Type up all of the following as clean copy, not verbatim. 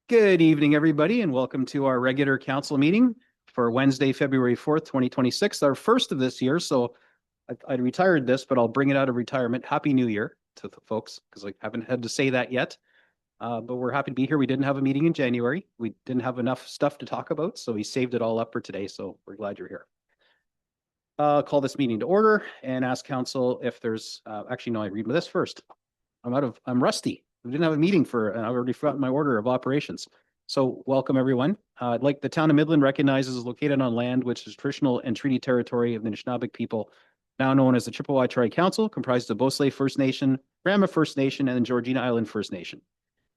Good evening, everybody, and welcome to our regular council meeting for Wednesday, February 4th, 2026, our first of this year. So I retired this, but I'll bring it out of retirement. Happy New Year to the folks, because I haven't had to say that yet. But we're happy to be here. We didn't have a meeting in January. We didn't have enough stuff to talk about, so we saved it all up for today. So we're glad you're here. Call this meeting to order and ask council if there's, actually, no, I read this first. I'm rusty. We didn't have a meeting and I already forgot my order of operations. So welcome, everyone. Like the town of Midland recognizes is located on land which is traditional and treaty territory of the Anishinaabe people, now known as the Chippewa Tri-Council, comprised of Beausoleil First Nation, Rama First Nation, and the Georgina Island First Nation.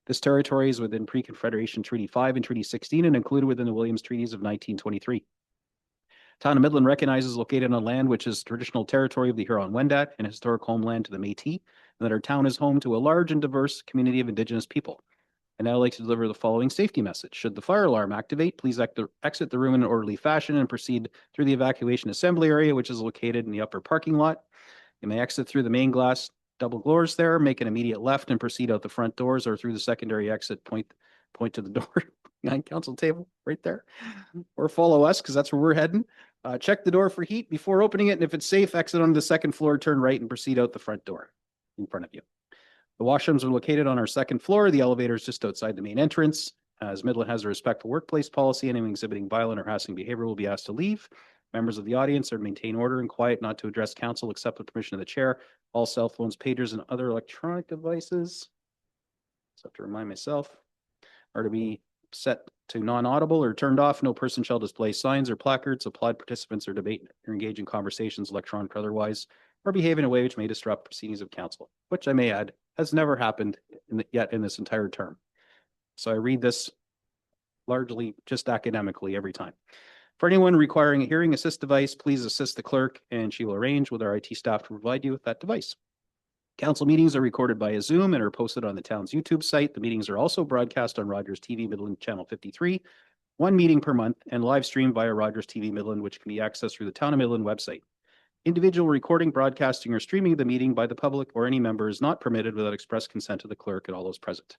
This territory is within Pre-Confederation Treaty 5 and Treaty 16 and included within the Williams Treaties of 1923. Town of Midland recognizes located on land which is traditional territory of the Huron-Wendat and historic homeland to the Métis, and that our town is home to a large and diverse community of Indigenous people. And now I'd like to deliver the following safety message. Should the fire alarm activate, please exit the room in an orderly fashion and proceed through the evacuation assembly area, which is located in the upper parking lot. You may exit through the main glass double doors there, make an immediate left and proceed out the front doors or through the secondary exit, point to the door behind council table right there, or follow us because that's where we're heading. Check the door for heat before opening it, and if it's safe, exit on the second floor, turn right and proceed out the front door in front of you. The washrooms are located on our second floor. The elevator is just outside the main entrance. As Midland has a respectful workplace policy, anyone exhibiting violent or harassing behavior will be asked to leave. Members of the audience are to maintain order and quiet, not to address council except with permission of the chair. All cell phones, pagers, and other electronic devices, just have to remind myself, are to be set to non-audible or turned off. No person shall display signs or placards, applaud participants or debate or engage in conversations, electronic or otherwise, or behave in a way which may disrupt proceedings of council, which I may add has never happened yet in this entire term. So I read this largely just academically every time. For anyone requiring a hearing assist device, please assist the clerk and she will arrange with our IT staff to provide you with that device. Council meetings are recorded via Zoom and are posted on the town's YouTube site. The meetings are also broadcast on Rogers TV Midland Channel 53, one meeting per month, and live streamed via Rogers TV Midland, which can be accessed through the Town of Midland website. Individual recording, broadcasting, or streaming of the meeting by the public or any member is not permitted without express consent of the clerk and all those present.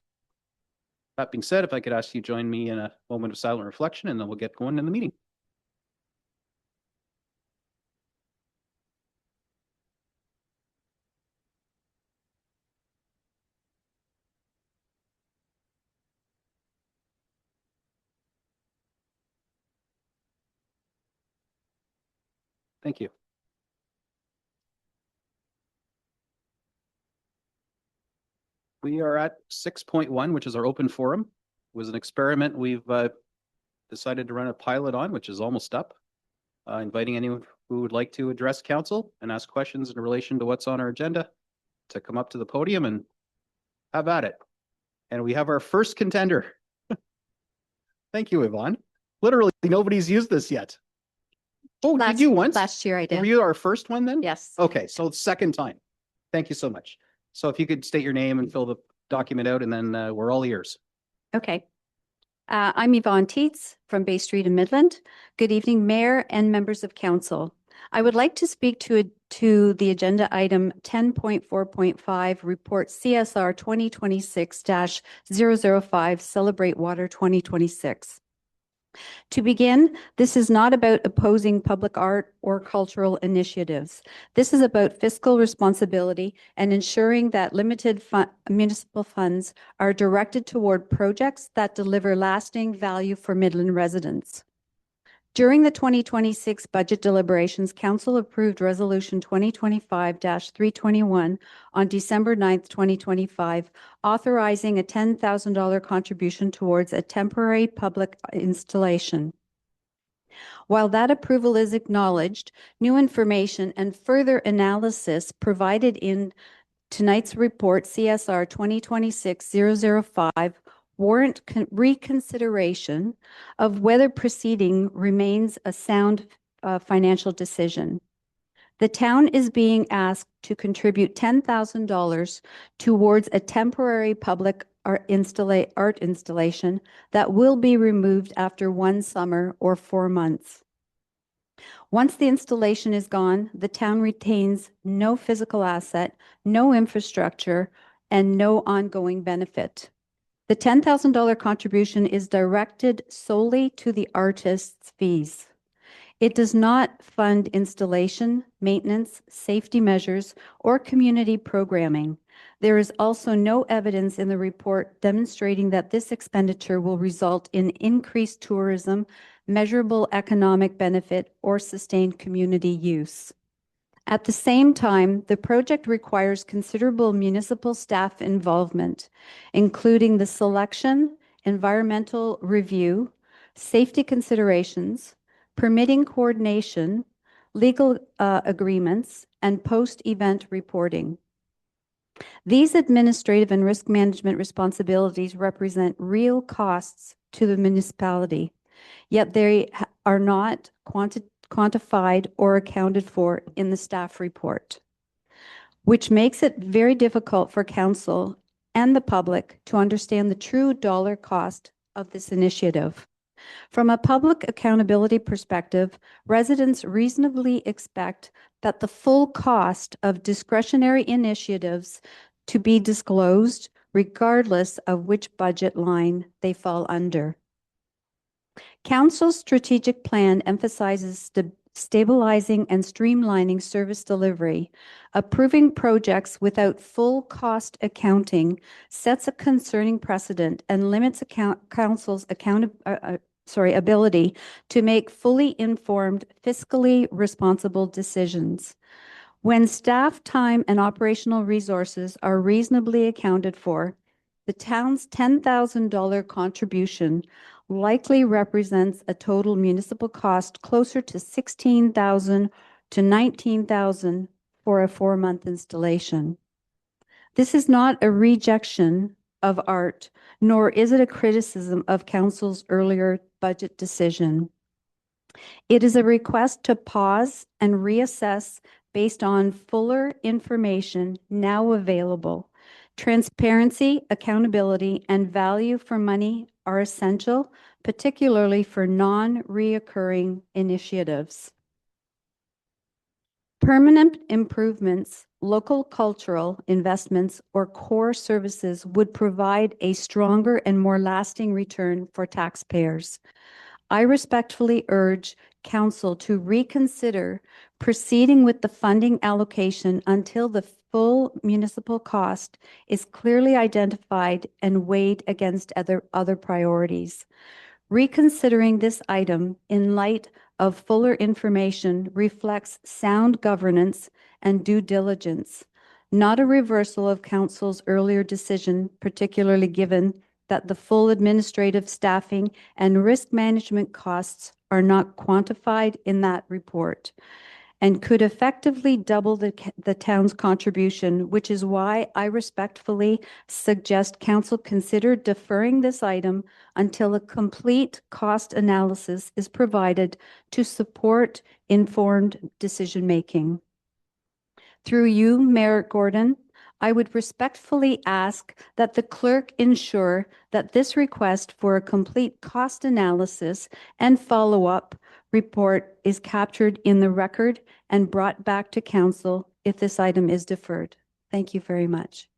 That being said, if I could ask you to join me in a moment of silent reflection, and then we'll get going in the meeting. Thank you. We are at 6.1, which is our open forum. It was an experiment we've decided to run a pilot on, which is almost up. Inviting anyone who would like to address council and ask questions in relation to what's on our agenda to come up to the podium and have at it. And we have our first contender. Thank you, Yvonne. Literally, nobody's used this yet. Oh, did you once? Last year I did. Were you our first one then? Yes. Okay, so second time. Thank you so much. So if you could state your name and fill the document out, and then we're all ears. Okay. I'm Yvonne Teets from Bay Street in Midland. Good evening, Mayor and members of Council. I would like to speak to the agenda item 10.4.5, Report CSR 2026-005, Celebrate Water 2026. To begin, this is not about opposing public art or cultural initiatives. This is about fiscal responsibility and ensuring that limited municipal funds are directed toward projects that deliver lasting value for Midland residents. During the 2026 budget deliberations, Council approved Resolution 2025-321 on December 9th, 2025, authorizing a $10,000 contribution towards a temporary public installation. While that approval is acknowledged, new information and further analysis provided in tonight's report, CSR 2026-005, warrant reconsideration of whether proceeding remains a sound financial decision. The town is being asked to contribute $10,000 towards a temporary public art installation that will be removed after one summer or 4 months. Once the installation is gone, the town retains no physical asset, no infrastructure, and no ongoing benefit. The $10,000 contribution is directed solely to the artist's fees. It does not fund installation, maintenance, safety measures, or community programming. There is also no evidence in the report demonstrating that this expenditure will result in increased tourism, measurable economic benefit, or sustained community use. At the same time, the project requires considerable municipal staff involvement, including the selection, environmental review, safety considerations, permitting coordination, legal agreements, and post-event reporting. These administrative and risk management responsibilities represent real costs to the municipality, yet they are not quantified or accounted for in the staff report, which makes it very difficult for council and the public to understand the true dollar cost of this initiative. From a public accountability perspective, residents reasonably expect that the full cost of discretionary initiatives to be disclosed regardless of which budget line they fall under. Council's strategic plan emphasizes stabilizing and streamlining service delivery. Approving projects without full cost accounting sets a concerning precedent and limits council's ability to make fully informed, fiscally responsible decisions. When staff time and operational resources are reasonably accounted for, the town's $10,000 contribution likely represents a total municipal cost closer to $16,000 to $19,000 for a 4-month installation. This is not a rejection of art, nor is it a criticism of council's earlier budget decision. It is a request to pause and reassess based on fuller information now available. Transparency, accountability, and value for money are essential, particularly for non-reoccurring initiatives. Permanent improvements, local cultural investments, or core services would provide a stronger and more lasting return for taxpayers. I respectfully urge Council to reconsider proceeding with the funding allocation until the full municipal cost is clearly identified and weighed against other priorities. Reconsidering this item in light of fuller information reflects sound governance and due diligence, not a reversal of Council's earlier decision, particularly given that the full administrative staffing and risk management costs are not quantified in that report and could effectively double the town's contribution, which is why I respectfully suggest Council consider deferring this item until a complete cost analysis is provided to support informed decision-making. Through you, Mayor Gordon, I would respectfully ask that the clerk ensure that this request for a complete cost analysis and follow-up report is captured in the record and brought back to council if this item is deferred. Thank you very much.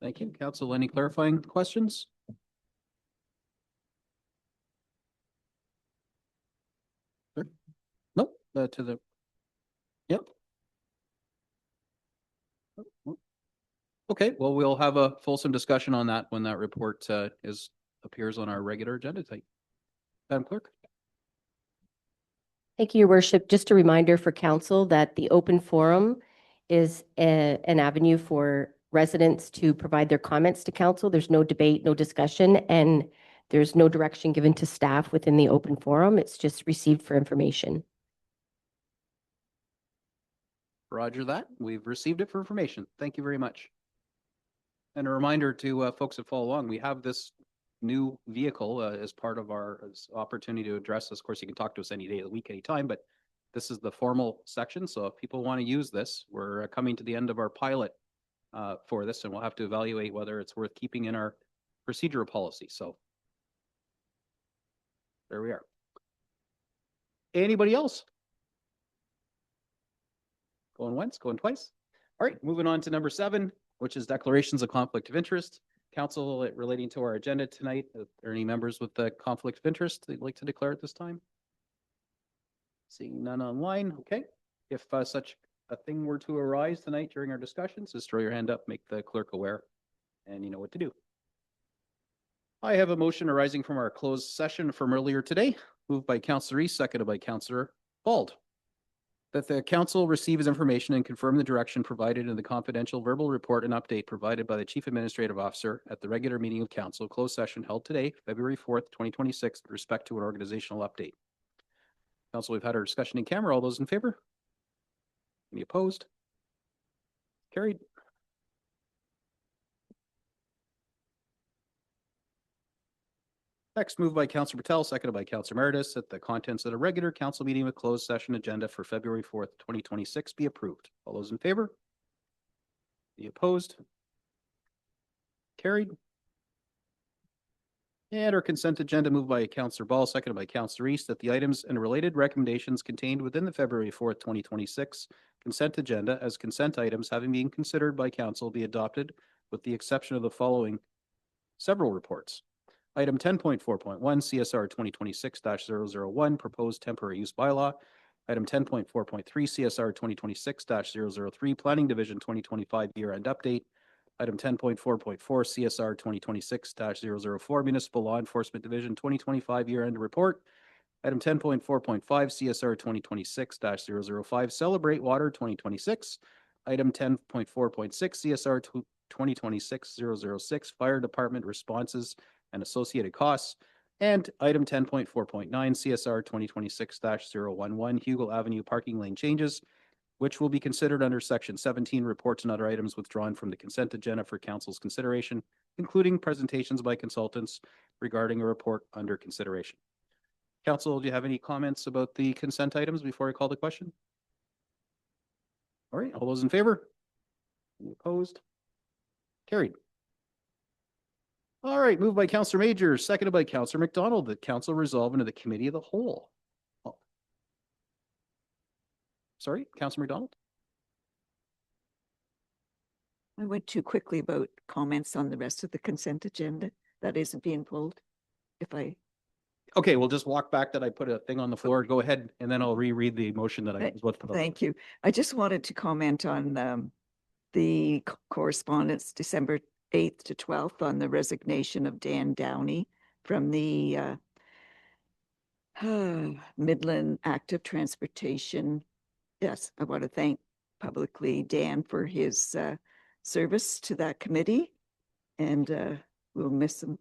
Thank you. Council, any clarifying questions? Sure. Nope. To the, yep. Okay, well, we'll have a fulsome discussion on that when that report appears on our regular agenda tonight. Madam Clerk. Thank you, Your Worship. Just a reminder for council that the open forum is an avenue for residents to provide their comments to council. There's no debate, no discussion, and there's no direction given to staff within the open forum. It's just received for information. Roger that. We've received it for information. Thank you very much. And a reminder to folks that follow along, we have this new vehicle as part of our opportunity to address this. Of course, you can talk to us any day of the week, anytime, but this is the formal section. So if people want to use this, we're coming to the end of our pilot for this, and we'll have to evaluate whether it's worth keeping in our procedural policy. So there we are. Anybody else? Going once, going twice. All right, moving on to number 7. which is declarations of conflict of interest. Council, relating to our agenda tonight, are there any members with the conflict of interest they'd like to declare at this time? Seeing none online, okay. If such a thing were to arise tonight during our discussions, just throw your hand up, make the clerk aware, and you know what to do. I have a motion arising from our closed session from earlier today, moved by Councillor East, seconded by Councillor Bald, that the council receives information and confirm the direction provided in the confidential verbal report and update provided by the Chief Administrative Officer at the regular meeting of council closed session held today, February 4th, 2026, with respect to an organizational update. Council, we've had our discussion in camera. All those in favor? Any opposed? Carried. Next, moved by Councillor Patel, seconded by Councillor Meredith, that the contents of the regular council meeting with closed session agenda for February 4th, 2026 be approved. All those in favor? Any opposed? Carried. And our consent agenda moved by Councillor Ball, seconded by Councillor East, that the items and related recommendations contained within the February 4th, 2026 consent agenda as consent items having been considered by council be adopted with the exception of the following several reports. Item 10.4.1 CSR 2026-001 proposed temporary use bylaw. Item 10.4.3 CSR 2026-003 Planning Division 2025 year-end update. Item 10.4.4 CSR 2026-004 Municipal Law Enforcement Division 2025 year-end report. Item 10.4.5 CSR 2026-005 Celebrate Water 2026. Item 10.4.6 CSR 2026-006 Fire Department responses and associated costs. And item 10.4.9 CSR 2026-011 Hugo Avenue parking lane changes, which will be considered under section 17 reports and other items withdrawn from the consent agenda for council's consideration, including presentations by consultants regarding a report under consideration. Council, do you have any comments about the consent items before I call the question? All right, all those in favor? Any opposed? Carried. All right, moved by Councillor Major, seconded by Councillor McDonald, that council resolve into the committee of the whole. Oh. Sorry, Councillor McDonald? I went too quickly about comments on the rest of the consent agenda that isn't being pulled. If I, Okay, we'll just walk back that I put a thing on the floor. Go ahead, and then I'll reread the motion that I was about to put up. thank you. I just wanted to comment on the correspondence December 8th to 12th on the resignation of Dan Downey from the Midland Active Transportation. Yes, I want to thank publicly Dan for his service to that committee, and we'll miss him.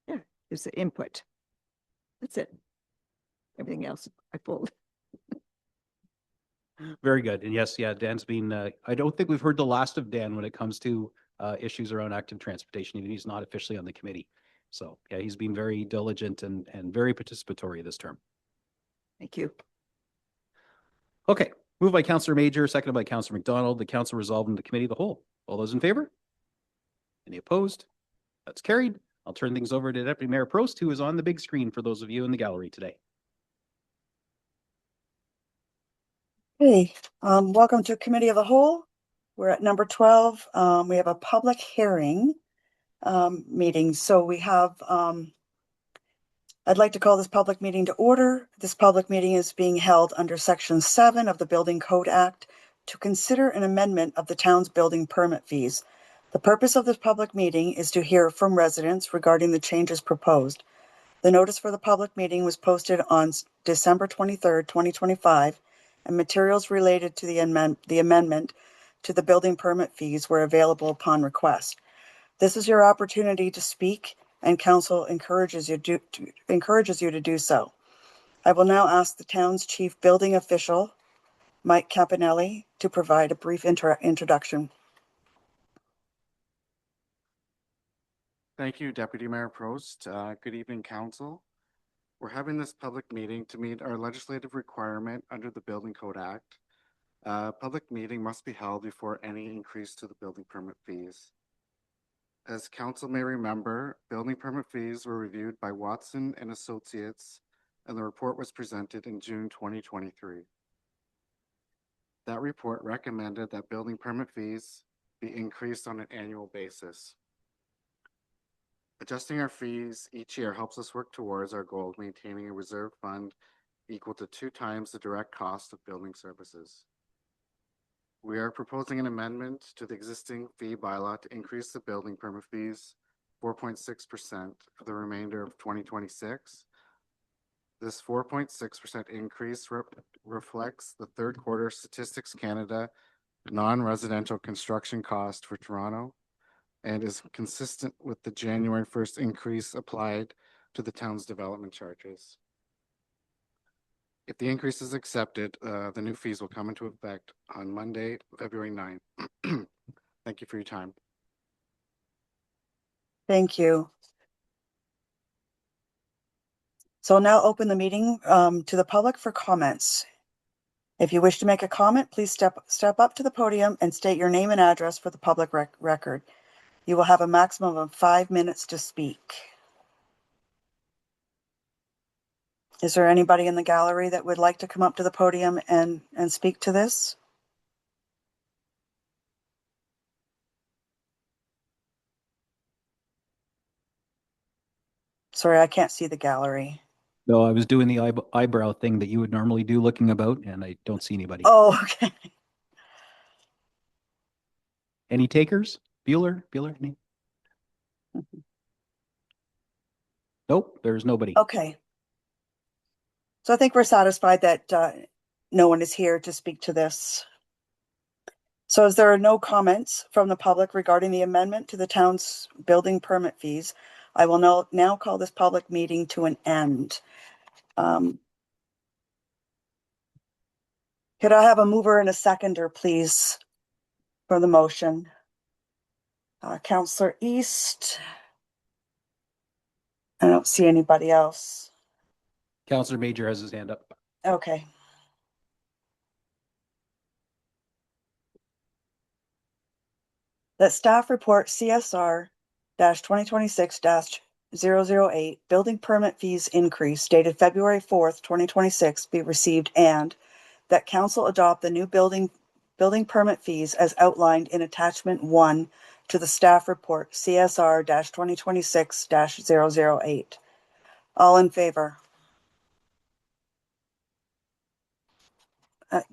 Yeah, his input. That's it. Everything else I pulled. Very good. And yes, yeah, Dan's been, I don't think we've heard the last of Dan when it comes to issues around active transportation, even he's not officially on the committee. So yeah, he's been very diligent and very participatory this term. Thank you. Okay, moved by Councillor Major, seconded by Councillor McDonald, the council resolved in the committee of the whole. All those in favor? Any opposed? That's carried. I'll turn things over to Deputy Mayor Prost, who is on the big screen for those of you in the gallery today. Hey, welcome to Committee of the Whole. We're at number 12. We have a public hearing meeting. So we have, I'd like to call this public meeting to order. This public meeting is being held under Section 7 of the Building Code Act to consider an amendment of the town's building permit fees. The purpose of this public meeting is to hear from residents regarding the changes proposed. The notice for the public meeting was posted on December 23rd, 2025, and materials related to the amendment to the building permit fees were available upon request. This is your opportunity to speak, and council encourages you to do so. I will now ask the town's chief building official, Mike Campanelli, to provide a brief introduction. Thank you, Deputy Mayor Prost. Good evening, Council. We're having this public meeting to meet our legislative requirement under the Building Code Act. Public meeting must be held before any increase to the building permit fees. As Council may remember, building permit fees were reviewed by Watson and Associates, and the report was presented in June 2023. That report recommended that building permit fees be increased on an annual basis. Adjusting our fees each year helps us work towards our goal of maintaining a reserve fund equal to 2 times the direct cost of building services. We are proposing an amendment to the existing fee bylaw to increase the building permit fees 4.6% for the remainder of 2026. This 4.6% increase reflects the third quarter Statistics Canada non-residential construction cost for Toronto and is consistent with the January 1st increase applied to the town's development charges. If the increase is accepted, the new fees will come into effect on Monday, February 9th. Thank you for your time. Thank you. So I'll now open the meeting to the public for comments. If you wish to make a comment, please step up to the podium and state your name and address for the public record. You will have a maximum of 5 minutes to speak. Is there anybody in the gallery that would like to come up to the podium and speak to this? Sorry, I can't see the gallery. No, I was doing the eyebrow thing that you would normally do looking about, and I don't see anybody. Oh, okay. Any takers? Bueller? Any? Nope, there's nobody. Okay. So I think we're satisfied that no one is here to speak to this. So as there are no comments from the public regarding the amendment to the town's building permit fees, I will now call this public meeting to an end. Could I have a mover and a seconder, please, for the motion? Councillor East. I don't see anybody else. Councillor Major has his hand up. Okay. That staff report CSR 2026-008 building permit fees increase dated February 4th, 2026 be received, and that council adopt the new building permit fees as outlined in attachment 1 to the staff report CSR 2026-008. All in favor?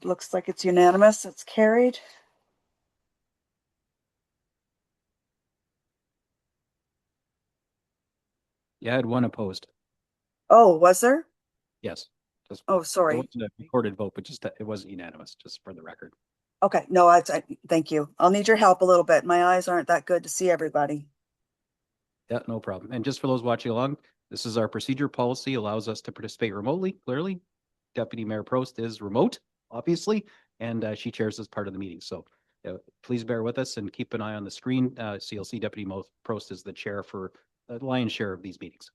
Looks like it's unanimous. It's carried. Yeah, I had one opposed. Oh, was there? Yes. Just, Oh, it sorry. wasn't a recorded vote, but just it wasn't unanimous, just for the record. Okay, no, thank you. I'll need your help a little bit. My eyes aren't that good to see everybody. Yeah, no problem. And just for those watching along, this is our procedure policy, allows us to participate remotely, clearly. Deputy Mayor Prost is remote, obviously, and she chairs as part of the meeting. So please bear with us and keep an eye on the screen. So you'll see Deputy Prost is the chair for the lion's share of these meetings.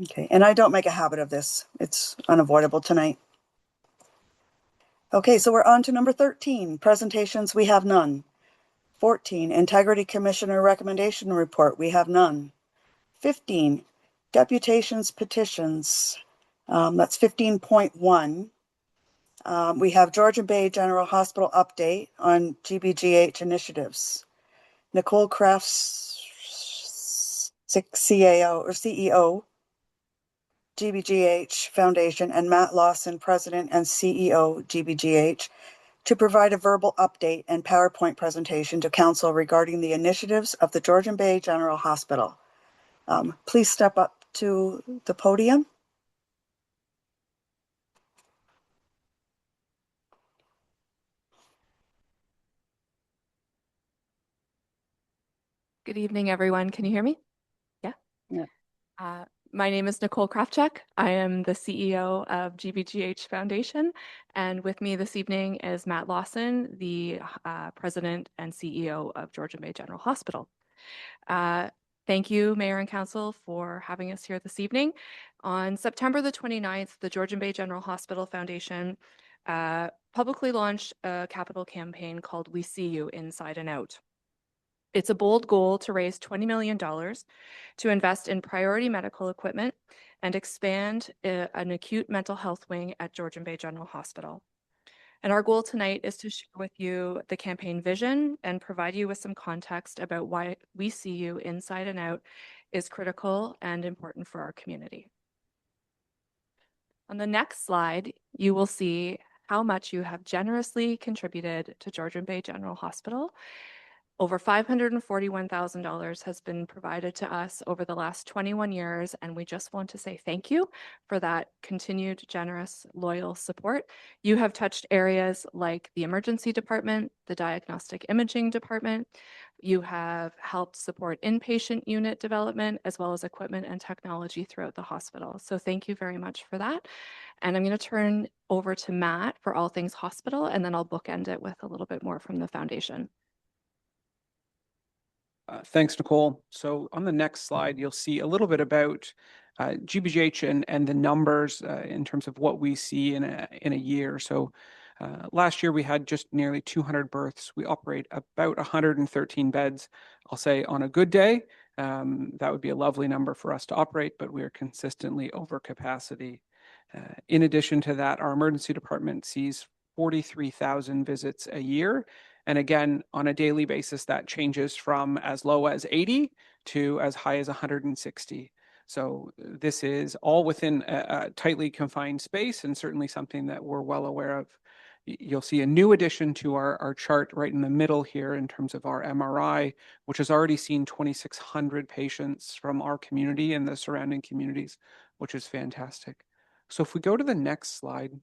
Okay, and I don't make a habit of this. It's unavoidable tonight. Okay, so we're on to number 13, presentations. We have none. 14, Integrity Commissioner Recommendation Report. We have none. 15, Deputations Petitions. That's 15.1. We have Georgian Bay General Hospital update on GBGH initiatives. Nicole Crafts, CEO, GBGH Foundation, and Matt Lawson, President and CEO, GBGH, to provide a verbal update and PowerPoint presentation to Council regarding the initiatives of the Georgian Bay General Hospital. Please step up to the podium. Good evening, everyone. Can you hear me? Yeah? Yeah. My name is Nicole Krafchuk. I am the CEO of GBGH Foundation, and with me this evening is Matt Lawson, the President and CEO of Georgian Bay General Hospital. Thank you, Mayor and Council, for having us here this evening. On September the 29th, the Georgian Bay General Hospital Foundation publicly launched a capital campaign called We See You Inside and Out. It's a bold goal to raise $20 million to invest in priority medical equipment and expand an acute mental health wing at Georgian Bay General Hospital. And our goal tonight is to share with you the campaign vision and provide you with some context about why We See You Inside and Out is critical and important for our community. On the next slide, you will see how much you have generously contributed to Georgian Bay General Hospital. Over $541,000 has been provided to us over the last 21 years, and we just want to say thank you for that continued generous, loyal support. You have touched areas like the emergency department, the diagnostic imaging department. You have helped support inpatient unit development, as well as equipment and technology throughout the hospital. So thank you very much for that. And I'm going to turn over to Matt for all things hospital, and then I'll bookend it with a little bit more from the foundation. Thanks, Nicole. So on the next slide, you'll see a little bit about GBGH and the numbers in terms of what we see in a year. So last year we had just nearly 200 births. We operate about 113 beds. I'll say on a good day, that would be a lovely number for us to operate, but we are consistently over capacity. In addition to that, our emergency department sees 43,000 visits a year. And again, on a daily basis, that changes from as low as 80 to as high as 160. So this is all within a tightly confined space, and certainly something that we're well aware of. You'll see a new addition to our chart right in the middle here in terms of our MRI, which has already seen 2,600 patients from our community and the surrounding communities, which is fantastic. So if we go to the next slide,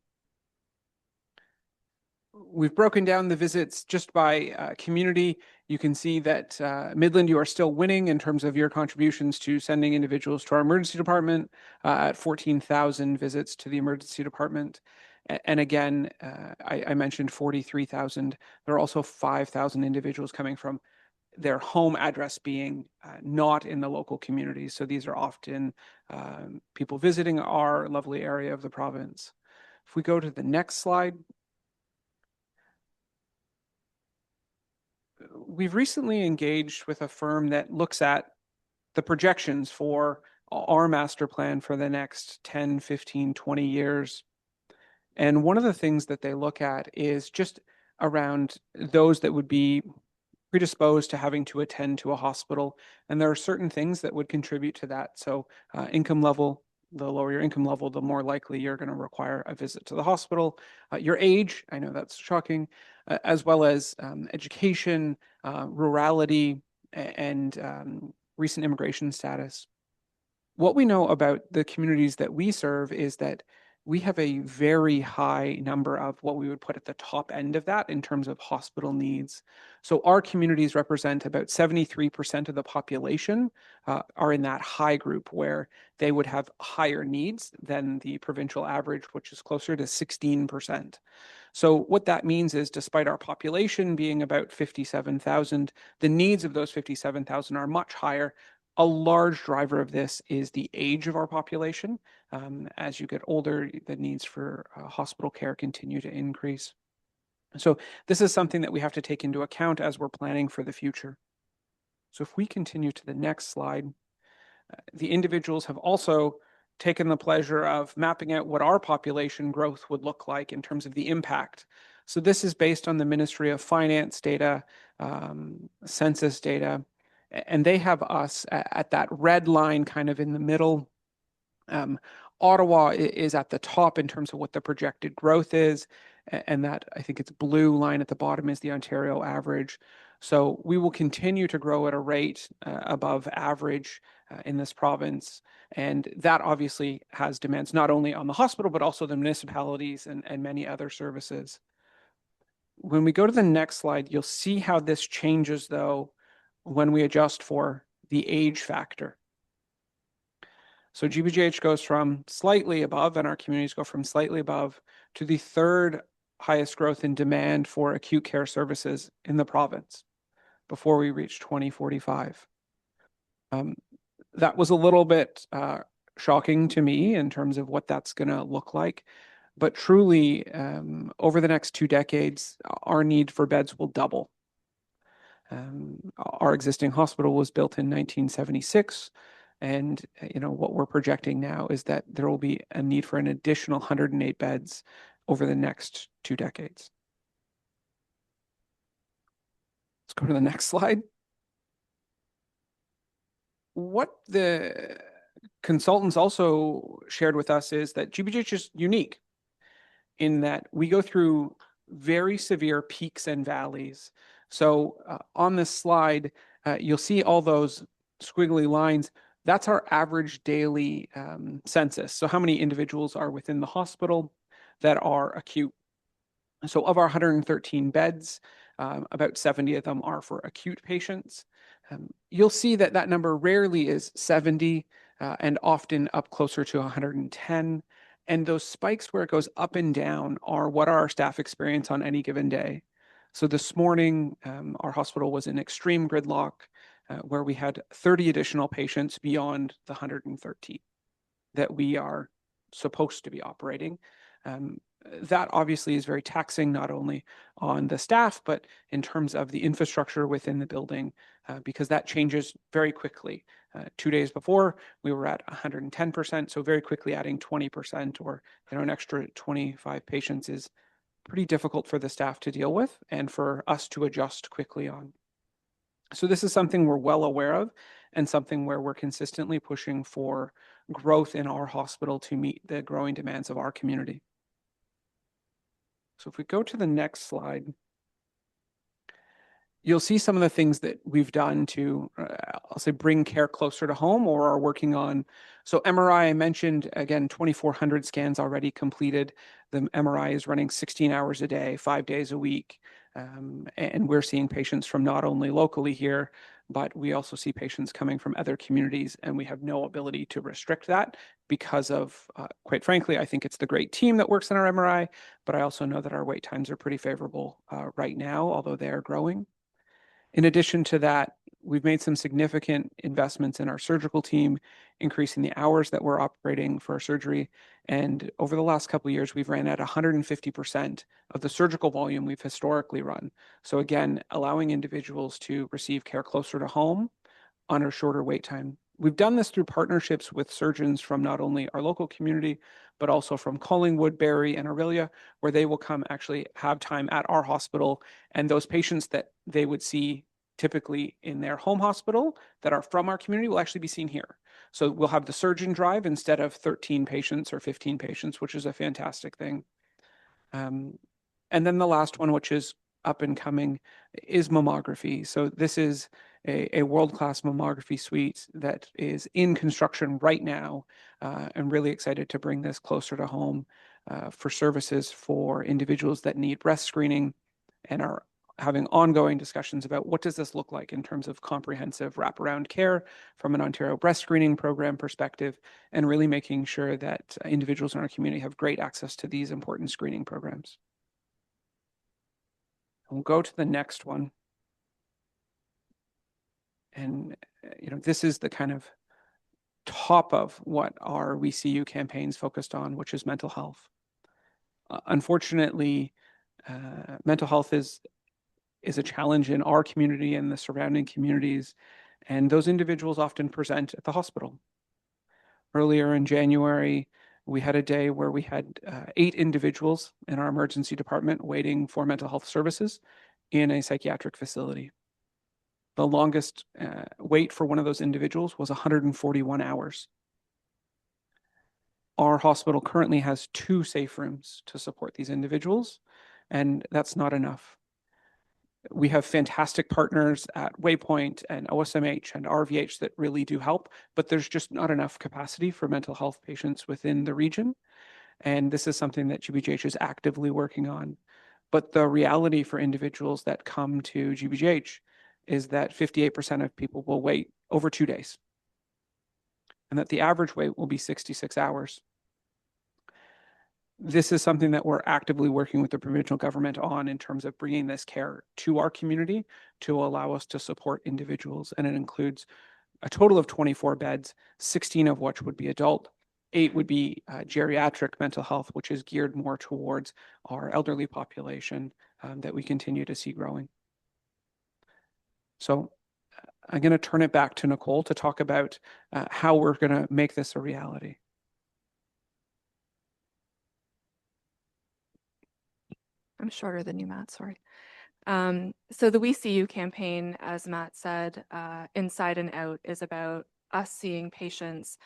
we've broken down the visits just by community. You can see that Midland, you are still winning in terms of your contributions to sending individuals to our emergency department at 14,000 visits to the emergency department. And again, I mentioned 43,000. There are also 5,000 individuals coming from their home address being not in the local community. So these are often people visiting our lovely area of the province. If we go to the next slide, we've recently engaged with a firm that looks at the projections for our master plan for the next 10, 15, 20 years. And one of the things that they look at is just around those that would be predisposed to having to attend to a hospital. And there are certain things that would contribute to that. So income level, the lower your income level, the more likely you're going to require a visit to the hospital. Your age, I know that's shocking, as well as education, rurality, and recent immigration status. What we know about the communities that we serve is that we have a very high number of what we would put at the top end of that in terms of hospital needs. So our communities represent about 73% of the population are in that high group where they would have higher needs than the provincial average, which is closer to 16%. So what that means is despite our population being about 57,000, the needs of those 57,000 are much higher. A large driver of this is the age of our population. As you get older, the needs for hospital care continue to increase. So this is something that we have to take into account as we're planning for the future. So if we continue to the next slide, the individuals have also taken the pleasure of mapping out what our population growth would look like in terms of the impact. So this is based on the Ministry of Finance data, census data, and they have us at that red line kind of in the middle. Ottawa is at the top in terms of what the projected growth is, and that I think it's blue line at the bottom is the Ontario average. So we will continue to grow at a rate above average in this province, and that obviously has demands not only on the hospital, but also the municipalities and many other services. When we go to the next slide, you'll see how this changes though when we adjust for the age factor. So GBGH goes from slightly above, and our communities go from slightly above to the third highest growth in demand for acute care services in the province before we reach 2045. That was a little bit shocking to me in terms of what that's going to look like. But truly, over the next 2 decades, our need for beds will double. Our existing hospital was built in 1976. And what we're projecting now is that there will be a need for an additional 108 beds over the next 2 decades. Let's go to the next slide. What the consultants also shared with us is that GBGH is unique in that we go through very severe peaks and valleys. So on this slide, you'll see all those squiggly lines. That's our average daily census. So how many individuals are within the hospital that are acute? So of our 113 beds, about 70 of them are for acute patients. You'll see that that number rarely is 70 and often up closer to 110. And those spikes where it goes up and down are what our staff experience on any given day. So this morning, our hospital was in extreme gridlock where we had 30 additional patients beyond the 113 that we are supposed to be operating. That obviously is very taxing, not only on the staff, but in terms of the infrastructure within the building, because that changes very quickly. 2 days before, we were at 110%, so very quickly adding 20% or an extra 25 patients is pretty difficult for the staff to deal with and for us to adjust quickly on. So this is something we're well aware of and something where we're consistently pushing for growth in our hospital to meet the growing demands of our community. So if we go to the next slide, you'll see some of the things that we've done to, I'll say, bring care closer to home or are working on. So MRI, I mentioned, again, 2,400 scans already completed. The MRI is running 16 hours a day, 5 days a week. And we're seeing patients from not only locally here, but we also see patients coming from other communities, and we have no ability to restrict that because of, quite frankly, I think it's the great team that works in our MRI, but I also know that our wait times are pretty favorable right now, although they are growing. In addition to that, we've made some significant investments in our surgical team, increasing the hours that we're operating for surgery. And over the last couple of years, we've ran at 150% of the surgical volume we've historically run. So again, allowing individuals to receive care closer to home on a shorter wait time. We've done this through partnerships with surgeons from not only our local community, but also from Collingwood, Barrie, and Aurelia, where they will come actually have time at our hospital. And those patients that they would see typically in their home hospital that are from our community will actually be seen here. So we'll have the surgeon drive instead of 13 patients or 15 patients, which is a fantastic thing. And then the last one, which is up and coming, is mammography. So this is a world-class mammography suite that is in construction right now. I'm really excited to bring this closer to home for services for individuals that need breast screening and are having ongoing discussions about what does this look like in terms of comprehensive wraparound care from an Ontario breast screening program perspective, and really making sure that individuals in our community have great access to these important screening programs. We'll go to the next one. And, this is the kind of top of what our We See You campaigns focused on, which is mental health. Unfortunately, mental health is a challenge in our community and the surrounding communities, and those individuals often present at the hospital. Earlier in January, we had a day where we had 8 individuals in our emergency department waiting for mental health services in a psychiatric facility. The longest wait for one of those individuals was 141 hours. Our hospital currently has 2 safe rooms to support these individuals, and that's not enough. We have fantastic partners at Waypoint and OSMH and RVH that really do help, but there's just not enough capacity for mental health patients within the region. And this is something that GBGH is actively working on. But the reality for individuals that come to GBGH is that 58% of people will wait over 2 days, and that the average wait will be 66 hours. This is something that we're actively working with the provincial government on in terms of bringing this care to our community to allow us to support individuals. And it includes a total of 24 beds, 16 of which would be adult, 8 would be geriatric mental health, which is geared more towards our elderly population that we continue to see growing. So I'm going to turn it back to Nicole to talk about how we're going to make this a reality. I'm shorter than you, Matt, sorry. So the We See You campaign, as Matt said, Inside and Out, is about us seeing patients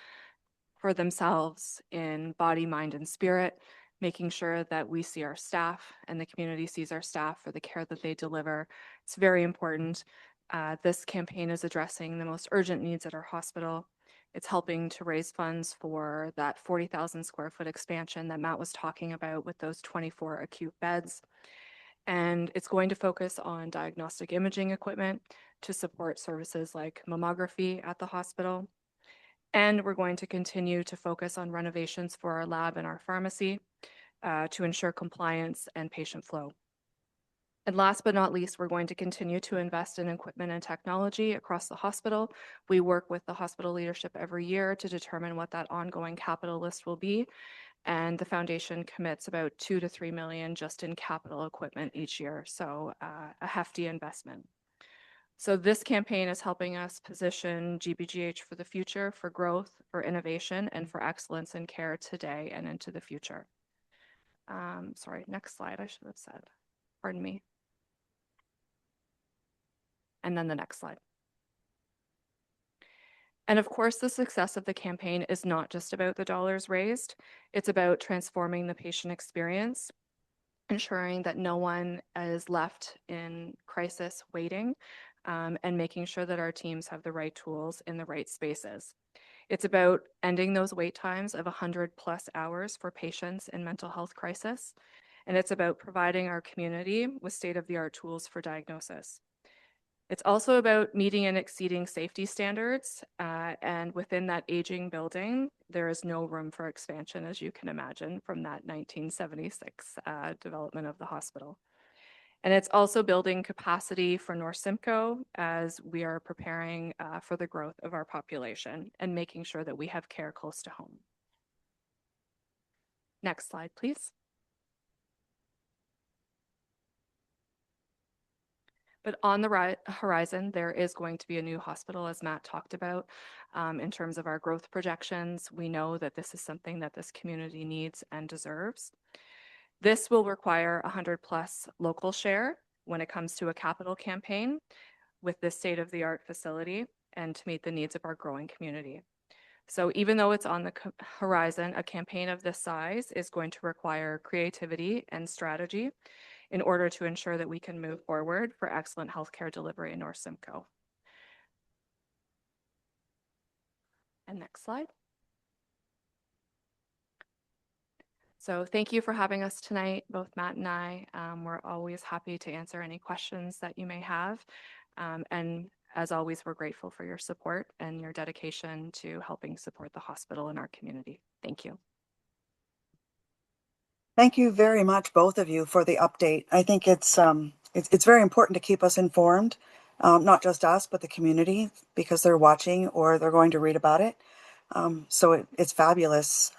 for themselves in body, mind, and spirit, making sure that we see our staff and the community sees our staff for the care that they deliver. It's very important. This campaign is addressing the most urgent needs at our hospital. It's helping to raise funds for that 40,000 square foot expansion that Matt was talking about with those 24 acute beds. And it's going to focus on diagnostic imaging equipment to support services like mammography at the hospital. And we're going to continue to focus on renovations for our lab and our pharmacy to ensure compliance and patient flow. And last but not least, we're going to continue to invest in equipment and technology across the hospital. We work with the hospital leadership every year to determine what that ongoing capital list will be. And the foundation commits about 2 to 3 million just in capital equipment each year. So a hefty investment. So this campaign is helping us position GBGH for the future, for growth, for innovation, and for excellence in care today and into the future. Sorry, next slide, I should have said. Pardon me. And then the next slide. And of course, the success of the campaign is not just about the dollars raised. It's about transforming the patient experience, ensuring that no one is left in crisis waiting, and making sure that our teams have the right tools in the right spaces. It's about ending those wait times of 100+ hours for patients in mental health crisis. And it's about providing our community with state-of-the-art tools for diagnosis. It's also about meeting and exceeding safety standards. And within that aging building, there is no room for expansion, as you can imagine, from that 1976 development of the hospital. And it's also building capacity for North Simcoe as we are preparing for the growth of our population and making sure that we have care close to home. Next slide, please. But on the horizon, there is going to be a new hospital, as Matt talked about. In terms of our growth projections, we know that this is something that this community needs and deserves. This will require 100+ local share when it comes to a capital campaign with this state-of-the-art facility and to meet the needs of our growing community. So even though it's on the horizon, a campaign of this size is going to require creativity and strategy in order to ensure that we can move forward for excellent healthcare delivery in North Simcoe. And next slide. So thank you for having us tonight, both Matt and I. We're always happy to answer any questions that you may have. And as always, we're grateful for your support and your dedication to helping support the hospital and our community. Thank you. Thank you very much, both of you, for the update. I think it's very important to keep us informed, not just us, but the community, because they're watching or they're going to read about it. So it's fabulous.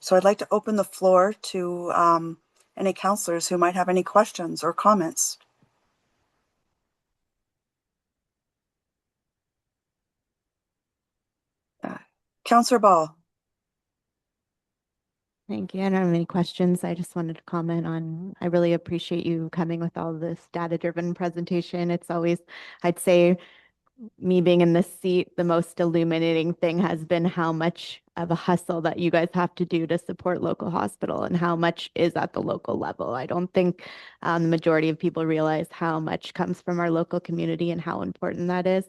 So I'd like to open the floor to any counselors who might have any questions or comments. Councillor Ball. Thank you. I don't have any questions. I just wanted to comment on, I really appreciate you coming with all this data-driven presentation. It's always, I'd say, me being in this seat, the most illuminating thing has been how much of a hustle that you guys have to do to support local hospital and how much is at the local level. I don't think the majority of people realize how much comes from our local community and how important that is.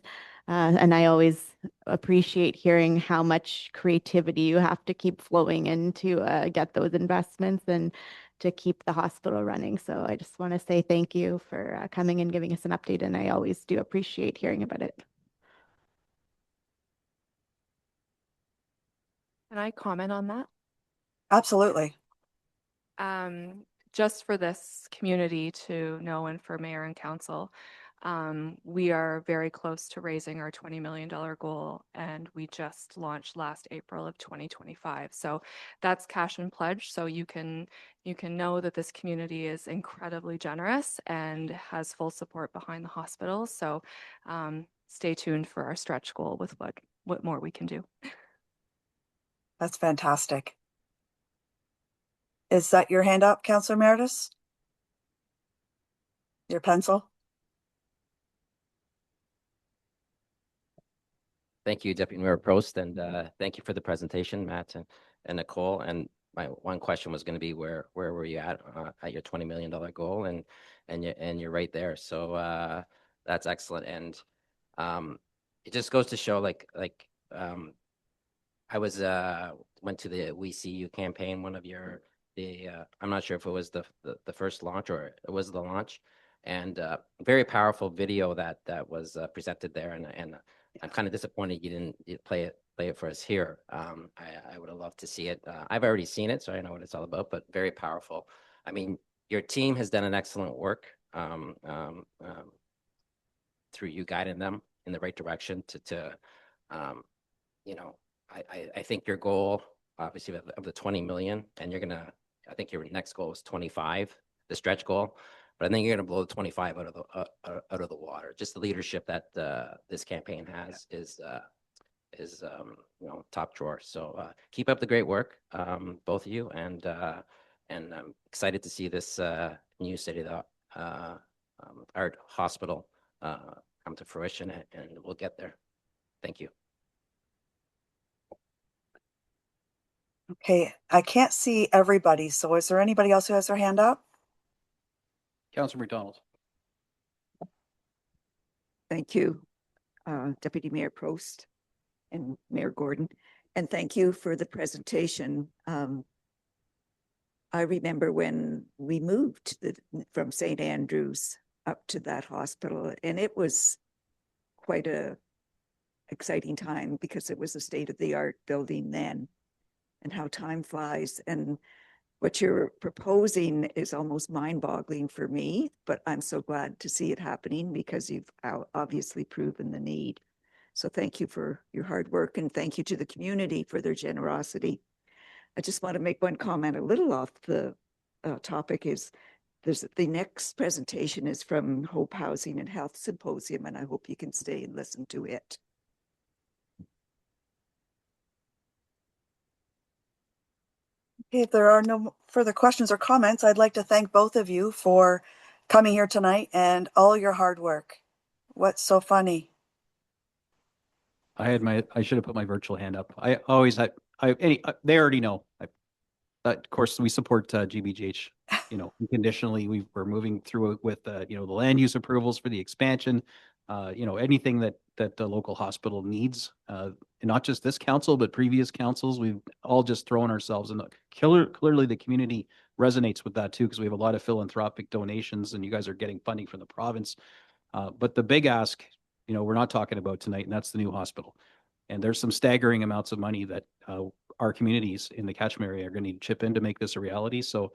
And I always appreciate hearing how much creativity you have to keep flowing in to get those investments and to keep the hospital running. So I just want to say thank you for coming and giving us an update. And I always do appreciate hearing about it. Can I comment on that? Absolutely. Just for this community to know and for mayor and council, we are very close to raising our $20 million goal, and we just launched last April of 2025. So that's cash and pledge. So you can know that this community is incredibly generous and has full support behind the hospital. So stay tuned for our stretch goal with what more we can do. That's fantastic. Is that your hand up, Councillor Meredith? your pencil. Thank you, Deputy Mayor Prost, and thank you for the presentation, Matt and Nicole. And my one question was going to be where were you at your $20 million goal, and you're right there. So that's excellent, and it just goes to show I went to the We See You campaign, one of your I'm not sure if it was the first launch or it was the launch, and very powerful video that was presented there, and I'm kind of disappointed you didn't play it for us here. I would have loved to see it. I've already seen it, so I know what it's all about, but very powerful. I mean, your team has done an excellent work through you guiding them in the right direction to I think your goal, obviously, of the 20 million, and I think your next goal is 25, the stretch goal. But I think you're going to blow the 25 out of the water. Just the leadership that this campaign has is top drawer. So keep up the great work, both of you, and I'm excited to see this new state of the art hospital come to fruition, and we'll get there. Thank you. Okay, I can't see everybody. So is there anybody else who has their hand up? Councilor McDonald. Thank you, Deputy Mayor Prost and Mayor Gordon. And thank you for the presentation. I remember when we moved from St. Andrews up to that hospital, and it was quite a exciting time because it was a state-of-the-art building then, and how time flies. And what you're proposing is almost mind-boggling for me, but I'm so glad to see it happening because you've obviously proven the need. So thank you for your hard work, and thank you to the community for their generosity. I just want to make one comment a little off the topic. Is the next presentation is from Hope Housing and Health Symposium, and I hope you can stay and listen to it. Okay, if there are no further questions or comments, I'd like to thank both of you for coming here tonight and all your hard work. What's so funny? I should have put my virtual hand up. I always had, they already know. Of course, we support GBGH, unconditionally. We're moving through it with, the land use approvals for the expansion, anything that the local hospital needs, and not just this council, but previous councils. We've all just thrown ourselves in clearly the community resonates with that too, because we have a lot of philanthropic donations and you guys are getting funding from the province. But the big ask, we're not talking about tonight, and that's the new hospital. And there's some staggering amounts of money that our communities in the catchment area are going to need to chip in to make this a reality. So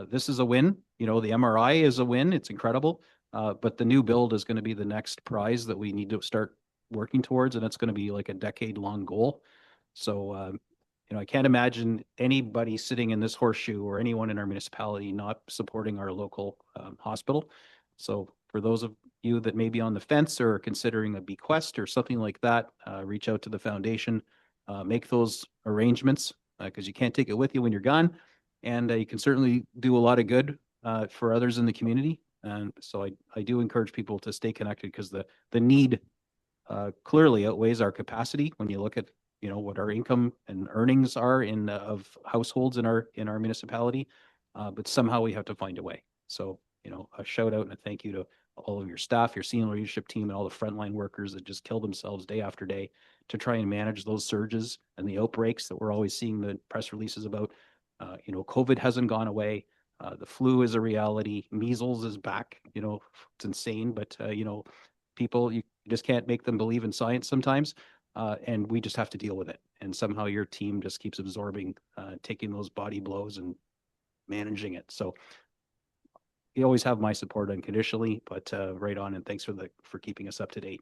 this is a win. The MRI is a win. It's incredible. But the new build is going to be the next prize that we need to start working towards, and it's going to be like a decade-long goal. So, I can't imagine anybody sitting in this horseshoe or anyone in our municipality not supporting our local hospital. So for those of you that may be on the fence or considering a bequest or something like that, reach out to the foundation, make those arrangements, because you can't take it with you when you're gone. And you can certainly do a lot of good for others in the community. And so I do encourage people to stay connected, because the need clearly outweighs our capacity when you look at what our income and earnings are of households in our municipality, but somehow we have to find a way. So a shout out and a thank you to all of your staff, your senior leadership team, and all the frontline workers that just kill themselves day after day to try and manage those surges and the outbreaks that we're always seeing the press releases about. COVID hasn't gone away. The flu is a reality. Measles is back. It's insane, but people, you just can't make them believe in science sometimes. And we just have to deal with it. And somehow your team just keeps absorbing, taking those body blows and managing it. So you always have my support unconditionally, but right on. And thanks for keeping us up to date.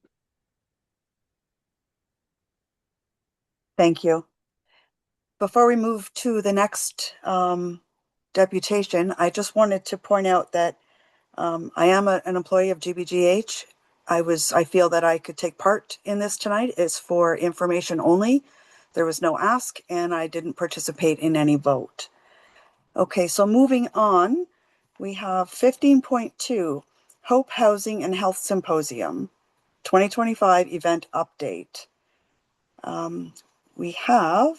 Thank you. Before we move to the next deputation, I just wanted to point out that I am an employee of GBGH. I feel that I could take part in this tonight. It's for information only. There was no ask, and I didn't participate in any vote. Okay, so moving on, we have 15.2, Hope Housing and Health Symposium, 2025 event update. We have,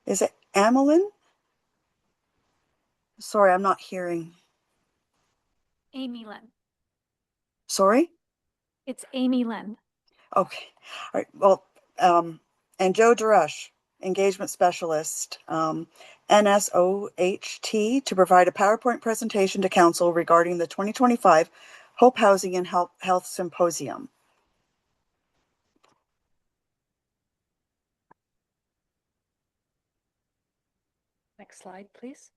is it Amelin? Sorry, I'm not hearing. Amy Lynn. Sorry? It's Amy Lynn. Okay. All right. Well, and Joe Duresh, engagement specialist, NSOHT, to provide a PowerPoint presentation to council regarding the 2025 Hope Housing and Health Symposium. Next slide, please.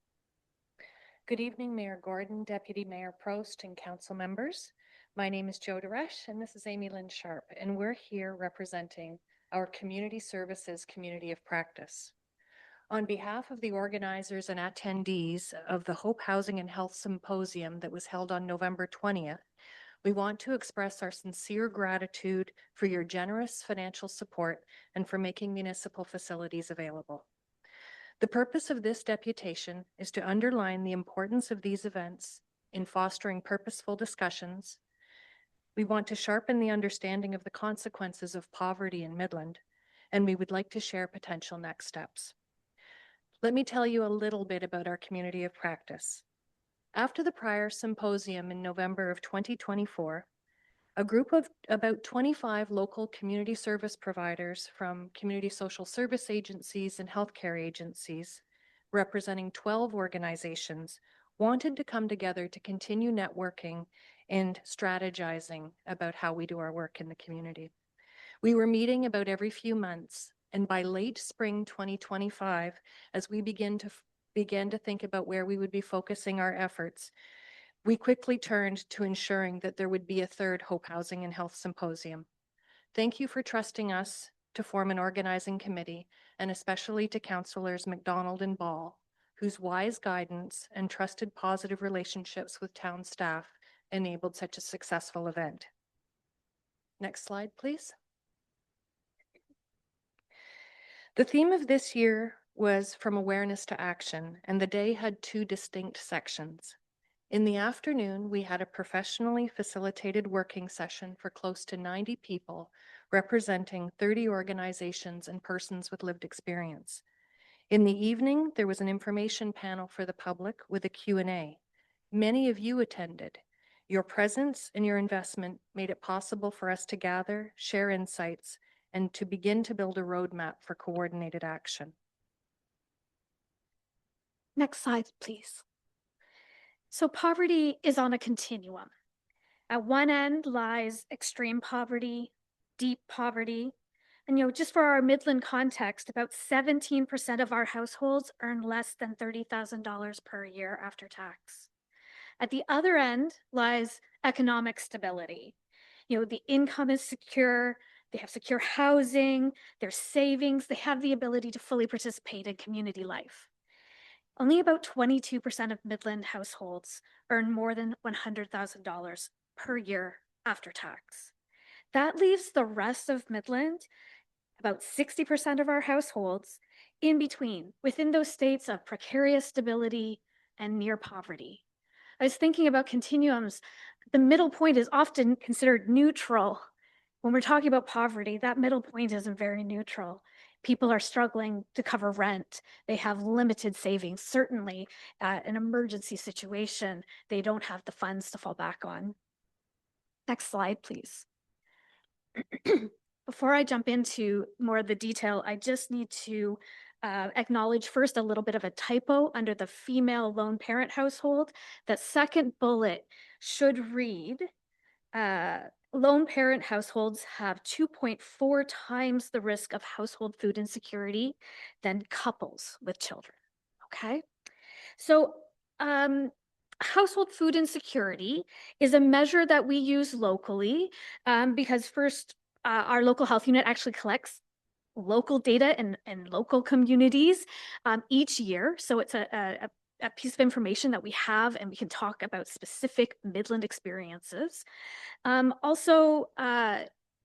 Good evening, Mayor Gordon, Deputy Mayor Prost, and council members. My name is Joe Duresh, and this is Amy Lynn Sharp, and we're here representing our Community Services Community of Practice. On behalf of the organizers and attendees of the Hope Housing and Health Symposium that was held on November 20th, we want to express our sincere gratitude for your generous financial support and for making municipal facilities available. The purpose of this deputation is to underline the importance of these events in fostering purposeful discussions. We want to sharpen the understanding of the consequences of poverty in Midland, and we would like to share potential next steps. Let me tell you a little bit about our community of practice. After the prior symposium in November of 2024, a group of about 25 local community service providers from community social service agencies and healthcare agencies, representing 12 organizations, wanted to come together to continue networking and strategizing about how we do our work in the community. We were meeting about every few months, and by late spring 2025, as we began to think about where we would be focusing our efforts, we quickly turned to ensuring that there would be a third Hope Housing and Health Symposium. Thank you for trusting us to form an organizing committee, and especially to Councillors McDonald and Ball, whose wise guidance and trusted positive relationships with town staff enabled such a successful event. Next slide, please. The theme of this year was From Awareness to Action, and the day had two distinct sections. In the afternoon, we had a professionally facilitated working session for close to 90 people, representing 30 organizations and persons with lived experience. In the evening, there was an information panel for the public with a Q&A. Many of you attended. Your presence and your investment made it possible for us to gather, share insights, and to begin to build a roadmap for coordinated action. Next slide, please. So poverty is on a continuum. At one end lies extreme poverty, deep poverty. And just for our Midland context, about 17% of our households earn less than $30,000 per year after tax. At the other end lies economic stability. The income is secure, they have secure housing, their savings, they have the ability to fully participate in community life. Only about 22% of Midland households earn more than $100,000 per year after tax. That leaves the rest of Midland, about 60% of our households, in between, within those states of precarious stability and near poverty. I was thinking about continuums. The middle point is often considered neutral. When we're talking about poverty, that middle point isn't very neutral. People are struggling to cover rent. They have limited savings. Certainly, an emergency situation, they don't have the funds to fall back on. Next slide, please. Before I jump into more of the detail, I just need to acknowledge first a little bit of a typo under the female lone parent household. That second bullet should read, lone parent households have 2.4 times the risk of household food insecurity than couples with children, okay? So household food insecurity is a measure that we use locally because first, our local health unit actually collects local data in local communities each year. So it's a piece of information that we have, and we can talk about specific Midland experiences. Also,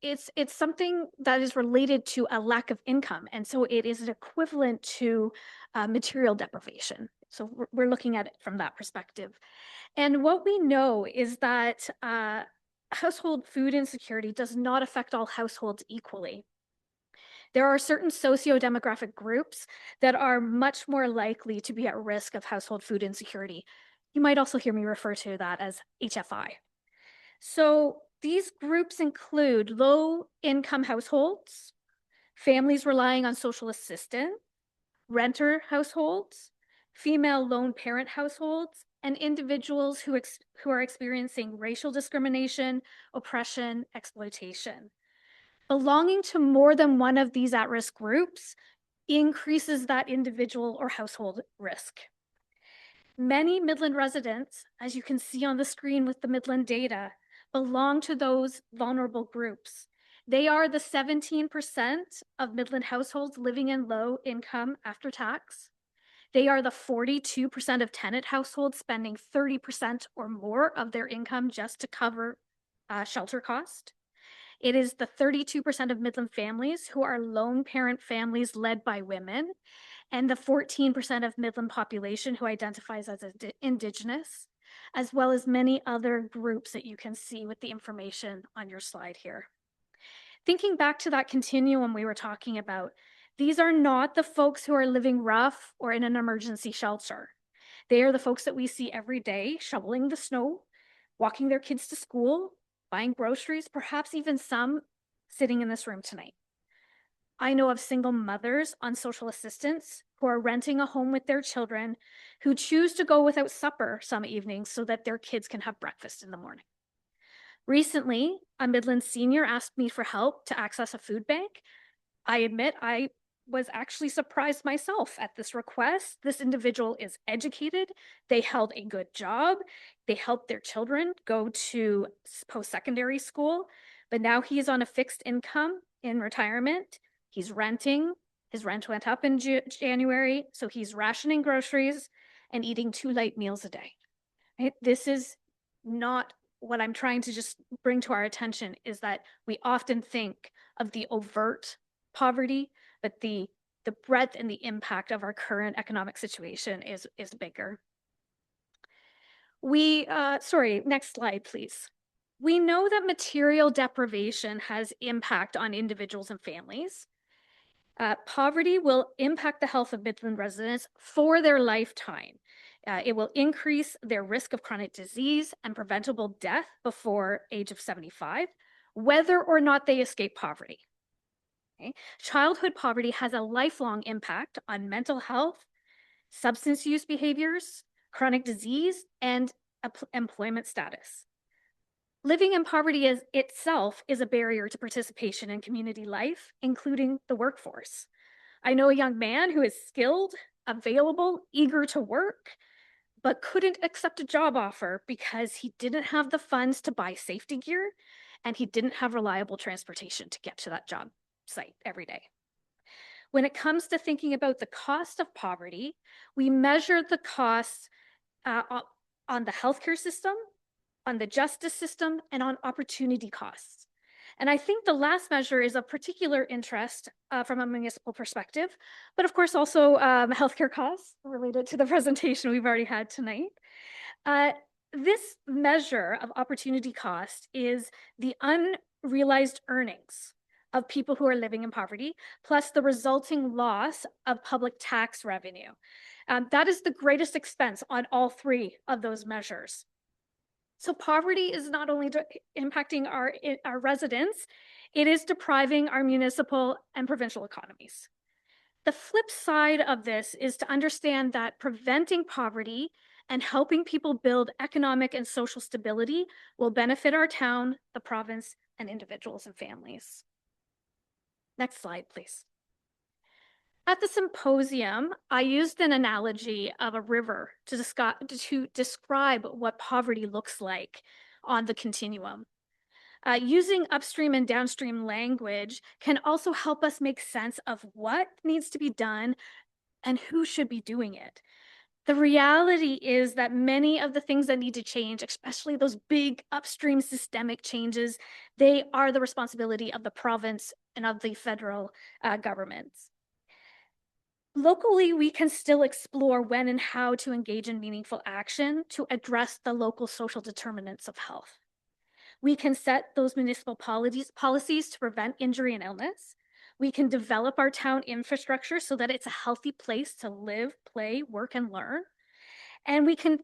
it's something that is related to a lack of income. And so it is an equivalent to material deprivation. So we're looking at it from that perspective. And what we know is that household food insecurity does not affect all households equally. There are certain socio-demographic groups that are much more likely to be at risk of household food insecurity. You might also hear me refer to that as HFI. So these groups include low-income households, families relying on social assistance, renter households, female lone parent households, and individuals who are experiencing racial discrimination, oppression, exploitation. Belonging to more than one of these at-risk groups increases that individual or household risk. Many Midland residents, as you can see on the screen with the Midland data, belong to those vulnerable groups. They are the 17% of Midland households living in low income after tax. They are the 42% of tenant households spending 30% or more of their income just to cover shelter cost. It is the 32% of Midland families who are lone parent families led by women, and the 14% of Midland population who identifies as Indigenous, as well as many other groups that you can see with the information on your slide here. Thinking back to that continuum we were talking about, these are not the folks who are living rough or in an emergency shelter. They are the folks that we see every day shoveling the snow, walking their kids to school, buying groceries, perhaps even some sitting in this room tonight. I know of single mothers on social assistance who are renting a home with their children who choose to go without supper some evenings so that their kids can have breakfast in the morning. Recently, a Midland senior asked me for help to access a food bank. I admit I was actually surprised myself at this request. This individual is educated, they held a good job, they helped their children go to post-secondary school, but now he's on a fixed income in retirement. He's renting, his rent went up in January, so he's rationing groceries and eating 2 light meals a day. Right? This is not what I'm trying to just bring to our attention, is that we often think of the overt poverty, but the breadth and the impact of our current economic situation is bigger. Sorry, next slide, please. We know that material deprivation has impact on individuals and families. Poverty will impact the health of Midland residents for their lifetime. It will increase their risk of chronic disease and preventable death before age of 75, whether or not they escape poverty. Okay? Childhood poverty has a lifelong impact on mental health, substance use behaviors, chronic disease, and employment status. Living in poverty itself is a barrier to participation in community life, including the workforce. I know a young man who is skilled, available, eager to work, but couldn't accept a job offer because he didn't have the funds to buy safety gear and he didn't have reliable transportation to get to that job site every day. When it comes to thinking about the cost of poverty, we measure the costs on the healthcare system, on the justice system, and on opportunity costs. And I think the last measure is of particular interest from a municipal perspective, but of course also healthcare costs related to the presentation we've already had tonight. This measure of opportunity cost is the unrealized earnings of people who are living in poverty, plus the resulting loss of public tax revenue. That is the greatest expense on all 3 of those measures. So poverty is not only impacting our residents, it is depriving our municipal and provincial economies. The flip side of this is to understand that preventing poverty and helping people build economic and social stability will benefit our town, the province, and individuals and families. Next slide, please. At the symposium, I used an analogy of a river to describe what poverty looks like on the continuum. Using upstream and downstream language can also help us make sense of what needs to be done and who should be doing it. The reality is that many of the things that need to change, especially those big upstream systemic changes, they are the responsibility of the province and of the federal governments. Locally, we can still explore when and how to engage in meaningful action to address the local social determinants of health. We can set those municipal policies to prevent injury and illness. We can develop our town infrastructure so that it's a healthy place to live, play, work, and learn. And we can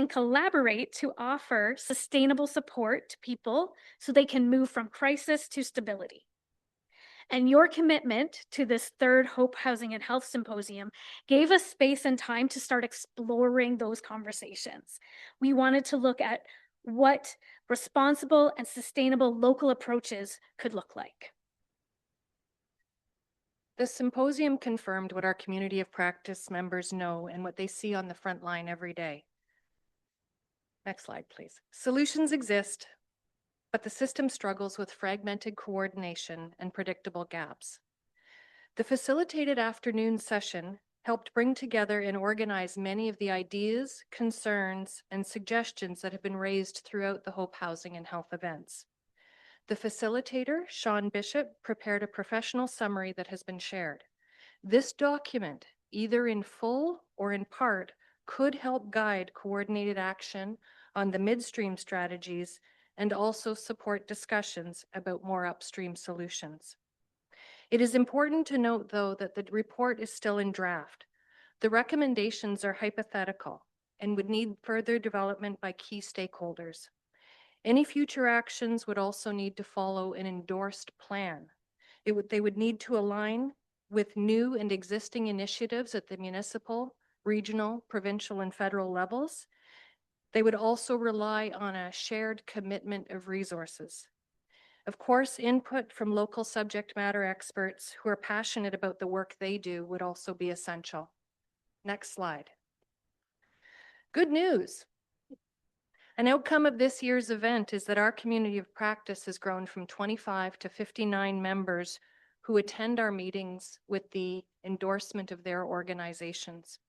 collaborate to offer sustainable support to people so they can move from crisis to stability. And your commitment to this third Hope Housing and Health Symposium gave us space and time to start exploring those conversations. We wanted to look at what responsible and sustainable local approaches could look like. The symposium confirmed what our community of practice members know and what they see on the front line every day. Next slide, please. Solutions exist, but the system struggles with fragmented coordination and predictable gaps. The facilitated afternoon session helped bring together and organize many of the ideas, concerns, and suggestions that have been raised throughout the Hope Housing and Health events. The facilitator, Sean Bishop, prepared a professional summary that has been shared. This document, either in full or in part, could help guide coordinated action on the midstream strategies and also support discussions about more upstream solutions. It is important to note, though, that the report is still in draft. The recommendations are hypothetical and would need further development by key stakeholders. Any future actions would also need to follow an endorsed plan. They would need to align with new and existing initiatives at the municipal, regional, provincial, and federal levels. They would also rely on a shared commitment of resources. Of course, input from local subject matter experts who are passionate about the work they do would also be essential. Next slide. Good news. An outcome of this year's event is that our community of practice has grown from 25 to 59 members who attend our meetings with the endorsement of their organizations.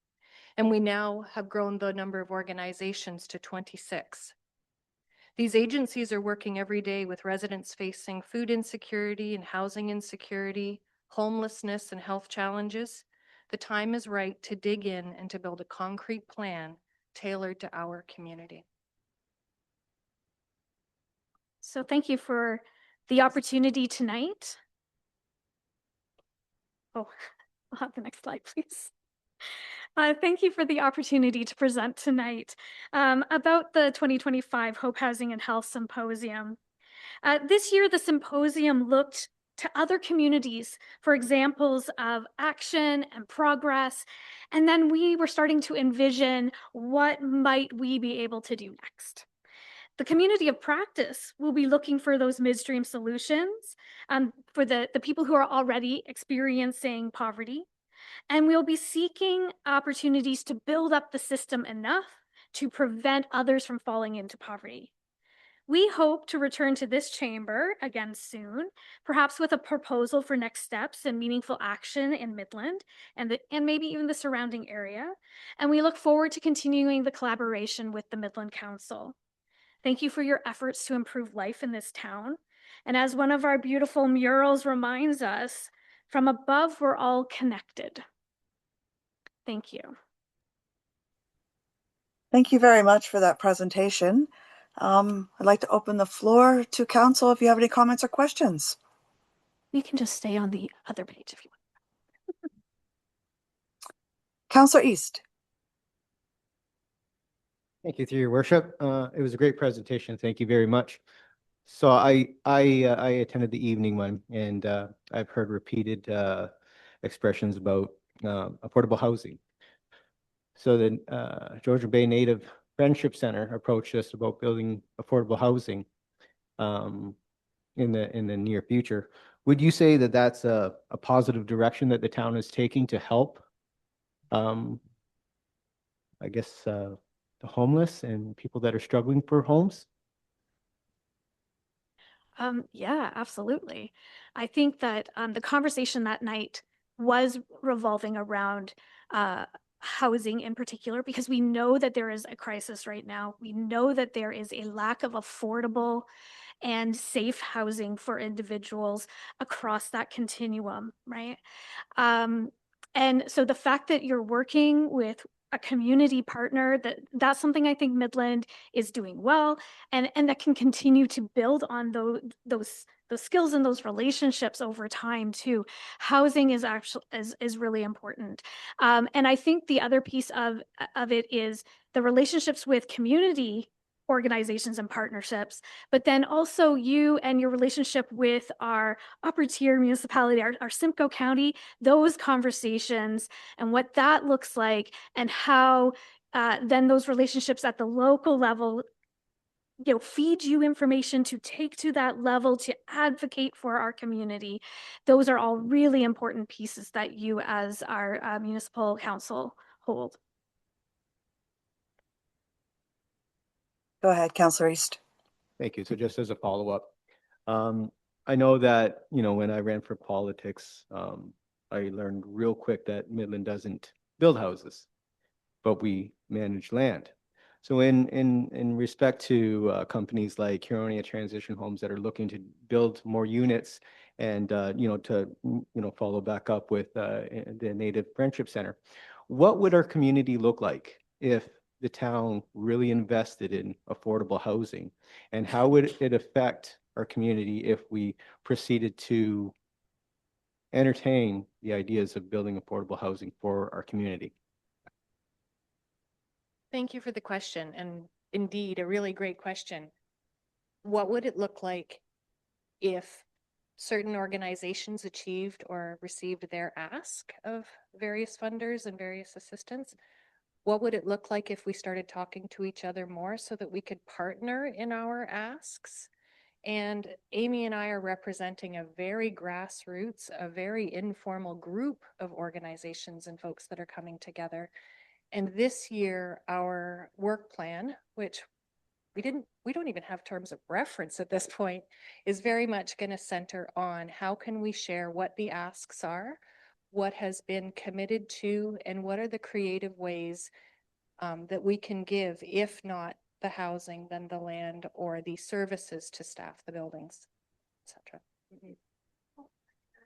And we now have grown the number of organizations to 26. These agencies are working every day with residents facing food insecurity and housing insecurity, homelessness and health challenges. The time is right to dig in and to build a concrete plan tailored to our community. So thank you for the opportunity tonight. Oh, we'll have the next slide, please. Thank you for the opportunity to present tonight about the 2025 Hope Housing and Health Symposium. This year, the symposium looked to other communities for examples of action and progress, and then we were starting to envision what might we be able to do next. The community of practice will be looking for those midstream solutions for the people who are already experiencing poverty. And we'll be seeking opportunities to build up the system enough to prevent others from falling into poverty. We hope to return to this chamber again soon, perhaps with a proposal for next steps and meaningful action in Midland and maybe even the surrounding area. And we look forward to continuing the collaboration with the Midland Council. Thank you for your efforts to improve life in this town. And as one of our beautiful murals reminds us, from above, we're all connected. Thank you. Thank you very much for that presentation. I'd like to open the floor to council if you have any comments or questions. We can just stay on the other page if you want. Councillor East. Thank you, through your worship. It was a great presentation. Thank you very much. So I attended the evening one, and I've heard repeated expressions about affordable housing. So the Georgian Bay Native Friendship Center approached us about building affordable housing in the near future. Would you say that that's a positive direction that the town is taking to help, I guess, the homeless and people that are struggling for homes? Yeah, absolutely. I think that the conversation that night was revolving around housing in particular, because we know that there is a crisis right now. We know that there is a lack of affordable and safe housing for individuals across that continuum, right? And so the fact that you're working with a community partner, that's something I think Midland is doing well, and that can continue to build on those skills and those relationships over time too. Housing is actually is really important. And I think the other piece of it is the relationships with community organizations and partnerships, but then also you and your relationship with our upper tier municipality, our Simcoe County, those conversations and what that looks like, and how then those relationships at the local level, you know, feed you information to take to that level to advocate for our community. Those are all really important pieces that you as our municipal council hold. Go ahead, Councillor East. Thank you. So just as a follow-up, I know that, when I ran for politics, I learned real quick that Midland doesn't build houses, but we manage land. So in respect to companies like Huronia Transition Homes that are looking to build more units and, to, follow back up with the Native Friendship Center, what would our community look like if the town really invested in affordable housing? And how would it affect our community if we proceeded to entertain the ideas of building affordable housing for our community? Thank you for the question, and indeed, a really great question. What would it look like if certain organizations achieved or received their ask of various funders and various assistants? What would it look like if we started talking to each other more so that we could partner in our asks? And Amy and I are representing a very grassroots, a very informal group of organizations and folks that are coming together. And this year, our work plan, which we don't even have terms of reference at this point, is very much going to center on how can we share what the asks are, what has been committed to, and what are the creative ways that we can give, if not the housing, then the land or the services to staff the buildings, etc.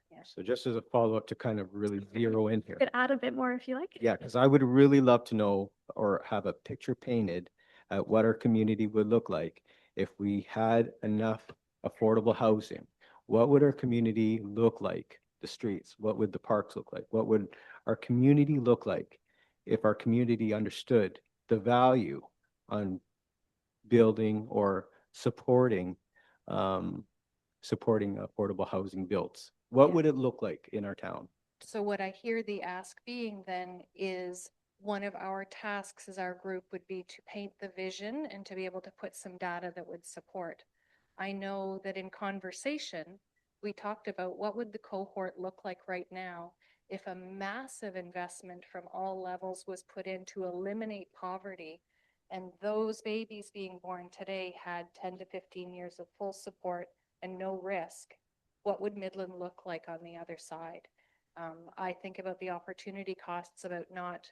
Yeah. So just as a follow-up to kind of really zero in here. Could add a bit more if you like. Yeah, because I would really love to know or have a picture painted at what our community would look like if we had enough affordable housing. What would our community look like? The streets? What would the parks look like? What would our community look like if our community understood the value on building or supporting affordable housing builds? What would it look like in our town? So what I hear the ask being then is one of our tasks as our group would be to paint the vision and to be able to put some data that would support. I know that in conversation, we talked about what would the cohort look like right now if a massive investment from all levels was put in to eliminate poverty, and those babies being born today had 10 to 15 years of full support and no risk. What would Midland look like on the other side? I think about the opportunity costs about not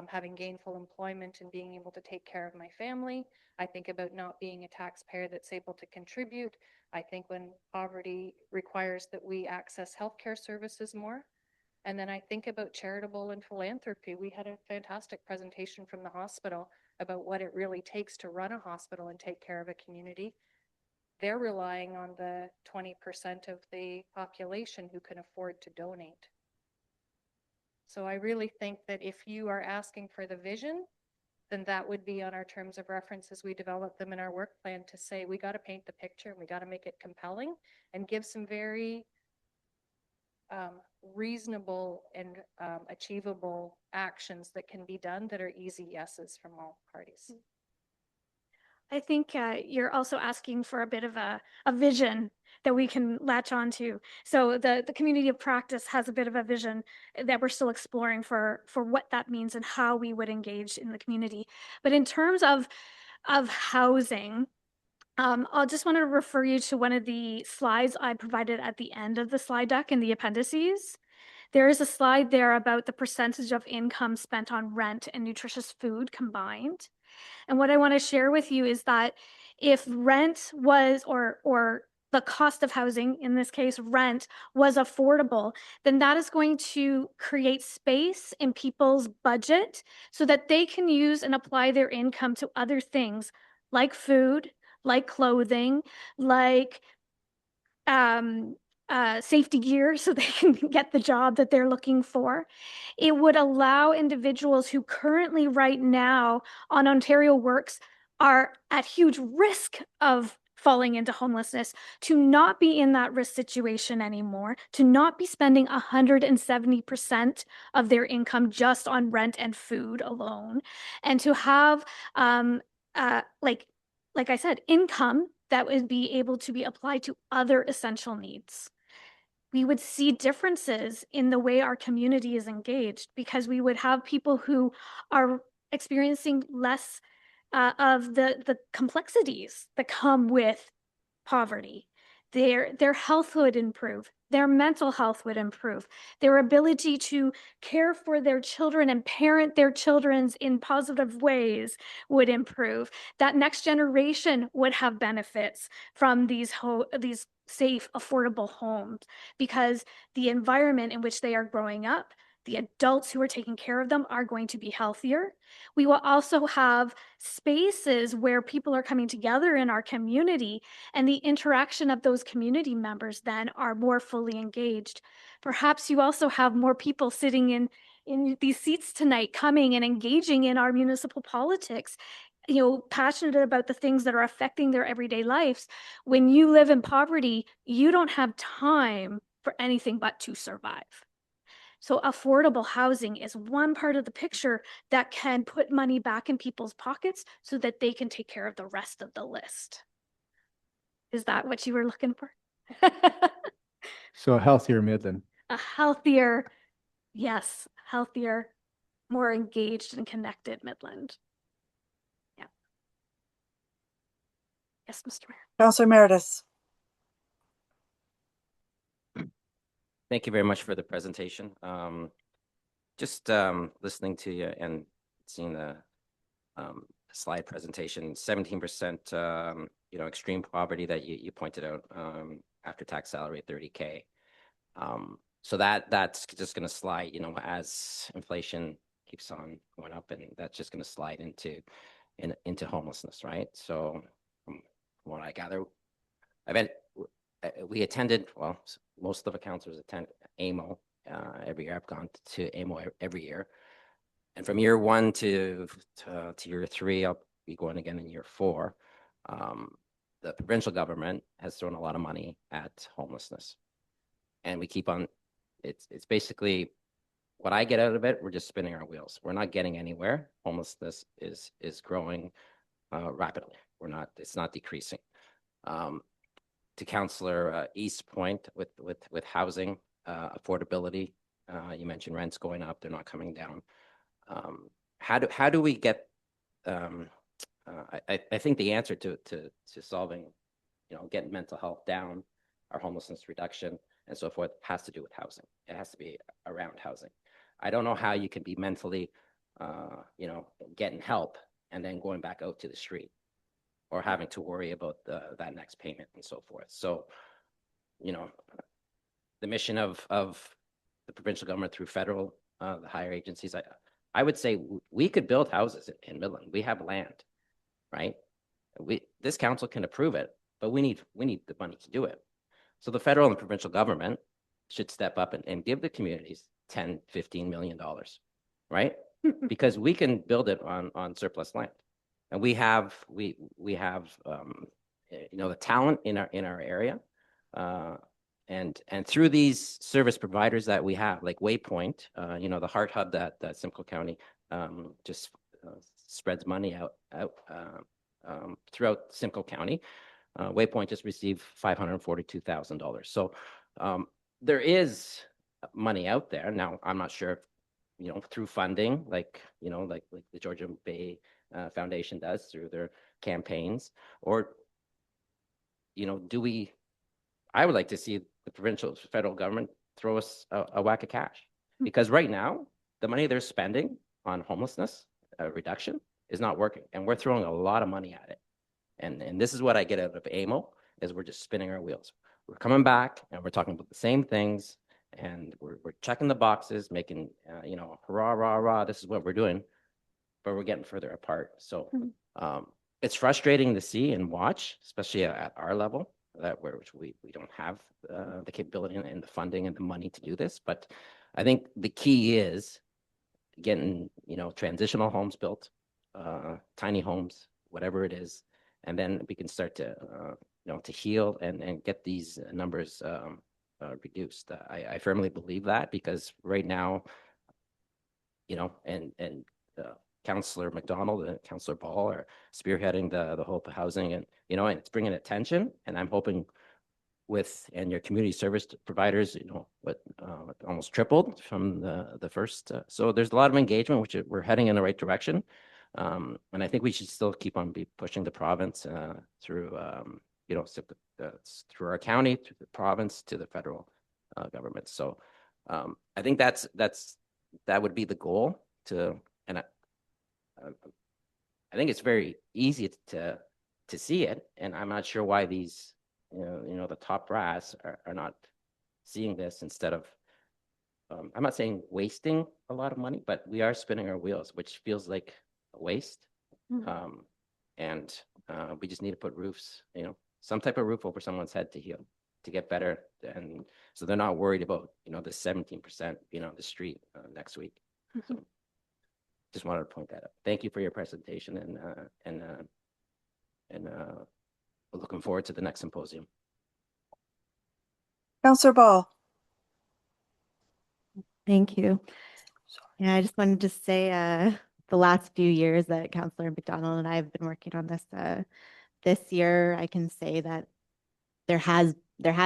having gainful employment and being able to take care of my family. I think about not being a taxpayer that's able to contribute. I think when poverty requires that we access healthcare services more. And then I think about charitable and philanthropy. We had a fantastic presentation from the hospital about what it really takes to run a hospital and take care of a community. They're relying on the 20% of the population who can afford to donate. So I really think that if you are asking for the vision, then that would be on our terms of reference as we develop them in our work plan, to say we got to paint the picture and we got to make it compelling and give some very reasonable and achievable actions that can be done that are easy yeses from all parties. I think you're also asking for a bit of a vision that we can latch onto. So the community of practice has a bit of a vision that we're still exploring for what that means and how we would engage in the community. But in terms of housing, I'll just want to refer you to one of the slides I provided at the end of the slide deck in the appendices. There is a slide there about the percentage of income spent on rent and nutritious food combined. And what I want to share with you is that if rent was, or the cost of housing, in this case, rent, was affordable, then that is going to create space in people's budget so that they can use and apply their income to other things like food, like clothing, like safety gear so they can get the job that they're looking for. It would allow individuals who currently right now on Ontario Works are at huge risk of falling into homelessness to not be in that risk situation anymore, to not be spending 170% of their income just on rent and food alone, and to have like I said, income that would be able to be applied to other essential needs. We would see differences in the way our community is engaged because we would have people who are experiencing less of the complexities that come with poverty. Their health would improve, their mental health would improve, their ability to care for their children and parent their children in positive ways would improve. That next generation would have benefits from these safe, affordable homes because the environment in which they are growing up, the adults who are taking care of them are going to be healthier. We will also have spaces where people are coming together in our community, and the interaction of those community members then are more fully engaged. Perhaps you also have more people sitting in these seats tonight coming and engaging in our municipal politics, passionate about the things that are affecting their everyday lives. When you live in poverty, you don't have time for anything but to survive. So affordable housing is one part of the picture that can put money back in people's pockets so that they can take care of the rest of the list. Is that what you were looking for? So a healthier Midland. A healthier, yes, healthier, more engaged and connected Midland. Yeah. Yes, Mr. Mayor. Councillor Meredith. Thank you very much for the presentation. Just listening to you and seeing the slide presentation, 17%, extreme poverty that you pointed out, after tax salary at 30K. So that's just going to slide, as inflation keeps on going up, and that's just going to slide into homelessness, right? So from what I gather, we attended, well, most of the councillors attend AMO every year. I've gone to AMO every year. And from year 1 to year 3, I'll be going again in year 4. The provincial government has thrown a lot of money at homelessness. And we keep on, it's basically what I get out of it, we're just spinning our wheels. We're not getting anywhere. Homelessness is growing rapidly. It's not decreasing. To Councillor East's point with housing affordability, you mentioned rents going up; they're not coming down. How do we get? I think the answer to solving, getting mental health down, our homelessness reduction, and so forth has to do with housing. It has to be around housing. I don't know how you can be mentally, getting help and then going back out to the street, or having to worry about that next payment and so forth. So, the mission of the provincial government through federal, the higher agencies, I would say we could build houses in Midland. We have land, right? This council can approve it, but we need the money to do it. So the federal and provincial government should step up and give the communities $10, $15 million, right? Because we can build it on surplus land. And we have the talent in our area, and through these service providers that we have, like Waypoint, the Heart Hub that Simcoe County just spreads money out throughout Simcoe County. Waypoint just received $542,000. So there is money out there. Now, I'm not sure if, through funding, like the Georgia Bay Foundation does through their campaigns, or I would like to see the provincial federal government throw us a whack of cash, because right now the money they're spending on homelessness reduction is not working, and we're throwing a lot of money at it, And this is what I get out of AMO, is we're just spinning our wheels. We're coming back and we're talking about the same things, and we're checking the boxes, making, you know, hurrah, rah, rah, this is what we're doing, but we're getting further apart. So it's frustrating to see and watch, especially at our level, that which we don't have the capability and the funding and the money to do this. But I think the key is getting, you know, transitional homes built, tiny homes, whatever it is, and then we can start to, you know, to heal and get these numbers reduced. I firmly believe that, because right now, you know, and Councillor McDonald and Councillor Ball are spearheading the Hope Housing, and, you know, and it's bringing attention, and I'm hoping with, and your community service providers, you know, what almost tripled from the first. So there's a lot of engagement, which we're heading in the right direction. And I think we should still keep on pushing the province through, you know, through our county, to the province, to the federal government. So I think that would be the goal to, and I think it's very easy to see it, and I'm not sure why these, you know, the top brass are not seeing this, instead of, I'm not saying wasting a lot of money, but we are spinning our wheels, which feels like a waste. And we just need to put roofs, you know, some type of roof over someone's head to heal, to get better. And so they're not worried about, you know, the 17% being on the street next week. So just wanted to point that out. Thank you for your presentation, and we're looking forward to the next symposium. Councillor Ball. Thank you. Yeah, I just wanted to say the last few years that Councillor McDonald and I have been working on this, this year, I can say that there has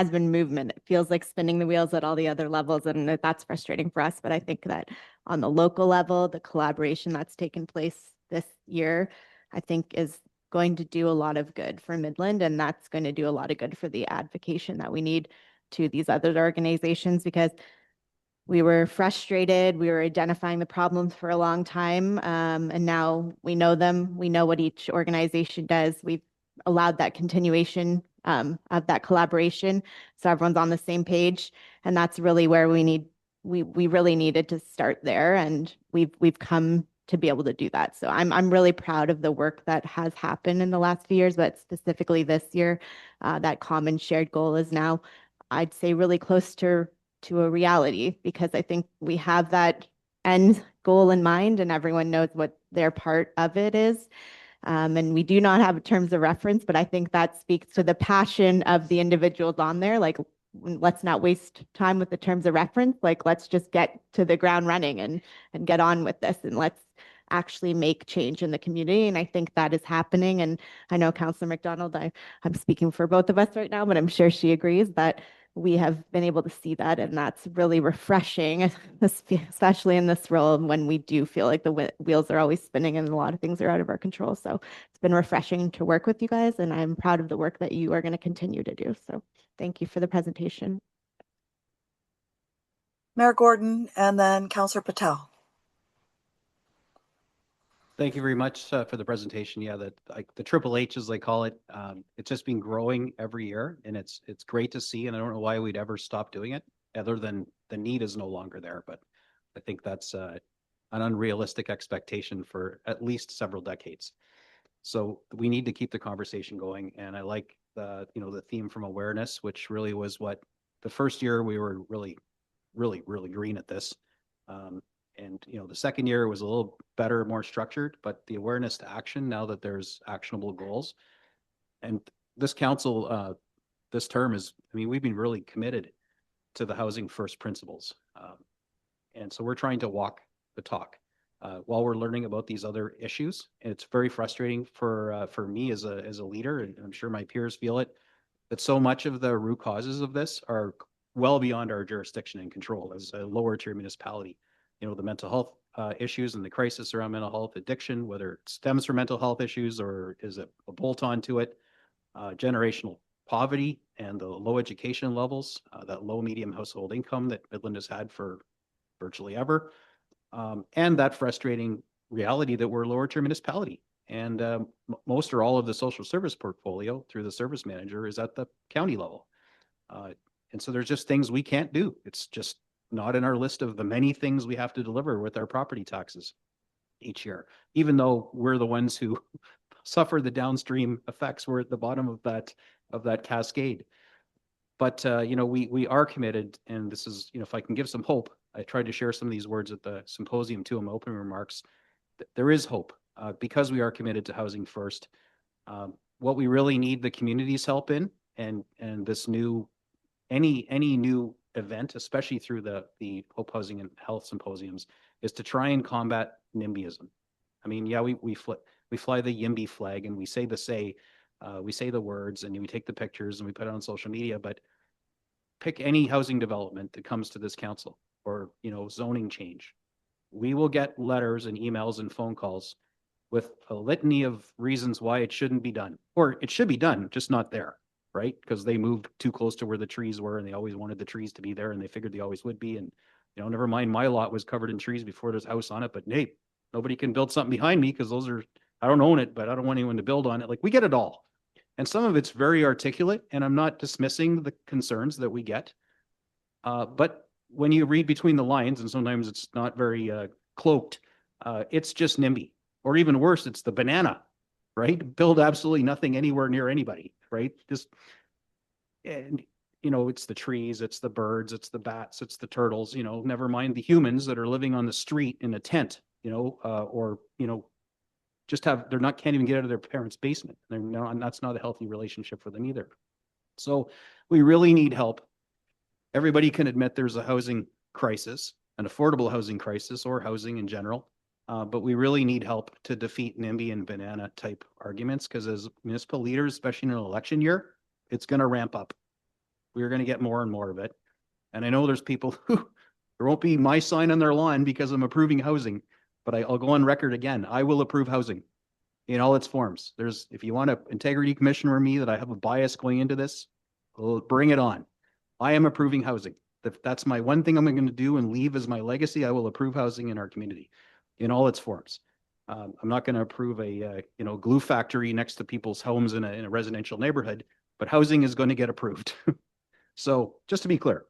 been movement. It feels like spinning the wheels at all the other levels, and that's frustrating for us. But I think that on the local level, the collaboration that's taken place this year, I think, is going to do a lot of good for Midland, and that's going to do a lot of good for the advocacy that we need to these other organizations, because we were frustrated. We were identifying the problems for a long time, and now we know them. We know what each organization does. We've allowed that continuation of that collaboration, so everyone's on the same page, and that's really where we really needed to start there, and we've come to be able to do that. So I'm really proud of the work that has happened in the last few years, but specifically this year, that common shared goal is now, I'd say, really close to a reality, because I think we have that end goal in mind, and everyone knows what their part of it is. And we do not have terms of reference, but I think that speaks to the passion of the individuals on there. Like, let's not waste time with the terms of reference. Like, let's just get to the ground running and get on with this, and let's actually make change in the community. And I think that is happening. And I know Councillor McDonald, I'm speaking for both of us right now, but I'm sure she agrees that we have been able to see that, and that's really refreshing, especially in this role when we do feel like the wheels are always spinning and a lot of things are out of our control. So it's been refreshing to work with you guys, and I'm proud of the work that you are going to continue to do. So thank you for the presentation. Mayor Gordon, and then Councillor Patel. Thank you very much for the presentation. Yeah, the Triple H, as they call it, it's just been growing every year, and it's great to see. And I don't know why we'd ever stop doing it, other than the need is no longer there. But I think that's an unrealistic expectation for at least several decades. So we need to keep the conversation going. And I like the theme from awareness, which really was what the first year we were really green at this. And the second year was a little better, more structured, but the awareness to action, now that there's actionable goals. And this council, this term we've been really committed to the housing first principles. And so we're trying to walk the talk while we're learning about these other issues. And it's very frustrating for me as a leader, and I'm sure my peers feel it, that so much of the root causes of this are well beyond our jurisdiction and control as a lower tier municipality. The mental health issues and the crisis around mental health, addiction, whether it stems from mental health issues or is a bolt on to it, generational poverty and the low education levels, that low medium household income that Midland has had for virtually ever, and that frustrating reality that we're a lower tier municipality. And most or all of the social service portfolio through the service manager is at the county level. And so there's just things we can't do. It's just not in our list of the many things we have to deliver with our property taxes each year, even though we're the ones who suffer the downstream effects. We're at the bottom of that cascade. But you know, we are committed, and this is, you know, if I can give some hope, I tried to share some of these words at the symposium too in my opening remarks. There is hope because we are committed to housing first. What we really need the community's help in, and this new any new event, especially through the Hope Housing and Health Symposiums, is to try and combat NIMBYism. I mean, yeah, we fly the YIMBY flag and we say the words and we take the pictures and we put it on social media, but pick any housing development that comes to this council, or, you know, zoning change. We will get letters and emails and phone calls with a litany of reasons why it shouldn't be done, or it should be done, just not there, right? Because they moved too close to where the trees were and they always wanted the trees to be there and they figured they always would be. And, you know, never mind, my lot was covered in trees before there's a house on it, but hey, nobody can build something behind me because I don't own it, but I don't want anyone to build on it. Like, we get it all. And some of it's very articulate, and I'm not dismissing the concerns that we get. But when you read between the lines, and sometimes it's not very cloaked, it's just NIMBY. Or even worse, it's the banana, right? Build absolutely nothing anywhere near anybody, right? Just, and, you know, it's the trees, it's the birds, it's the bats, it's the turtles, you know, never mind the humans that are living on the street in a tent, you know, or, you know, can't even get out of their parents' basement. And that's not a healthy relationship for them either. So we really need help. Everybody can admit there's a housing crisis, an affordable housing crisis, or housing in general. But we really need help to defeat NIMBY and banana type arguments, because as municipal leaders, especially in an election year, it's going to ramp up. We're going to get more and more of it. And I know there's people who, there won't be my sign on their lawn because I'm approving housing, but I'll go on record again. I will approve housing in all its forms. If you want an integrity commissioner or me that I have a bias going into this, well, bring it on. I am approving housing. If that's my one thing I'm going to do and leave as my legacy, I will approve housing in our community in all its forms. I'm not going to approve a glue factory next to people's homes in a residential neighborhood, but housing is going to get approved. So just to be clear,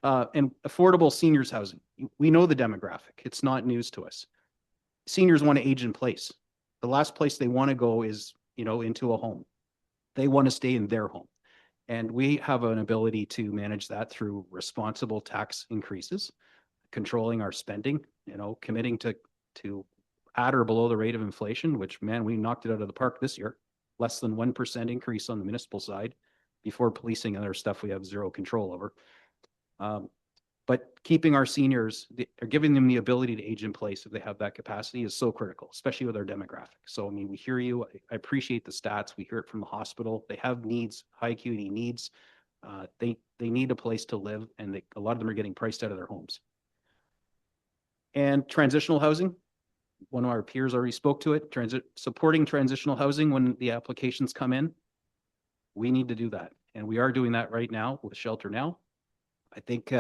and affordable seniors housing. We know the demographic. It's not news to us. Seniors want to age in place. The last place they want to go is, you know, into a home. They want to stay in their home. And we have an ability to manage that through responsible tax increases, controlling our spending, you know, committing to at or below the rate of inflation, which, man, we knocked it out of the park this year. Less than 1% increase on the municipal side, before policing and other stuff we have zero control over. But keeping our seniors, or giving them the ability to age in place if they have that capacity, is so critical, especially with our demographic. So, I mean, we hear you. I appreciate the stats. We hear it from the hospital. They have needs, high acuity needs. They need a place to live, and a lot of them are getting priced out of their homes. And transitional housing, one of our peers already spoke to it. Supporting transitional housing when the applications come in. We need to do that, and we are doing that right now with Shelter Now. I think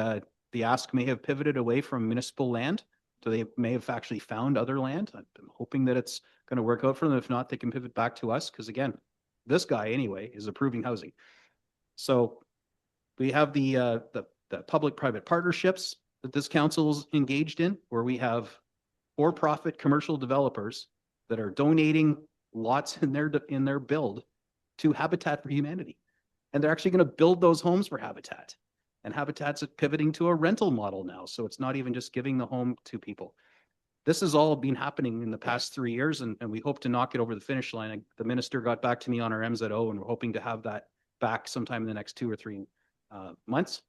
the ask may have pivoted away from municipal land, so they may have actually found other land. I'm hoping that it's going to work out for them. If not, they can pivot back to us, because again, this guy anyway is approving housing. So we have the public-private partnerships that this council is engaged in, where we have for-profit commercial developers that are donating lots in their build to Habitat for Humanity, and they're actually going to build those homes for Habitat. And Habitat's pivoting to a rental model now. So it's not even just giving the home to people. This has all been happening in the past 3 years, and we hope to knock it over the finish line. The minister got back to me on our MZO, and we're hoping to have that back sometime in the next 2 or 3 months.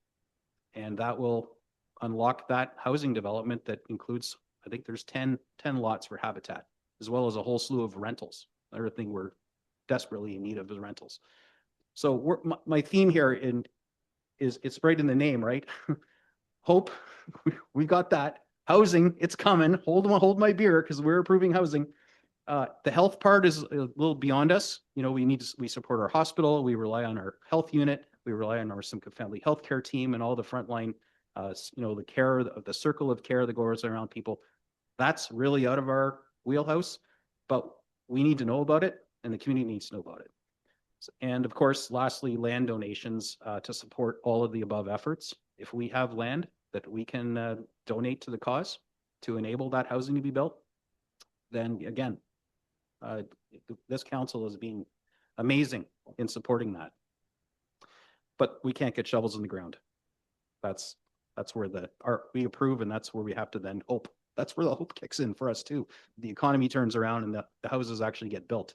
And that will unlock that housing development that includes, I think there's 10 lots for Habitat, as well as a whole slew of rentals. Another thing we're desperately in need of is rentals. So my theme here is it's right in the name, right? Hope, we got that. Housing, it's coming. Hold my beer, because we're approving housing. The health part is a little beyond us. You know, we support our hospital. We rely on our health unit. We rely on our Simcoe Family Healthcare team and all the frontline, the care, the circle of care that goes around people. That's really out of our wheelhouse. But we need to know about it and the community needs to know about it. And of course, lastly, land donations to support all of the above efforts. If we have land that we can donate to the cause to enable that housing to be built, then again, this council is being amazing in supporting that. But we can't get shovels in the ground. That's where we approve, and that's where we have to then hope. That's where the hope kicks in for us too. The economy turns around and the houses actually get built.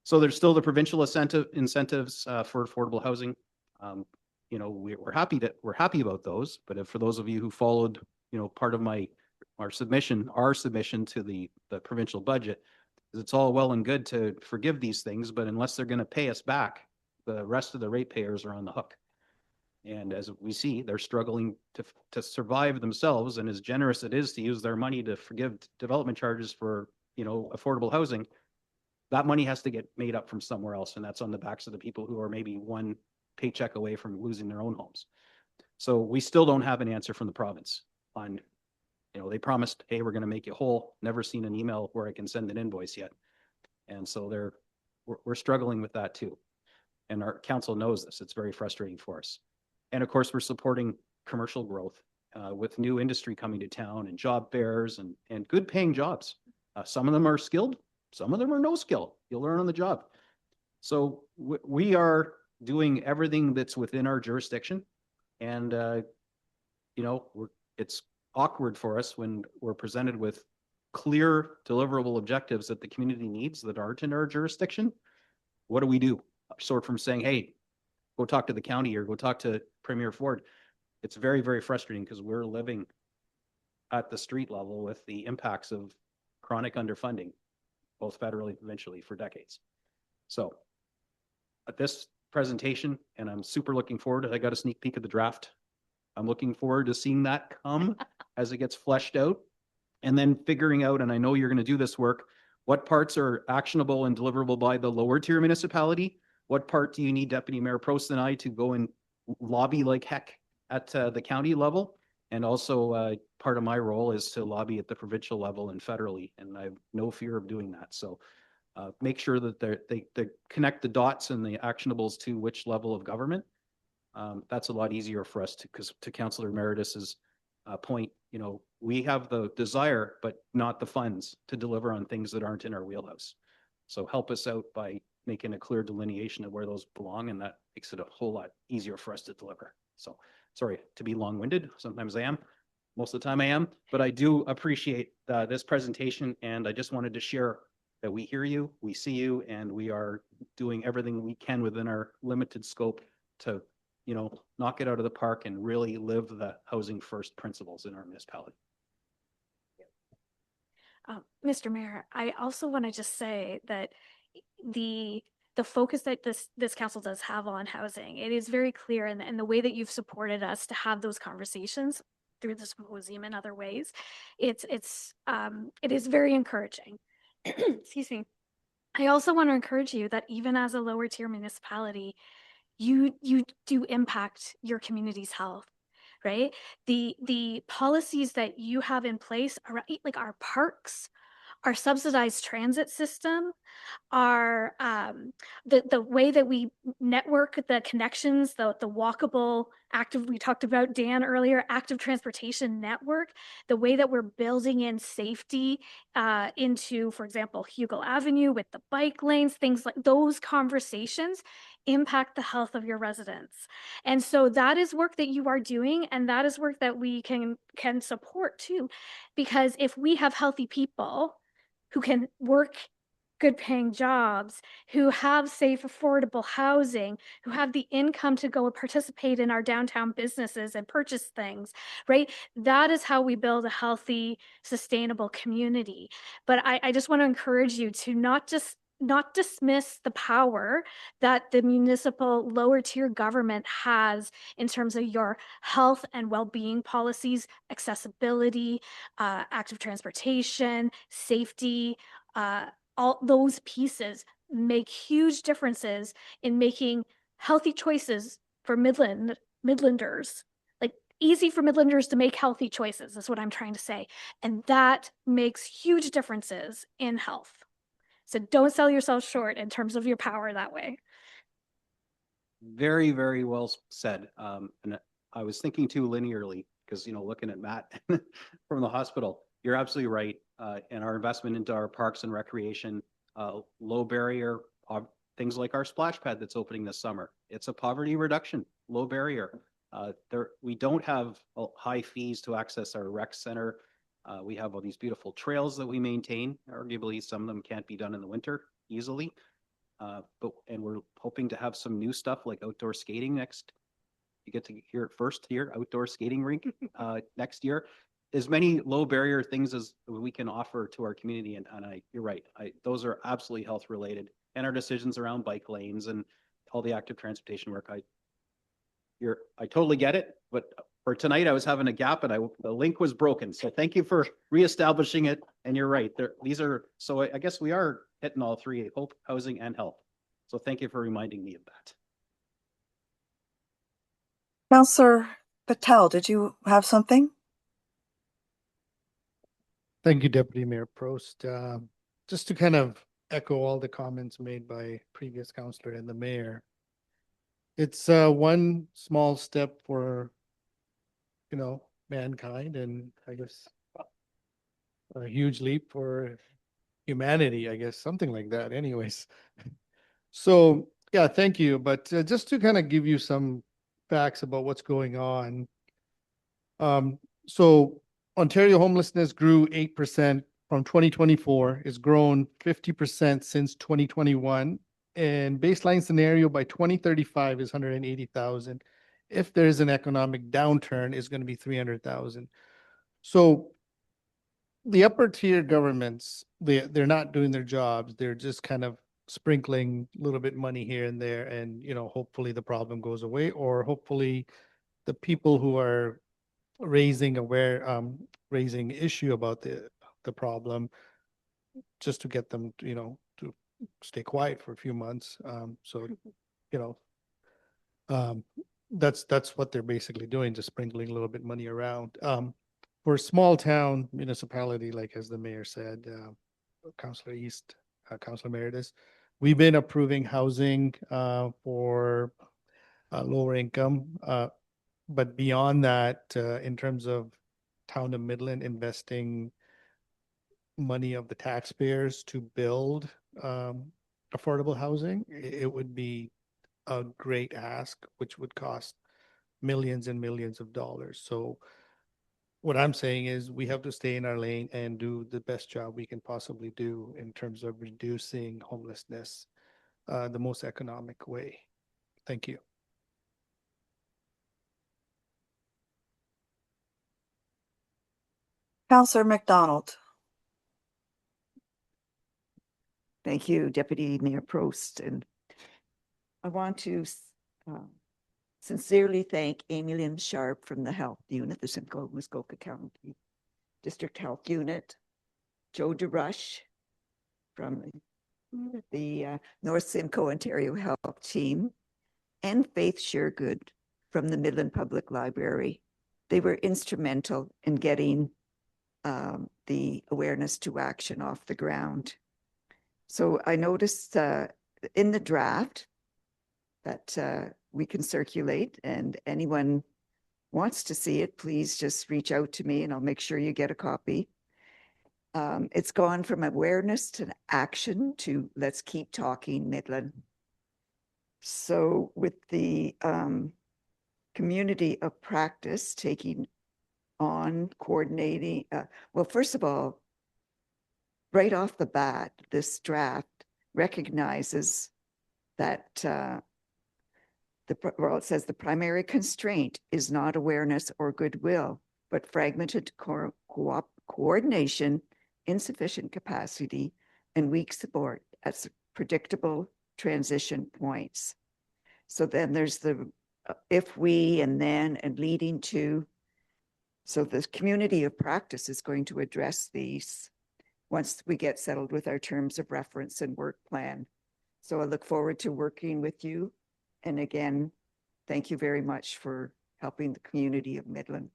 So there's still the provincial incentives for affordable housing. You know, we're happy about those. But for those of you who followed, you know, part of our submission to the provincial budget, is it's all well and good to forgive these things, but unless they're going to pay us back, the rest of the ratepayers are on the hook. And as we see, they're struggling to survive themselves. And as generous it is to use their money to forgive development charges for, you know, affordable housing, that money has to get made up from somewhere else. And that's on the backs of the people who are maybe one paycheck away from losing their own homes. So we still don't have an answer from the province on, you know, they promised, hey, we're going to make you whole. Never seen an email where I can send an invoice yet. And so we're struggling with that too. And our council knows this. It's very frustrating for us. And of course, we're supporting commercial growth with new industry coming to town and job fairs and good paying jobs. Some of them are skilled, some of them are no skill. You'll learn on the job. So we are doing everything that's within our jurisdiction. And, you know, it's awkward for us when we're presented with clear deliverable objectives that the community needs that aren't in our jurisdiction. What do we do? Sort from saying, hey, go talk to the county or go talk to Premier Ford. It's very, very frustrating because we're living at the street level with the impacts of chronic underfunding, both federally and provincially, for decades. So at this presentation, and I'm super looking forward to, I got a sneak peek of the draft. I'm looking forward to seeing that come as it gets fleshed out and then figuring out, and I know you're going to do this work, what parts are actionable and deliverable by the lower tier municipality? What part do you need Deputy Mayor Prost and I to go and lobby like heck at the county level? And also part of my role is to lobby at the provincial level and federally, and I have no fear of doing that. So make sure that they connect the dots and the actionables to which level of government. That's a lot easier for us because to Councillor Meredith's point, you know, we have the desire, but not the funds to deliver on things that aren't in our wheelhouse. So help us out by making a clear delineation of where those belong, and that makes it a whole lot easier for us to deliver. So sorry to be long-winded. Sometimes I am. Most of the time I am, but I do appreciate this presentation, and I just wanted to share that we hear you, we see you, and we are doing everything we can within our limited scope to, you know, knock it out of the park and really live the housing first principles in our municipality. Mr. Mayor, I also want to just say that the focus that this council does have on housing, it is very clear, and the way that you've supported us to have those conversations through the symposium and other ways, it is very encouraging. Excuse me. I also want to encourage you that even as a lower tier municipality, you do impact your community's health, right? The policies that you have in place are like our parks, our subsidized transit system, our the way that we network the connections, the walkable active, we talked about Dan earlier, active transportation network, the way that we're building in safety into, for example, Hugo Avenue with the bike lanes, things like those conversations impact the health of your residents. And so that is work that you are doing, and that is work that we can support too, because if we have healthy people who can work good paying jobs, who have safe, affordable housing, who have the income to go and participate in our downtown businesses and purchase things, right? That is how we build a healthy, sustainable community. But I just want to encourage you to not dismiss the power that the municipal lower tier government has in terms of your health and well-being policies, accessibility, active transportation, safety, all those pieces make huge differences in making healthy choices for Midlanders. Like easy for Midlanders to make healthy choices is what I'm trying to say. And that makes huge differences in health. So don't sell yourself short in terms of your power that way. Very, very well said. And I was thinking too linearly because, looking at Matt from the hospital, you're absolutely right. And our investment into our parks and recreation, low barrier, things like our splash pad that's opening this summer. It's a poverty reduction, low barrier. We don't have high fees to access our rec center. We have all these beautiful trails that we maintain. Arguably, some of them can't be done in the winter easily. And we're hoping to have some new stuff like outdoor skating next. You get to hear it first here, outdoor skating rink next year. As many low barrier things as we can offer to our community. And you're right. Those are absolutely health related. And our decisions around bike lanes and all the active transportation work. I totally get it. But for tonight, I was having a gap and the link was broken. So thank you for reestablishing it. And you're right. So I guess we are hitting all three: hope, housing, and health. So thank you for reminding me of that. Councillor Patel, did you have something? Thank you, Deputy Mayor Prost. Just to kind of echo all the comments made by previous councillor and the mayor. It's one small step for, mankind, and I guess a huge leap for humanity, I guess, something like that anyways. So, yeah, thank you. But just to kind of give you some facts about what's going on. So Ontario homelessness grew 8% from 2024. It's grown 50% since 2021. And baseline scenario by 2035 is 180,000. If there's an economic downturn, it's going to be 300,000. So the upper tier governments, they're not doing their jobs. They're just kind of sprinkling a little bit money here and there, and hopefully the problem goes away, or hopefully the people who are raising issue about the problem, just to get them to stay quiet for a few months. That's what they're basically doing, just sprinkling a little bit money around. For a small town municipality, like as the mayor said, Councillor East, Councillor Meredith, we've been approving housing for lower income. But beyond that, in terms of town of Midland investing money of the taxpayers to build affordable housing, it would be a great ask, which would cost millions and millions of dollars. So what I'm saying is we have to stay in our lane and do the best job we can possibly do in terms of reducing homelessness the most economic way. Thank you. Councillor McDonald. Thank you, Deputy Mayor Prost. And I want to sincerely thank Amy Lynn Sharp from the Health Unit, the Simcoe Muskoka County District Health Unit, Joe DeRush from the North Simcoe Ontario Health Team, and Faith Shergood from the Midland Public Library. They were instrumental in getting the awareness to action off the ground. So I noticed in the draft that we can circulate, and anyone wants to see it, please just reach out to me and I'll make sure you get a copy. It's gone from awareness to action to let's keep talking Midland. So with the community of practice taking on coordinating, well, first of all, right off the bat, this draft recognizes that it says the primary constraint is not awareness or goodwill, but fragmented coordination, insufficient capacity, and weak support at predictable transition points. So then there's the if we and then and leading to. So the community of practice is going to address these once we get settled with our terms of reference and work plan. So I look forward to working with you. And again, thank you very much for helping the community of Midland.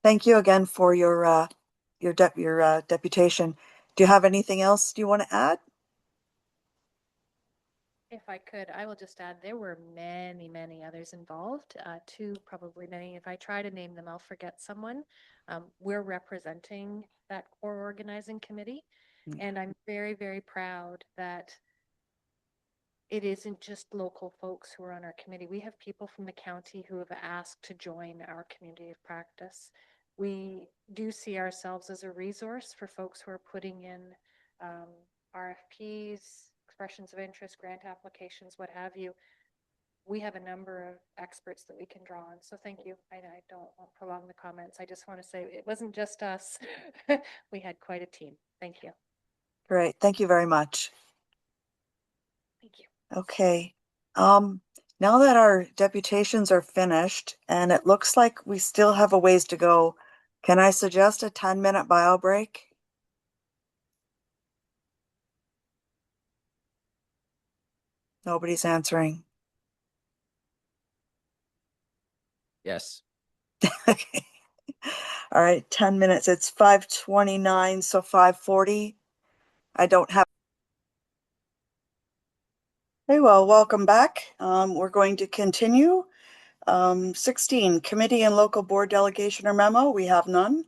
Thank you again for your deputation. Do you have anything else you want to add? If I could, I will just add, there were many, many others involved, too, probably many. If I try to name them, I'll forget someone. We're representing that core organizing committee, and I'm very, very proud that it isn't just local folks who are on our committee. We have people from the county who have asked to join our community of practice. We do see ourselves as a resource for folks who are putting in RFPs, expressions of interest, grant applications, what have you. We have a number of experts that we can draw on. So thank you. I don't want to prolong the comments. I just want to say it wasn't just us. We had quite a team. Thank you. Great. Thank you very much. Thank you. Okay. Now that our deputations are finished and it looks like we still have a ways to go, can I suggest a 10-minute bio break? Nobody's answering. Yes. Okay. All right, 10 minutes. It's 5:29, so 5:40. I don't have. Very well, welcome back. We're going to continue. 16, committee and local board delegation or memo. We have none.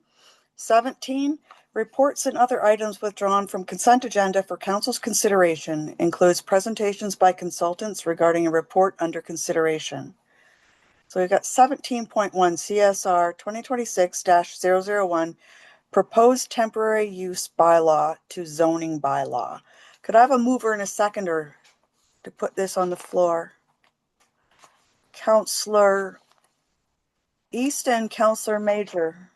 17, reports and other items withdrawn from consent agenda for council's consideration includes presentations by consultants regarding a report under consideration. So we've got 17.1 CSR 2026-001, proposed temporary use bylaw to zoning bylaw. Could I have a mover and a seconder to put this on the floor? Councillor East and Councillor Major.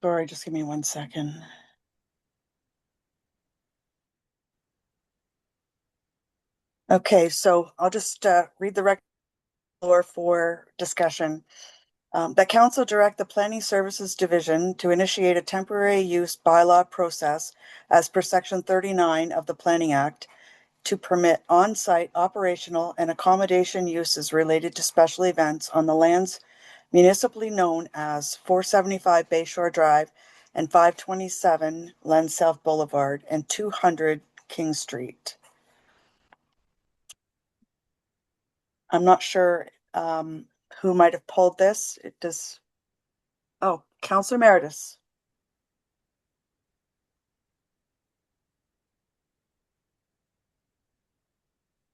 Sorry, just give me 1 second. Okay, so I'll just read the record for discussion. That council direct the Planning Services Division to initiate a temporary use bylaw process as per section 39 of the Planning Act to permit on-site operational and accommodation uses related to special events on the lands municipally known as 475 Bayshore Drive and 527 Len South Boulevard and 200 King Street. I'm not sure who might have pulled this. It does. Oh, Councillor Meredith.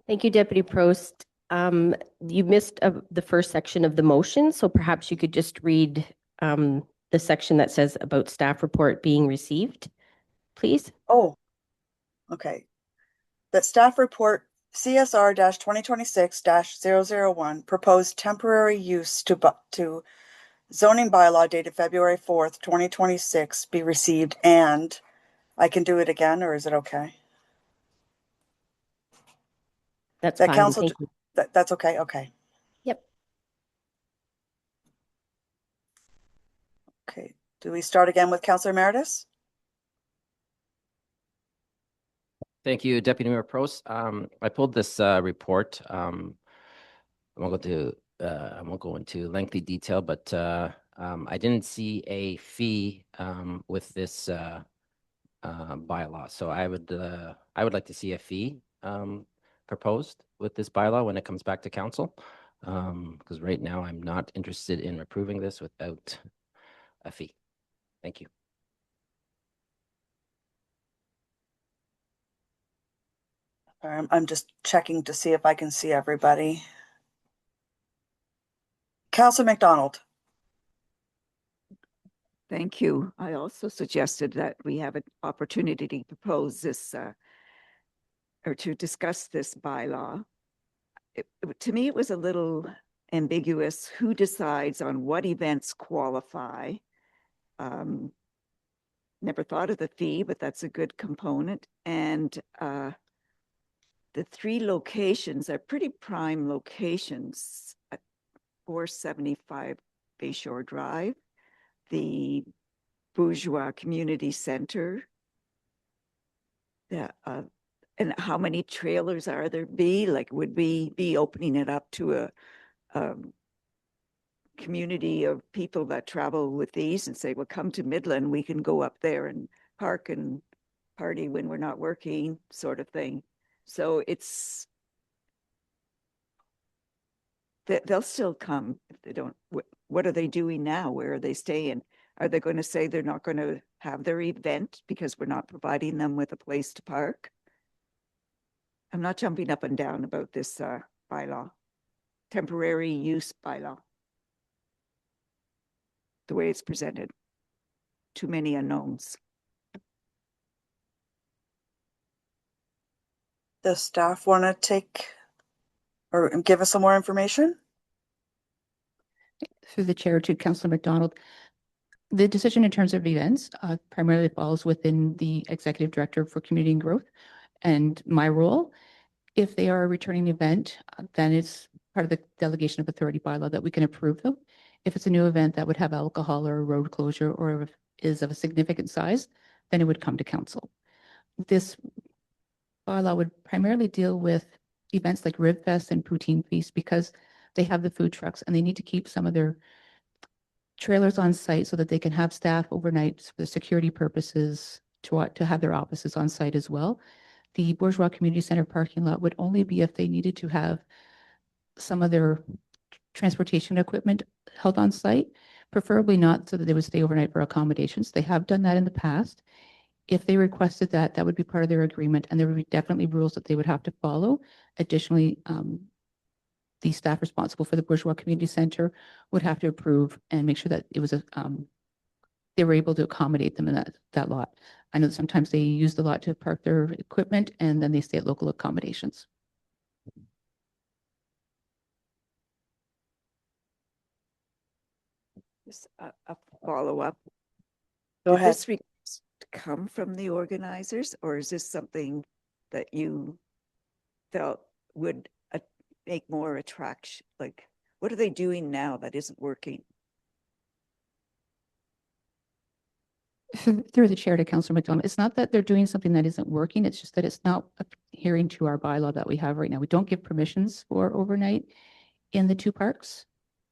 Thank you, Deputy Prost. You missed the first section of the motion, so perhaps you could just read the section that says about staff report being received, please. Oh, okay. That staff report CSR 2026-001 proposed temporary use to zoning bylaw dated February 4th, 2026 be received, and I can do it again, or is it okay? That's That fine. council, Thank you. that's okay. Okay. Yep. Okay. Do we start again with Councillor Meredith? Thank you, Deputy Mayor Prost. I pulled this report. I won't go into lengthy detail, but I didn't see a fee with this bylaw. So I would like to see a fee proposed with this bylaw when it comes back to council. Because right now I'm not interested in approving this without a fee. Thank you. I'm just checking to see if I can see everybody. Councillor McDonald. Thank you. I also suggested that we have an opportunity to propose this or to discuss this bylaw. To me, it was a little ambiguous. Who decides on what events qualify? Never thought of the fee, but that's a good component. And the three locations are pretty prime locations at 475 Bayshore Drive, the Bourgeois Community Center, Yeah, and how many trailers are there be? Like, would we be opening it up to a community of people that travel with these and say, well, come to Midland, we can go up there and park and party when we're not working, sort of thing. So it's, they'll still come if they don't. What are they doing now? Where are they staying? Are they going to say they're not going to have their event because we're not providing them with a place to park? I'm not jumping up and down about this bylaw, temporary use bylaw, the way it's presented. Too many unknowns. Does staff want to take or give us some more information? Through the chair to Councillor McDonald, the decision in terms of events primarily falls within the executive director for community and growth and my role. If they are a returning event, then it's part of the delegation of authority bylaw that we can approve them. If it's a new event that would have alcohol or a road closure or is of a significant size, then it would come to council. This bylaw would primarily deal with events like Rib Fest and Poutine Feast because they have the food trucks and they need to keep some of their trailers on site so that they can have staff overnight for security purposes to have their offices on site as well. The Bourgeois Community Center parking lot would only be if they needed to have some of their transportation equipment held on site, preferably not so that they would stay overnight for accommodations. They have done that in the past. If they requested that, that would be part of their agreement, and there would be definitely rules that they would have to follow. Additionally, the staff responsible for the Bourgeois Community Center would have to approve and make sure that it was they were able to accommodate them in that lot. I know that sometimes they use the lot to park their equipment and then they stay at local accommodations. Just a follow-up. Go Did ahead. this request come from the organizers, or is this something that you felt would make more attraction? Like, what are they doing now that isn't working? Through the chair to Councillor McDonald, it's not that they're doing something that isn't working. It's just that it's not adhering to our bylaw that we have right now. We don't give permissions for overnight in the two parks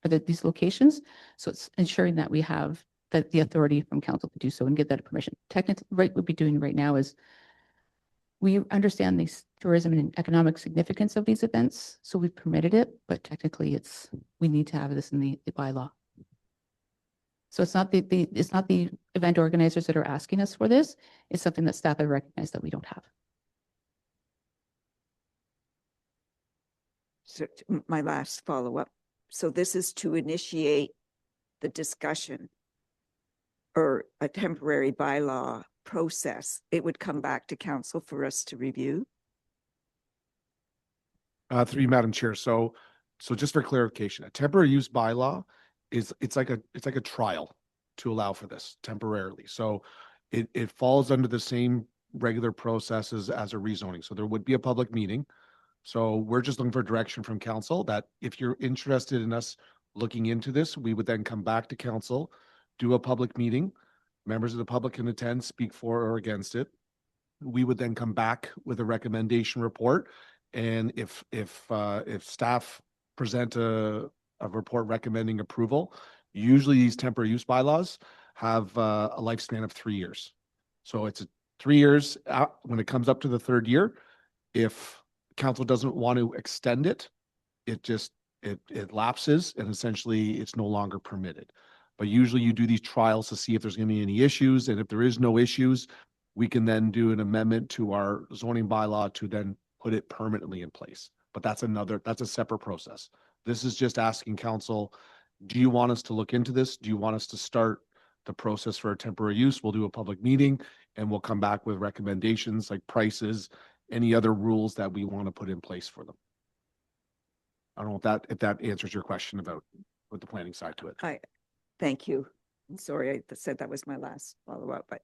or these locations. So it's ensuring that we have the authority from council to do so and get that permission. Technically, what we'd be doing right now is we understand the tourism and economic significance of these events, so we've permitted it, but technically we need to have this in the bylaw. So it's not the event organizers that are asking us for this. It's something that staff have recognized that we don't have. So my last follow-up. So this is to initiate the discussion or a temporary bylaw process. It would come back to council for us to review. Through you, Madam Chair. So just for clarification, a temporary use bylaw it's like a trial to allow for this temporarily. So it falls under the same regular processes as a rezoning. So there would be a public meeting. So we're just looking for direction from council that if you're interested in us looking into this, we would then come back to council, do a public meeting. Members of the public can attend, speak for or against it. We would then come back with a recommendation report. And if staff present a report recommending approval, usually these temporary use bylaws have a lifespan of 3 years. So it's 3 years out. When it comes up to the third year, if council doesn't want to extend it, it lapses and essentially it's no longer permitted. But usually you do these trials to see if there's going to be any issues. And if there is no issues, we can then do an amendment to our zoning bylaw to then put it permanently in place. But that's a separate process. This is just asking council, do you want us to look into this? Do you want us to start the process for a temporary use? We'll do a public meeting and we'll come back with recommendations like prices, any other rules that we want to put in place for them. I don't know if that answers your question about with the planning side to it. Thank you. I'm sorry I said that was my last follow-up, but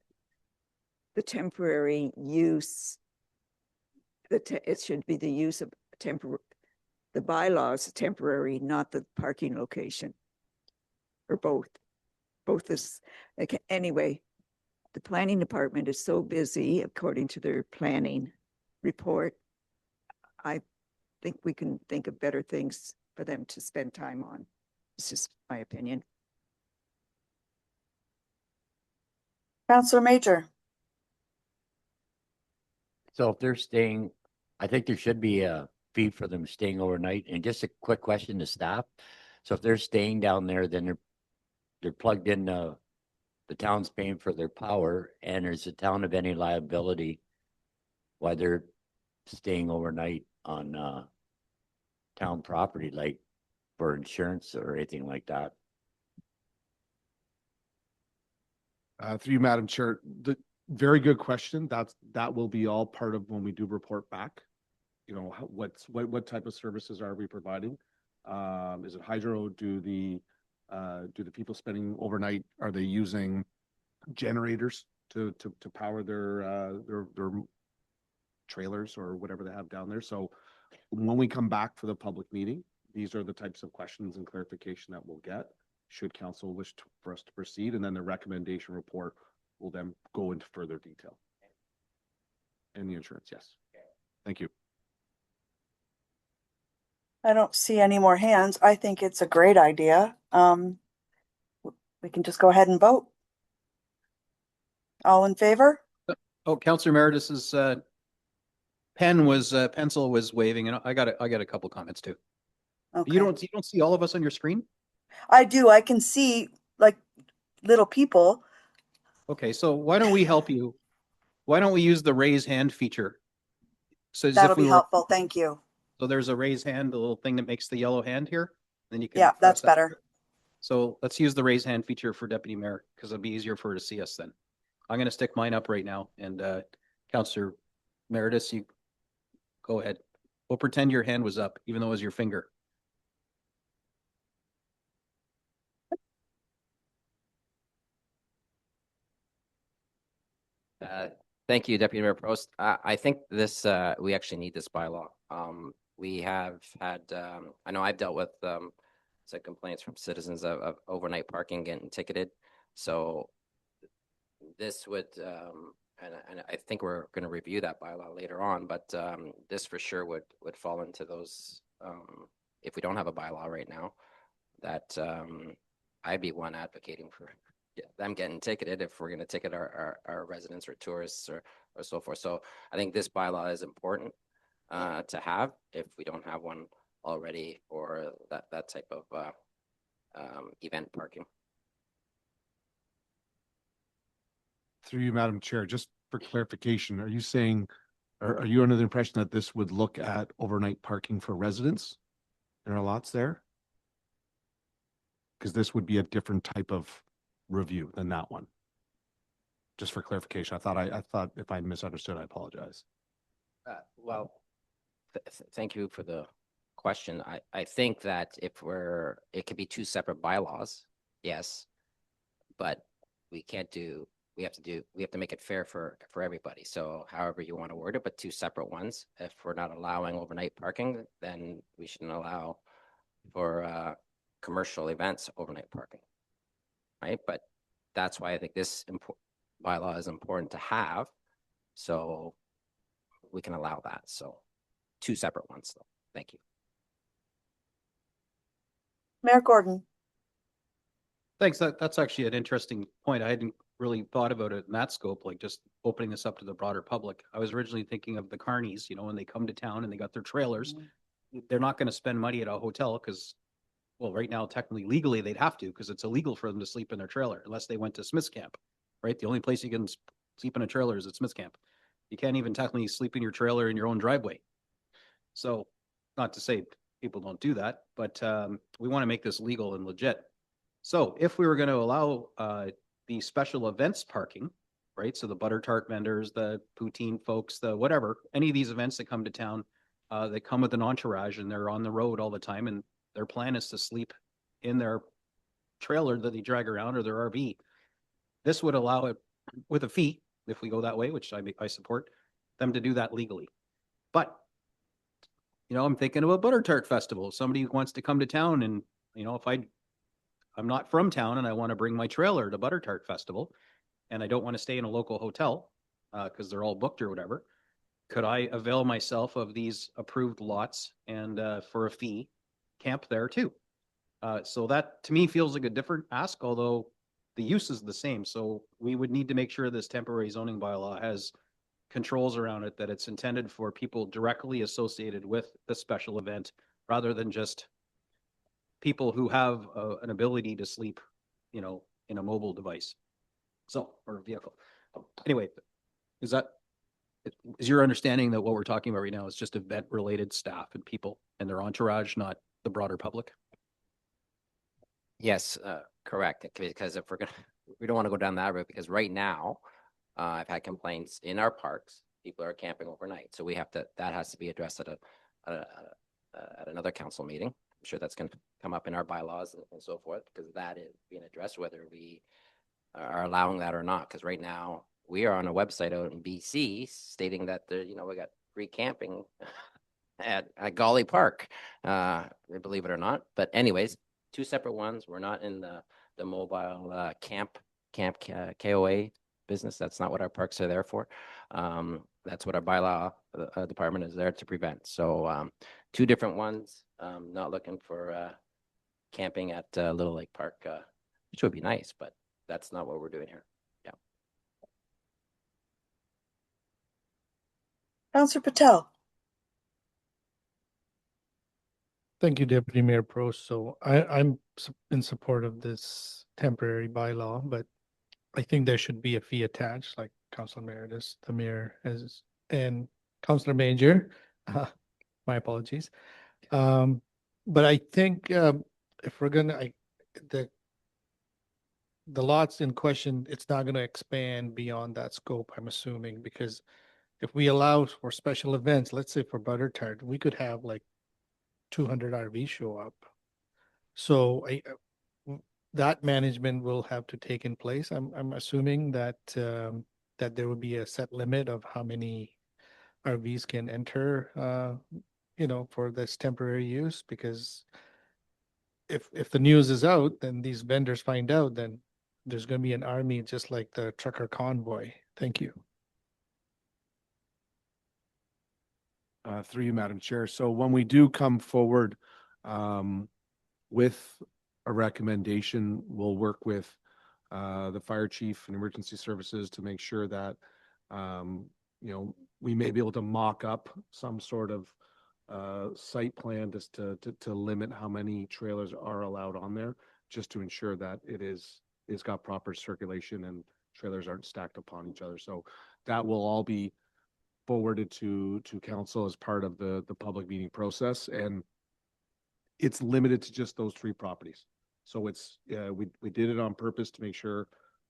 the temporary use, it should be the use of temporary, the bylaws temporary, not the parking location, or both. Both is, okay, anyway, the planning department is so busy, according to their planning report. I think we can think of better things for them to spend time on. It's just my opinion. Counselor Major. So if they're staying, I think there should be a fee for them staying overnight. And just a quick question to staff. So if they're staying down there, then they're plugged in, the town's paying for their power, and is the town of any liability while they're staying overnight on town property, like for insurance or anything like that? Through you, Madam Chair, very good question. That will be all part of when we do report back. You know, what type of services are we providing? Is it hydro? Do the people spending overnight, are they using generators to power their trailers or whatever they have down there? So when we come back for the public meeting, these are the types of questions and clarification that we'll get, should council wish for us to proceed, and then the recommendation report will then go into further detail. And the insurance, yes. Thank you. I don't see any more hands. I think it's a great idea. We can just go ahead and vote. All in favor? Oh, Councillor Meredith's pencil was waving, and I got a couple comments too. Okay. You don't see all of us on your screen? I do. I can see like little people. Okay, so why don't we help you? Why don't we use the raise hand feature? So as That'll if we be were, helpful. Thank you. so there's a raise hand, the little thing that makes the yellow hand here. Then you can. Yeah, press that's that. better. So let's use the raise hand feature for Deputy Mayor, because it'll be easier for her to see us then. I'm going to stick mine up right now, and Councillor Meredith, you go ahead. We'll pretend your hand was up, even though it was your finger. Thank you, Deputy Mayor Prost. I think this, we actually need this bylaw. We have had, I know I've dealt with some complaints from citizens of overnight parking getting ticketed. So this would, and I think we're going to review that bylaw later on, but this for sure would fall into those, if we don't have a bylaw right now, that I'd be one advocating for them getting ticketed if we're going to ticket our residents or tourists or so forth. So I think this bylaw is important to have if we don't have one already for that type of event parking. Through you, Madam Chair, just for clarification, are you saying, or are you under the impression that this would look at overnight parking for residents in our lots there? Because this would be a different type of review than that one. Just for clarification, I thought if I misunderstood, I apologize. Well, thank you for the question. I think that it could be two separate bylaws, yes, but we can't do, we have to make it fair for everybody. So however you want to word it, but two separate ones. If we're not allowing overnight parking, then we shouldn't allow for commercial events overnight parking, right? But that's why I think this bylaw is important to have, so we can allow that. So two separate ones, though. Thank you. Mayor Gordon. Thanks. That's actually an interesting point. I hadn't really thought about it in that scope, like just opening this up to the broader public. I was originally thinking of the carnies, you know, when they come to town and they got their trailers, they're not going to spend money at a hotel because, well, right now, technically, legally, they'd have to because it's illegal for them to sleep in their trailer unless they went to Smith's Camp, right? The only place you can sleep in a trailer is at Smith's Camp. You can't even technically sleep in your trailer in your own driveway. So not to say people don't do that, but we want to make this legal and legit. So if we were going to allow the special events parking, right? So the butter tart vendors, the poutine folks, the whatever, any of these events that come to town, they come with an entourage and they're on the road all the time. And their plan is to sleep in their trailer that they drag around or their RV. This would allow it with a fee, if we go that way, which I support, them to do that legally. But, you know, I'm thinking of a butter tart festival. Somebody wants to come to town and, you know, if I'm not from town and I want to bring my trailer to butter tart festival and I don't want to stay in a local hotel because they're all booked or whatever, could I avail myself of these approved lots and for a fee, camp there too? So that to me feels like a different ask, although the use is the same. So we would need to make sure this temporary zoning bylaw has controls around it, that it's intended for people directly associated with the special event rather than just people who have an ability to sleep, you know, in a mobile device. So, or a vehicle. Anyway, is your understanding that what we're talking about right now is just event related staff and people and their entourage, not the broader public? Yes, correct. Because if we don't want to go down that route, because right now, I've had complaints in our parks, people are camping overnight. So that has to be addressed at another council meeting. I'm sure that's going to come up in our bylaws and so forth, because that is being addressed, whether we are allowing that or not. Because right now we are on a website out in BC stating that we got free camping at Golly Park, believe it or not. But anyways, two separate ones. We're not in the mobile camp KOA business. That's not what our parks are there for. That's what our bylaw department is there to prevent. So two different ones. Not looking for camping at Little Lake Park, which would be nice, but that's not what we're doing here. Yeah. Councillor Patel. Thank you, Deputy Mayor Prost. So I'm in support of this temporary bylaw, but I think there should be a fee attached, like Councilor Meredith, the mayor has, and Councilor Major. My apologies. But I think if we're gonna, the lots in question, it's not gonna expand beyond that scope, I'm assuming, because if we allow for special events, let's say for Butter Tart, we could have like 200 RVs show up. So that management will have to take in place. I'm assuming that that there will be a set limit of how many RVs can enter, for this temporary use, because if the news is out, then these vendors find out, then there's going to be an army just like the trucker convoy. Thank you. Through you, Madam Chair. So when we do come forward with a recommendation, we'll work with the fire chief and emergency services to make sure that we may be able to mock up some sort of site plan just to limit how many trailers are allowed on there, just to ensure that it's got proper circulation and trailers aren't stacked upon each other. So that will all be forwarded to council as part of the public meeting process, and it's limited to just those three properties. So it's we did it on purpose to make sure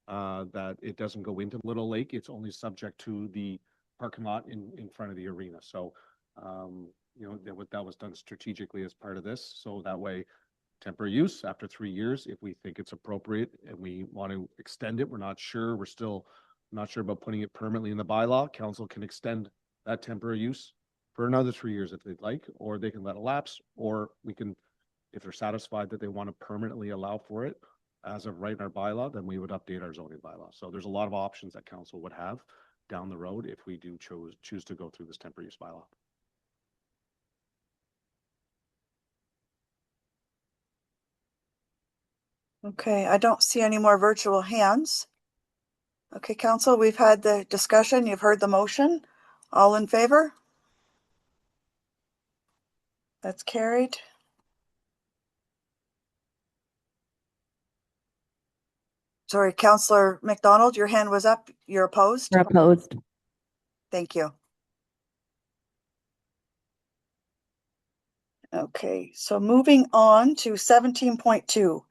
that it doesn't go into Little Lake. It's only subject to the parking lot in front of the arena. So that was done strategically as part of this, so that way temporary use after 3 years, if we think it's appropriate and we want to extend it, we're still not sure about putting it permanently in the bylaw. Council can extend that temporary use for another 3 years if they'd like, or they can let it lapse, or we can, if they're satisfied that they want to permanently allow for it as of right in our bylaw, then we would update our zoning bylaw. So there's a lot of options that council would have down the road if we do choose to go through this temporary use bylaw. Okay, I don't see any more virtual hands. Okay, council, we've had the discussion. You've heard the motion. All in favor? That's carried. Sorry, Councillor McDonald, your hand was up. You're opposed? We're opposed. Thank you. Okay, so moving on to 17.2,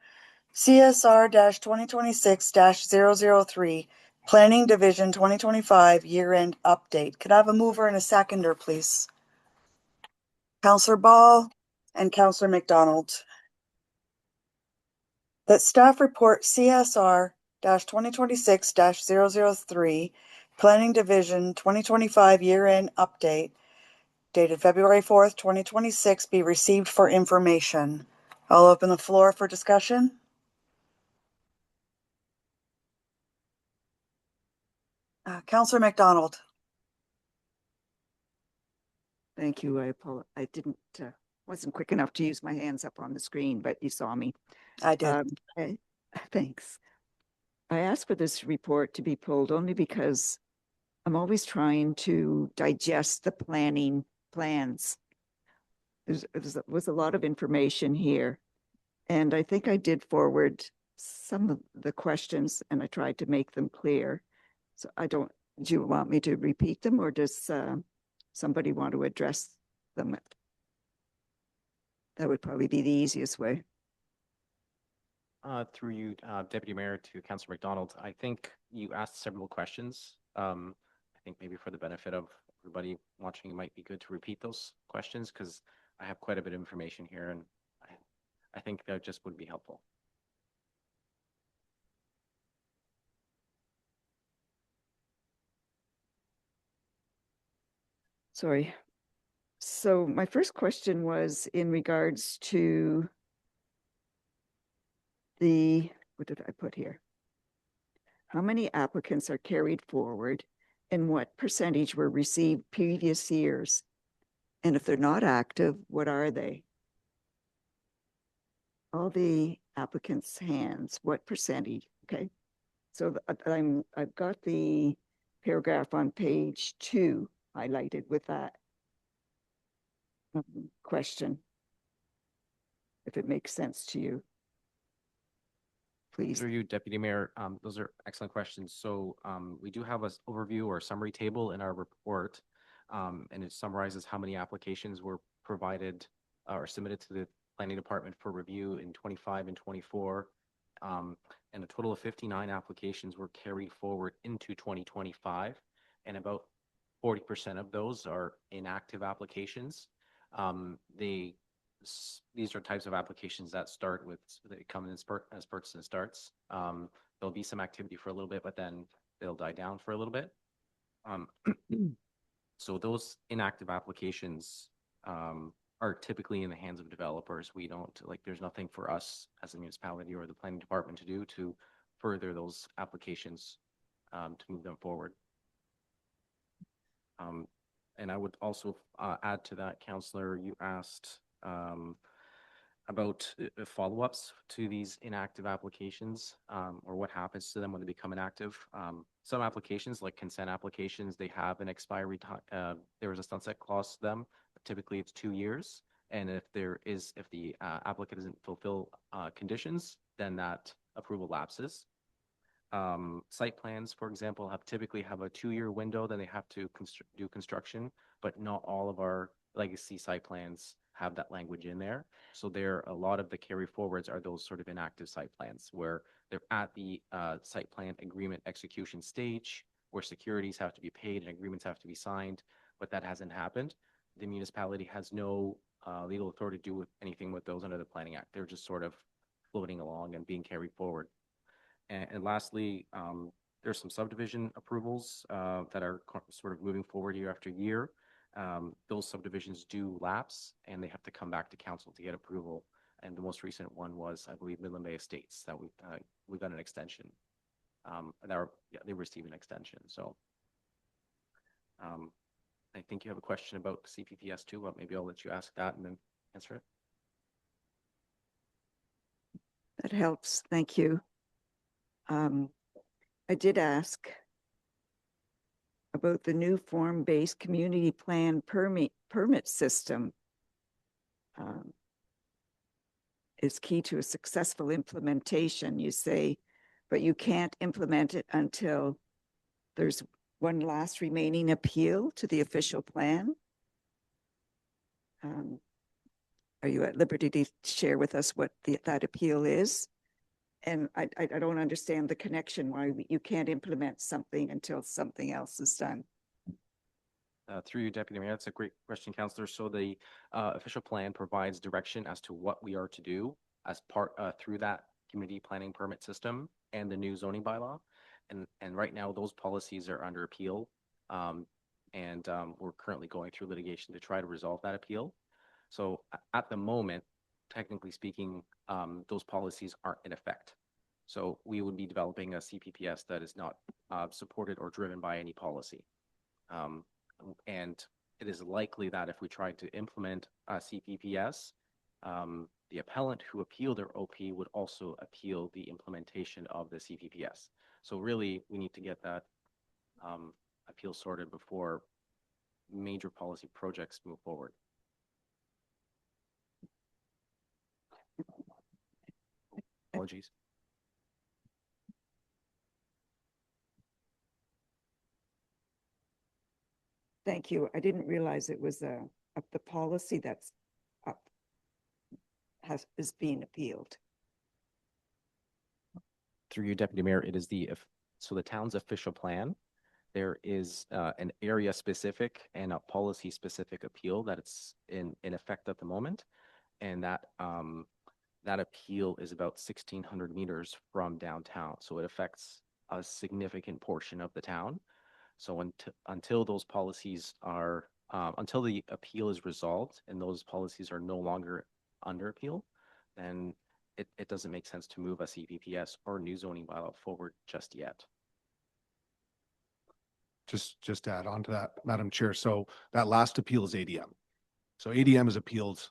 CSR 2026-003, Planning Division 2025 year-end update. Could I have a mover and a seconder, please? Councillor Ball and Councillor McDonald. That staff report CSR 2026-003, Planning Division 2025 year-end update, dated February 4th, 2026, be received for information. I'll open the floor for discussion. Counselor McDonald. Thank you. I didn't, wasn't quick enough to use my hands up on the screen, but you saw me. I did. Okay. Thanks. I asked for this report to be pulled only because I'm always trying to digest the plans. There was a lot of information here. And I think I did forward some of the questions and I tried to make them clear. So do you want me to repeat them, or does somebody want to address them? That would probably be the easiest way. Through you, Deputy Mayor, to Councillor McDonald, I think you asked several questions. I think maybe for the benefit of everybody watching, it might be good to repeat those questions because I have quite a bit of information here, and I think that just would be helpful. Sorry. So my first question was in regards to what did I put here? How many applicants are carried forward and what percentage were received previous years? And if they're not active, what are they? All the applicants' hands, what percentage? Okay. So I've got the paragraph on page 2 highlighted with that question, if it makes sense to you. Please. Through you, Deputy Mayor, those are excellent questions. So we do have an overview or summary table in our report, and it summarizes how many applications were provided or submitted to the Planning Department for review in 25 and 24. And a total of 59 applications were carried forward into 2025, and about 40% of those are inactive applications. These are types of applications that start with, they come in spurts and starts. There'll be some activity for a little bit, but then they'll die down for a little bit. So those inactive applications are typically in the hands of developers. We don't, there's nothing for us as a municipality or the planning department to do to further those applications to move them forward. And I would also add to that, Councillor, you asked about follow-ups to these inactive applications or what happens to them when they become inactive. Some applications, like consent applications, they have an expiry time. There is a sunset clause to them. Typically, it's 2 years. And if the applicant doesn't fulfill conditions, then that approval lapses. Site plans, for example, typically have a 2-year window, then they have to do construction, but not all of our legacy site plans have that language in there. So a lot of the carry forwards are those sort of inactive site plans where they're at the site plan agreement execution stage where securities have to be paid and agreements have to be signed, but that hasn't happened. The municipality has no legal authority to do with anything with those under the Planning Act. They're just sort of floating along and being carried forward. And lastly, there's some subdivision approvals that are sort of moving forward year after year. Those subdivisions do lapse and they have to come back to council to get approval. And the most recent one was, I believe, Midland Bay Estates that we got an extension. They received an extension. So I think you have a question about CPPS too, but maybe I'll let you ask that and then answer it. That helps. Thank you. I did ask about the new form-based community plan permit system. Is key to a successful implementation, you say, but you can't implement it until there's one last remaining appeal to the official plan. Are you at liberty to share with us what that appeal is? And I don't understand the connection why you can't implement something until something else is done. Through you, Deputy Mayor, that's a great question, Councillor. So the official plan provides direction as to what we are to do as part through that community planning permit system and the new zoning bylaw. And right now those policies are under appeal. We're currently going through litigation to try to resolve that appeal. So at the moment, technically speaking, those policies aren't in effect. So we would be developing a CPPS that is not supported or driven by any policy. And it is likely that if we tried to implement a CPPS, the appellant who appealed their OP would also appeal the implementation of the CPPS. So really, we need to get that appeal sorted before major policy projects move forward. Apologies. Thank you. I didn't realize it was the policy that's up, is being appealed. Through you, Deputy Mayor, it is so the town's official plan. There is an area specific and a policy specific appeal that it's in effect at the moment. And that appeal is about 1,600 meters from downtown. So it affects a significant portion of the town. So until those policies are, until the appeal is resolved and those policies are no longer under appeal, then it doesn't make sense to move a CPPS or new zoning bylaw forward just yet. Just to add on to that, Madam Chair. So that last appeal is ADM. So ADM has appealed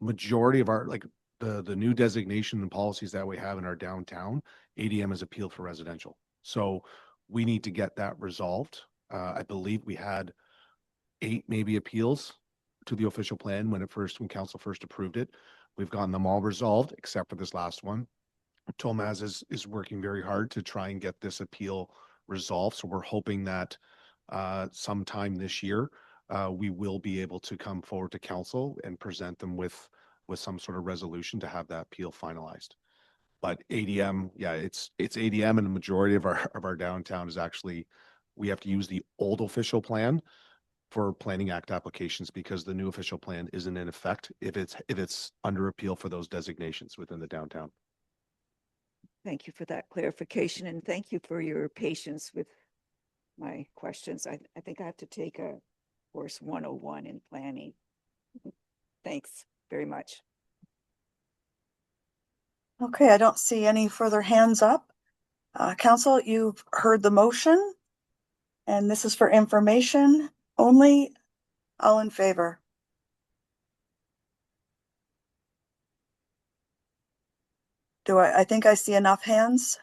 majority of our, like the new designation and policies that we have in our downtown. ADM has appealed for residential. So we need to get that resolved. I believe we had 8 maybe appeals to the official plan when council first approved it. We've gotten them all resolved except for this last one. Tomaz is working very hard to try and get this appeal resolved. So we're hoping that sometime this year, we will be able to come forward to council and present them with some sort of resolution to have that appeal finalized. But ADM, yeah, it's ADM, and the majority of our downtown is actually, we have to use the old official plan for Planning Act applications because the new official plan isn't in effect if it's under appeal for those designations within the downtown. Thank you for that clarification, and thank you for your patience with my questions. I think I have to take a course 101 in planning. Thanks very much. Okay, I don't see any further hands up. Council, you've heard the motion, and this is for information only. All in favor? I think I see enough hands.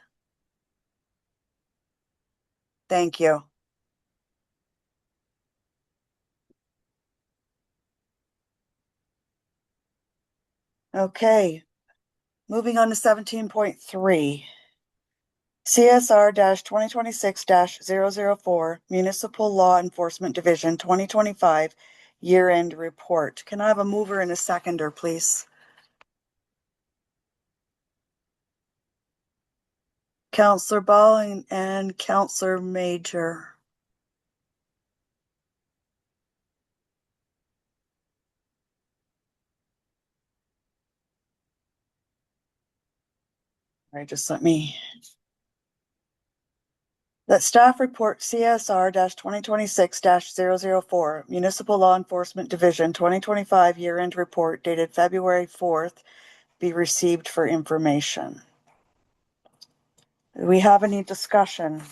Thank you. Okay, moving on to 17.3. CSR 2026-004 Municipal Law Enforcement Division 2025 Year-End Report. Can I have a mover and a seconder, please? Councillor Ball and Councillor Major. All right, just let me. That staff report CSR 2026-004 Municipal Law Enforcement Division 2025 Year-End Report dated February 4th be received for information. Do we have any discussion?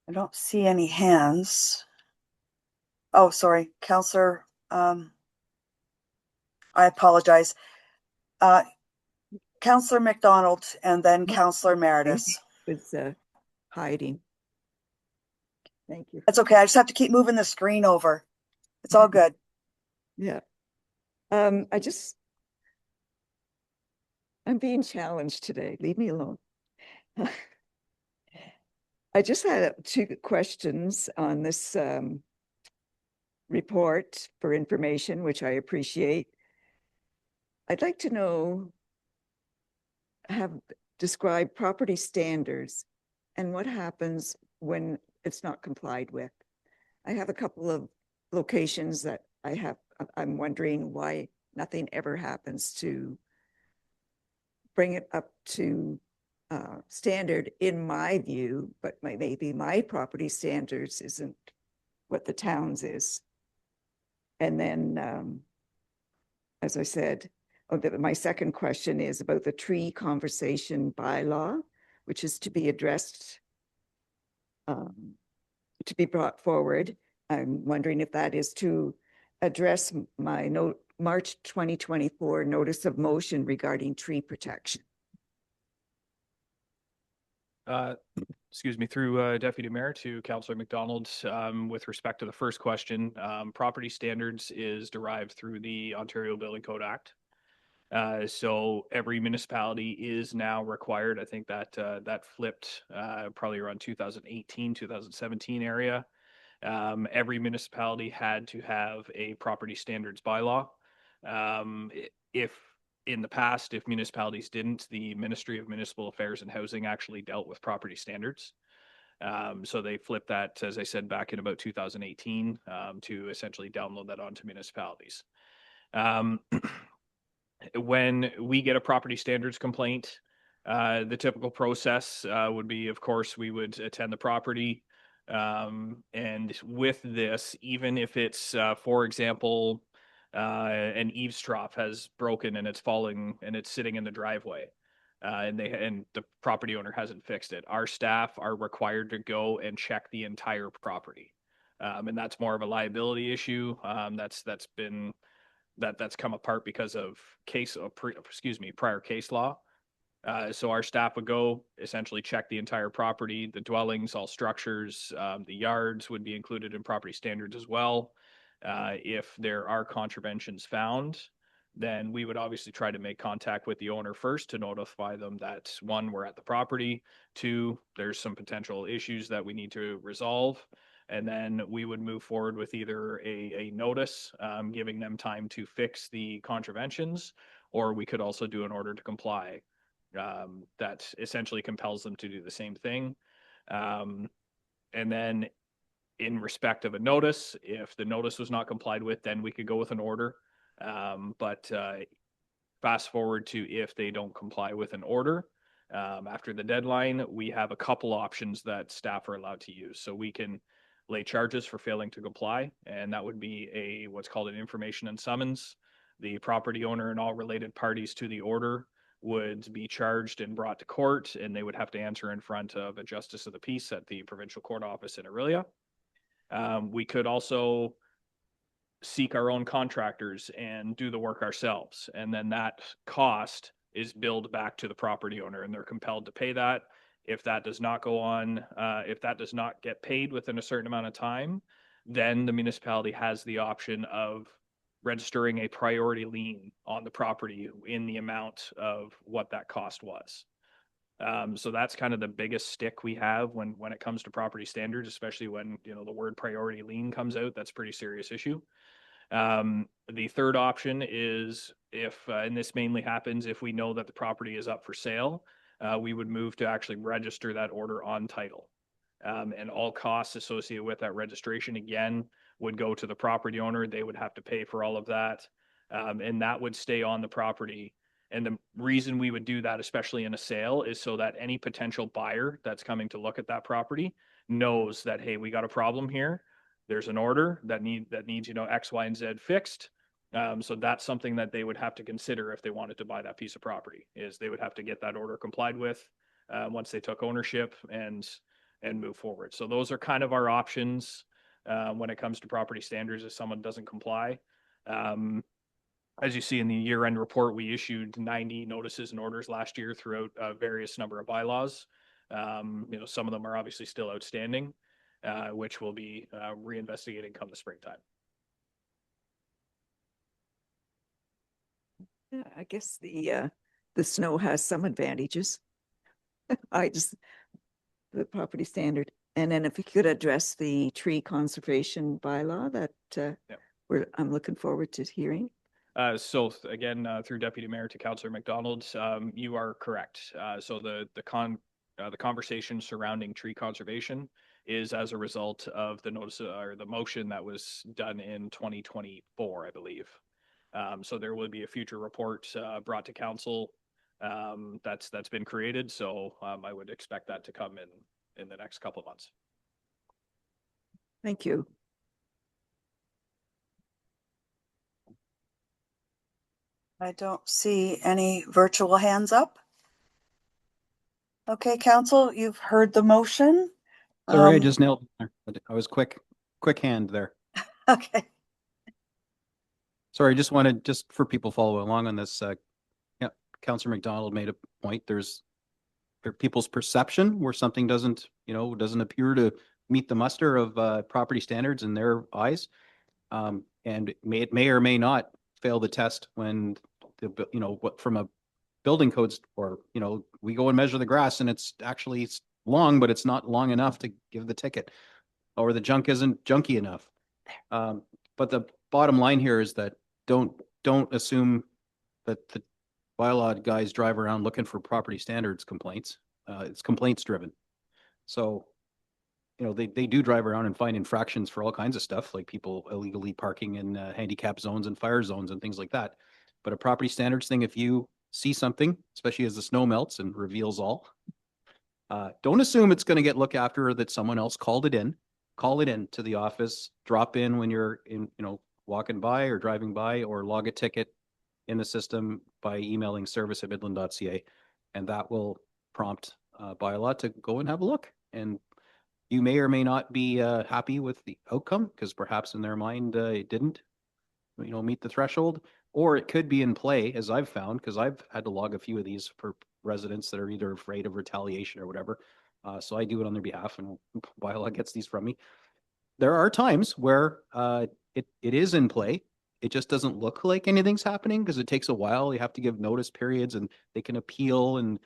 I don't see any hands. Oh, sorry, Councillor, I apologize. Councillor McDonald and then Councillor Meredith. It's hiding. Thank you. That's okay. I just have to keep moving the screen over. It's all good. Yeah. I'm being challenged today. Leave me alone. I just had 2 questions on this report for information, which I appreciate. I'd like to know, describe property standards and what happens when it's not complied with. I have a couple of locations that I'm wondering why nothing ever happens to bring it up to standard in my view, but maybe my property standards isn't what the town's is. And then, as I said, my second question is about the tree conservation bylaw, which is to be addressed, to be brought forward. I'm wondering if that is to address my March 2024 notice of motion regarding tree protection. Excuse me, through Deputy Mayor to Councillor McDonald, with respect to the first question, property standards is derived through the Ontario Building Code Act. So every municipality is now required. I think that that flipped probably around 2018, 2017 area. Every municipality had to have a property standards bylaw. If in the past, if municipalities didn't, the Ministry of Municipal Affairs and Housing actually dealt with property standards. So they flipped that, as I said, back in about 2018 to essentially download that onto municipalities. When we get a property standards complaint, the typical process would be, of course, we would attend the property. And with this, even if it's, for example, an eaves trough has broken and it's falling and it's sitting in the driveway, and the property owner hasn't fixed it, our staff are required to go and check the entire property. And that's more of a liability issue. That's come apart because of prior case law. So our staff would go essentially check the entire property, the dwellings, all structures, the yards would be included in property standards as well. If there are contraventions found, then we would obviously try to make contact with the owner first to notify them that, one, we're at the property, two, there's some potential issues that we need to resolve. And then we would move forward with either a notice giving them time to fix the contraventions, or we could also do an order to comply that essentially compels them to do the same thing. And then in respect of a notice, if the notice was not complied with, then we could go with an order. But fast forward to if they don't comply with an order, after the deadline, we have a couple options that staff are allowed to use. So we can lay charges for failing to comply, and that would be what's called an information and summons. The property owner and all related parties to the order would be charged and brought to court, and they would have to answer in front of a justice of the peace at the provincial court office in Aurelia. We could also seek our own contractors and do the work ourselves. And then that cost is billed back to the property owner, and they're compelled to pay that. If that does not go on, if that does not get paid within a certain amount of time, then the municipality has the option of registering a priority lien on the property in the amount of what that cost was. So that's kind of the biggest stick we have when it comes to property standards, especially when, you know, the word priority lien comes out. That's a pretty serious issue. The third option is if, and this mainly happens if we know that the property is up for sale, we would move to actually register that order on title. And all costs associated with that registration, again, would go to the property owner. They would have to pay for all of that. And that would stay on the property. And the reason we would do that, especially in a sale, is so that any potential buyer that's coming to look at that property knows that, hey, we got a problem here. There's an order that needs, you know, X, Y, and Z fixed. So that's something that they would have to consider if they wanted to buy that piece of property, is they would have to get that order complied with once they took ownership and move forward. So those are kind of our options when it comes to property standards if someone doesn't comply. As you see in the year-end report, we issued 90 notices and orders last year throughout various number of bylaws. You know, some of them are obviously still outstanding, which will be reinvestigated come the springtime. Yeah, I guess the snow has some advantages. The property standard. And then if you could address the tree conservation bylaw that I'm looking forward to hearing. So again, through Deputy Mayor to Councillor McDonald, you are correct. So the conversation surrounding tree conservation is as a result of the notice or the motion that was done in 2024, I believe. So there will be a future report brought to council that's been created. So I would expect that to come in the next couple of months. Thank you. I don't see any virtual hands up. Okay, council, you've heard the motion. Sorry, I just nailed it there. I was quick hand there. Okay. Sorry, I just wanted, just for people following along on this, yeah, Councillor McDonald made a point. There's people's perception where something doesn't appear to meet the muster of property standards in their eyes. And it may or may not fail the test when what from a building codes, or we go and measure the grass and it's actually long, but it's not long enough to give the ticket, or the junk isn't junky enough. But the bottom line here is that don't assume that the bylaw guys drive around looking for property standards complaints. It's complaints driven. So, they do drive around and find infractions for all kinds of stuff, like people illegally parking in handicap zones and fire zones and things like that. But a property standards thing, if you see something, especially as the snow melts and reveals all, don't assume it's going to get looked after, or that someone else called it in. Call it in to the office, drop in when you're walking by or driving by, or log a ticket in the system by emailing service@midland.ca, and that will prompt bylaw to go and have a look. And you may or may not be happy with the outcome, because perhaps in their mind it didn't meet the threshold, or it could be in play, as I've found, because I've had to log a few of these for residents that are either afraid of retaliation or whatever. So I do it on their behalf, and bylaw gets these from me. There are times where it is in play. It just doesn't look like anything's happening because it takes a while. You have to give notice periods, and they can appeal, and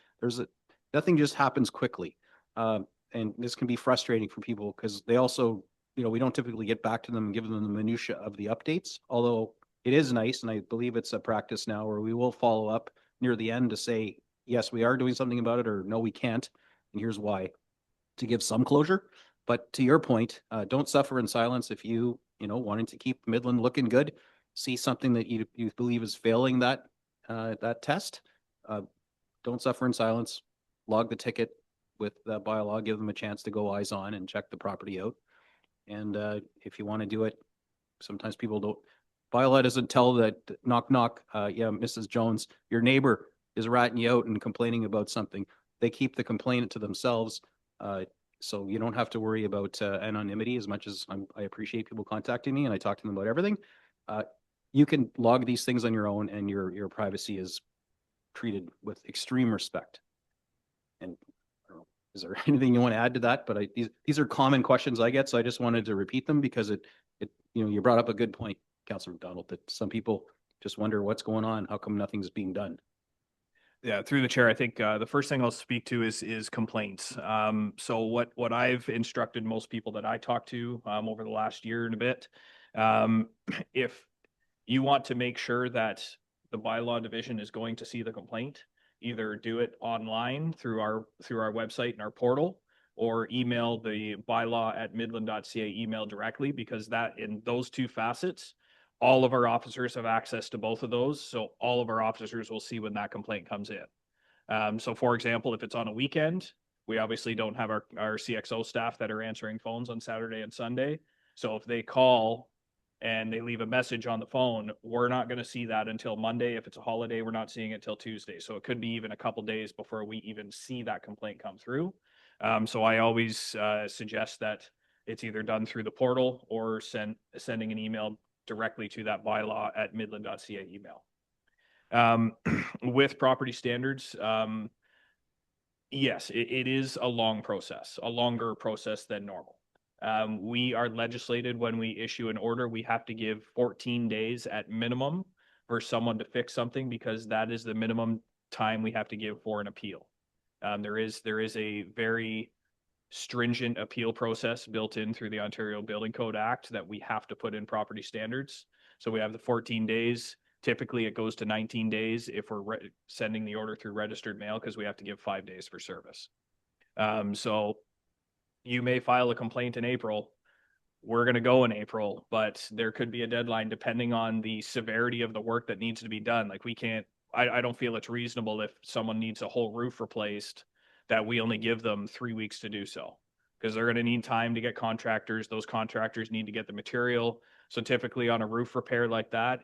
nothing just happens quickly. And this can be frustrating for people because they also, we don't typically get back to them and give them the minutia of the updates, although it is nice, and I believe it's a practice now where we will follow up near the end to say, yes, we are doing something about it, or no, we can't, and here's why, to give some closure. But to your point, don't suffer in silence. If you, wanting to keep Midland looking good, see something that you believe is failing that test, don't suffer in silence. Log the ticket with the bylaw, give them a chance to go eyes on and check the property out. And if you want to do it, sometimes people don't. Bylaw doesn't tell that knock, knock, yeah, Mrs. Jones, your neighbor is ratting you out and complaining about something. They keep the complainant to themselves. So you don't have to worry about anonymity, as much as I appreciate people contacting me and I talk to them about everything. You can log these things on your own, and your privacy is treated with extreme respect. And I don't know, is there anything you want to add to that? But these are common questions I get, so I just wanted to repeat them because you brought up a good point, Councillor McDonald, that some people just wonder what's going on. How come nothing's being done? Yeah, through the chair, I think the first thing I'll speak to is complaints. So what I've instructed most people that I talk to over the last year and a bit, if you want to make sure that the bylaw division is going to see the complaint, either do it online through our website and our portal, or email the bylaw@midland.ca email directly, because that, in those two facets, all of our officers have access to both of those. So all of our officers will see when that complaint comes in. So for example, if it's on a weekend, we obviously don't have our CXO staff that are answering phones on Saturday and Sunday. So if they call and they leave a message on the phone, we're not going to see that until Monday. If it's a holiday, we're not seeing it till Tuesday. So it could be even a couple days before we even see that complaint come through. So I always suggest that it's either done through the portal or sending an email directly to that bylaw@midland.ca email. With property standards, yes, it is a long process, a longer process than normal. We are legislated when we issue an order, we have to give 14 days at minimum for someone to fix something, because that is the minimum time we have to give for an appeal. There is a very stringent appeal process built in through the Ontario Building Code Act that we have to put in property standards. So we have the 14 days. Typically, it goes to 19 days if we're sending the order through registered mail, because we have to give 5 days for service. So you may file a complaint in April. We're going to go in April, but there could be a deadline depending on the severity of the work that needs to be done. Like I don't feel it's reasonable if someone needs a whole roof replaced that we only give them 3 weeks to do so, because they're going to need time to get contractors. Those contractors need to get the material. So typically on a roof repair like that,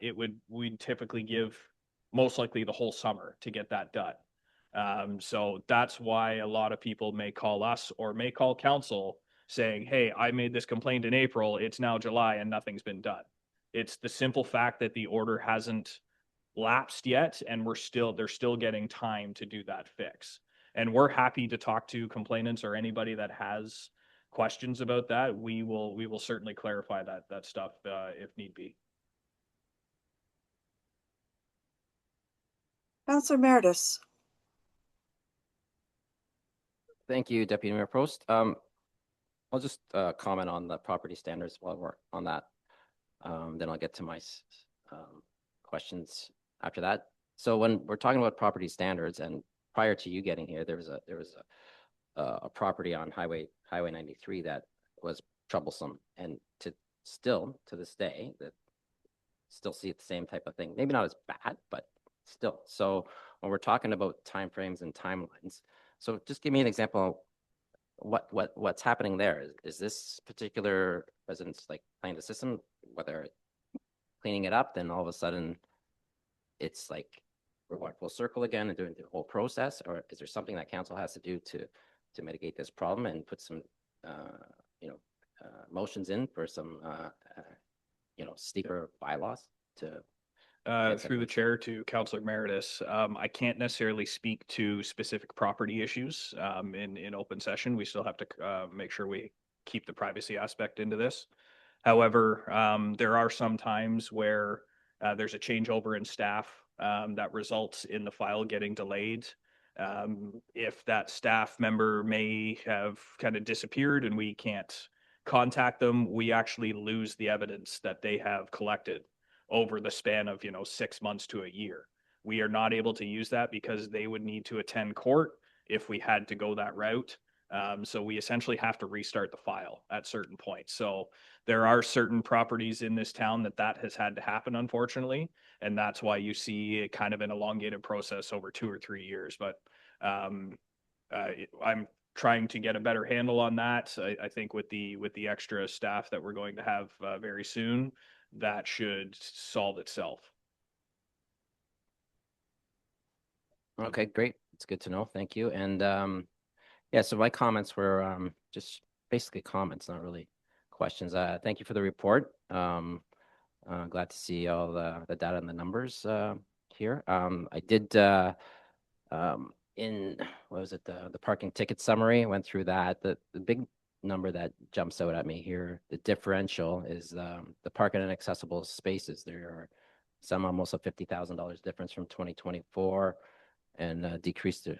we'd typically give most likely the whole summer to get that done. So that's why a lot of people may call us or may call council saying, hey, I made this complaint in April, it's now July and nothing's been done. It's the simple fact that the order hasn't lapsed yet and they're still getting time to do that fix. And we're happy to talk to complainants or anybody that has questions about that. We will certainly clarify that stuff if need be. Councillor Meredith. Thank you, Deputy Mayor Prost. I'll just comment on the property standards while we're on that. Then I'll get to my questions after that. So when we're talking about property standards, and prior to you getting here, there was a property on Highway 93 that was troublesome, and to this day, that still see the same type of thing. Maybe not as bad, but still. So when we're talking about timeframes and timelines, so just give me an example of what's happening there. Is this particular residence like playing the system, whether cleaning it up, then all of a sudden it's like we're going full circle again and doing the whole process, or is there something that council has to do to mitigate this problem and put some motions in for some steeper bylaws to through the chair to Councillor Meredith, I can't necessarily speak to specific property issues in open session. We still have to make sure we keep the privacy aspect into this. However, there are some times where there's a changeover in staff that results in the file getting delayed. If that staff member may have kind of disappeared and we can't contact them, we actually lose the evidence that they have collected over the span of 6 months to a year. We are not able to use that because they would need to attend court if we had to go that route. So we essentially have to restart the file at certain points. So there are certain properties in this town that has had to happen, unfortunately, and that's why you see kind of an elongated process over 2 or 3 years. But I'm trying to get a better handle on that. I think with the extra staff that we're going to have very soon, that should solve itself. Okay, great. It's good to know. Thank you. And yeah, so my comments were just basically comments, not really questions. Thank you for the report. Glad to see all the data and the numbers here. I did in what was it, the parking ticket summary, went through that. The big number that jumps out at me here, the differential, is the parking and accessible spaces. There are some almost a $50,000 difference from 2024 and decreased to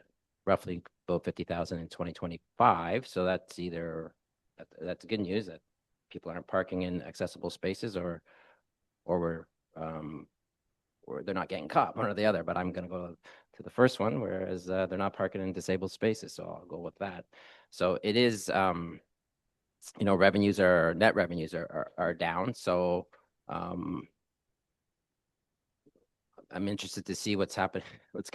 roughly about 50,000 in 2025. So that's that's good news that people aren't parking in accessible spaces or they're not getting caught, one or the other. But I'm going to go to the first one, whereas they're not parking in disabled spaces. So I'll go with that. So it is, net revenues are down. So I'm interested to see what's going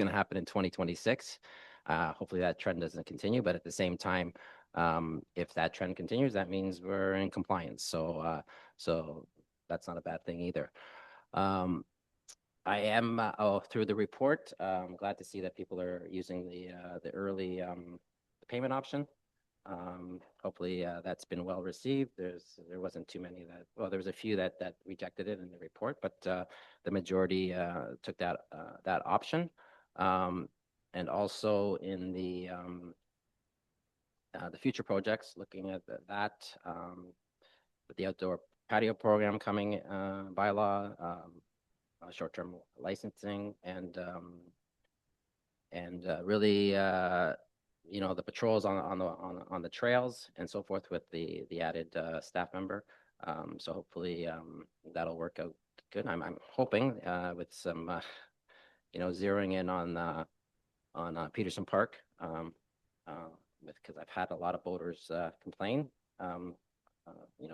to happen in 2026. Hopefully that trend doesn't continue, but at the same time, if that trend continues, that means we're in compliance. So that's not a bad thing either. I am through the report. I'm glad to see that people are using the early payment option. Hopefully that's been well received. There wasn't too many there was a few that rejected it in the report, but the majority took that option. And also in the future projects, looking at that with the outdoor patio program coming bylaw, short-term licensing, and really the patrols on the trails and so forth with the added staff member. So hopefully that'll work out good. I'm hoping with some zeroing in on Peterson Park, because I've had a lot of boaters complain.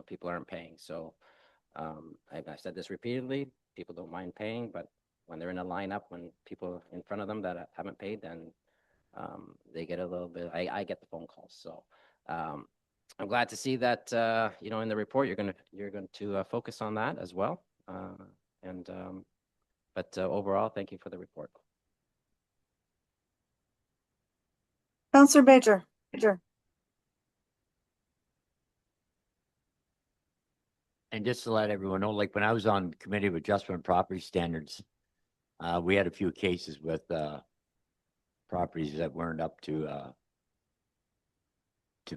People aren't paying. So I've said this repeatedly. People don't mind paying, but when they're in a lineup, when people in front of them that haven't paid, then they get a little bit. I get the phone calls. So I'm glad to see that in the report you're going to focus on that as well. And But overall, thank you for the report. Counselor Major. And just to let everyone know, like when I was on Committee of Adjustment of Property Standards, we had a few cases with properties that weren't up to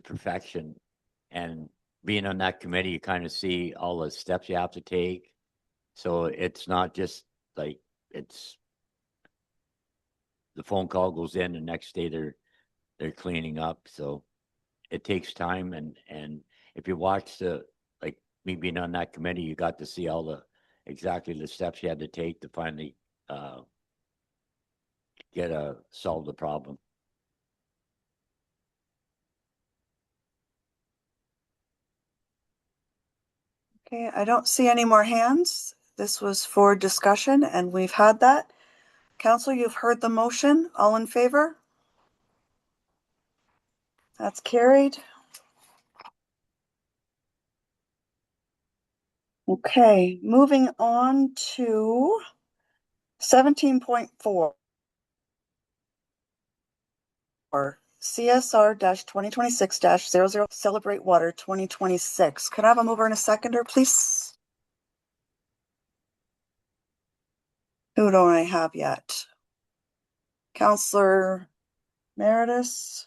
perfection. And being on that committee, you kind of see all the steps you have to take. So it's not just like it's the phone call goes in, the next day they're cleaning up. So it takes time, and if you watch like me being on that committee, you got to see all exactly the steps you had to take to finally solve the problem. Okay, I don't see any more hands. This was for discussion and we've had that. Council, you've heard the motion. All in favor? That's carried. Okay, moving on to 17.4. CSR 2026-00 Celebrate Water 2026. Could I have a mover and a seconder, please? Who don't I have yet? Councillor Meredith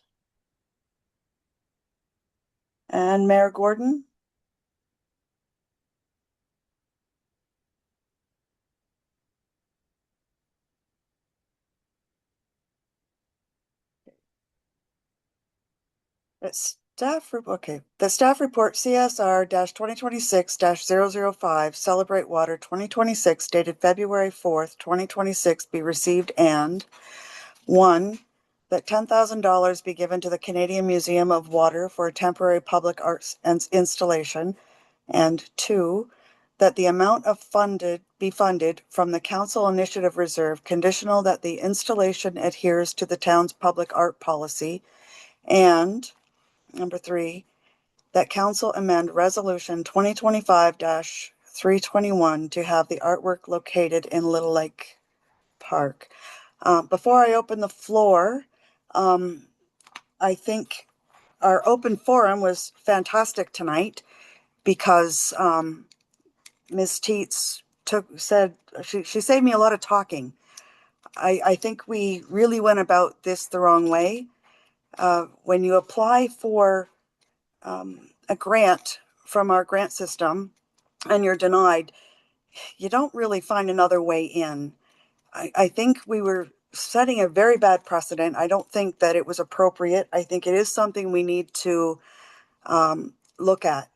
and Mayor Gordon. It's staff okay. The staff report CSR 2026-005 Celebrate Water 2026 dated February 4th, 2026 be received and 1. That $10,000 be given to the Canadian Museum of Water for a temporary public arts installation, and 2. That the amount be funded from the Council Initiative Reserve conditional that the installation adheres to the town's public art policy, and number 3, that Council amend Resolution 2025-321 to have the artwork located in Little Lake Park. Before I open the floor, I think our open forum was fantastic tonight because Ms. Teets said she saved me a lot of talking. I think we really went about this the wrong way. When you apply for a grant from our grant system and you're denied, you don't really find another way in. I think we were setting a very bad precedent. I don't think that it was appropriate. I think it is something we need to look at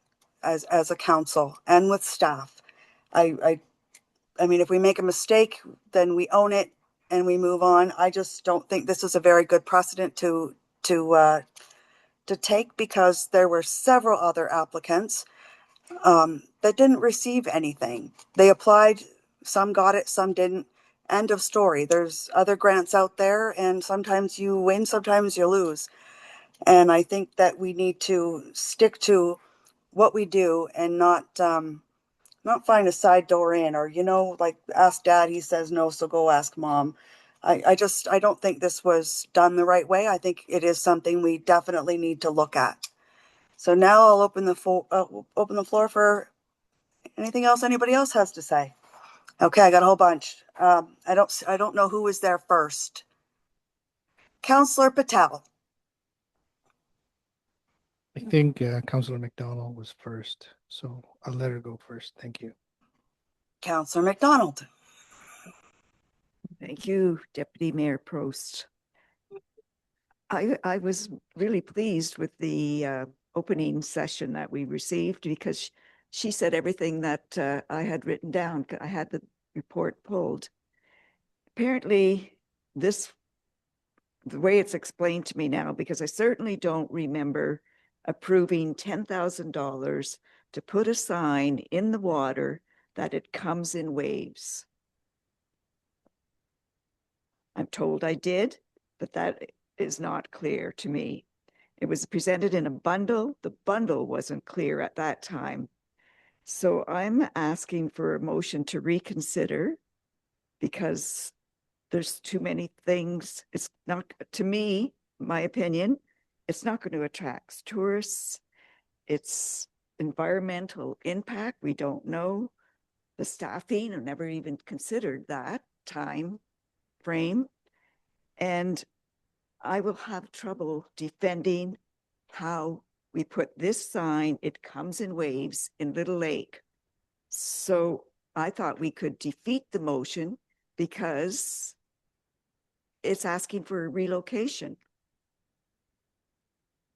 as a council and with staff. I mean, if we make a mistake, then we own it and we move on. I just don't think this is a very good precedent to take because there were several other applicants that didn't receive anything. They applied, some got it, some didn't. End of story. There's other grants out there and sometimes you win, sometimes you lose. And I think that we need to stick to what we do and not find a side door in, or, like ask dad, he says no, so go ask mom. I don't think this was done the right way. I think it is something we definitely need to look at. So now I'll open the floor for anything else anybody else has to say. Okay, I got a whole bunch. I don't know who was there first. Councillor Patel. I think Councillor McDonald was first, so I'll let her go first. Thank you. Councillor McDonald. Thank you, Deputy Mayor Prost. I was really pleased with the opening session that we received because she said everything that I had written down. I had the report pulled. Apparently, the way it's explained to me now, because I certainly don't remember approving $10,000 to put a sign in the water that it comes in waves. I'm told I did, but that is not clear to me. It was presented in a bundle. The bundle wasn't clear at that time. So I'm asking for a motion to reconsider because there's too many things. It's not, to me, my opinion, it's not going to attract tourists. It's environmental impact. We don't know. The staffing, I've never even considered that time frame. And I will have trouble defending how we put this sign, it comes in waves in Little Lake. So I thought we could defeat the motion because it's asking for a relocation.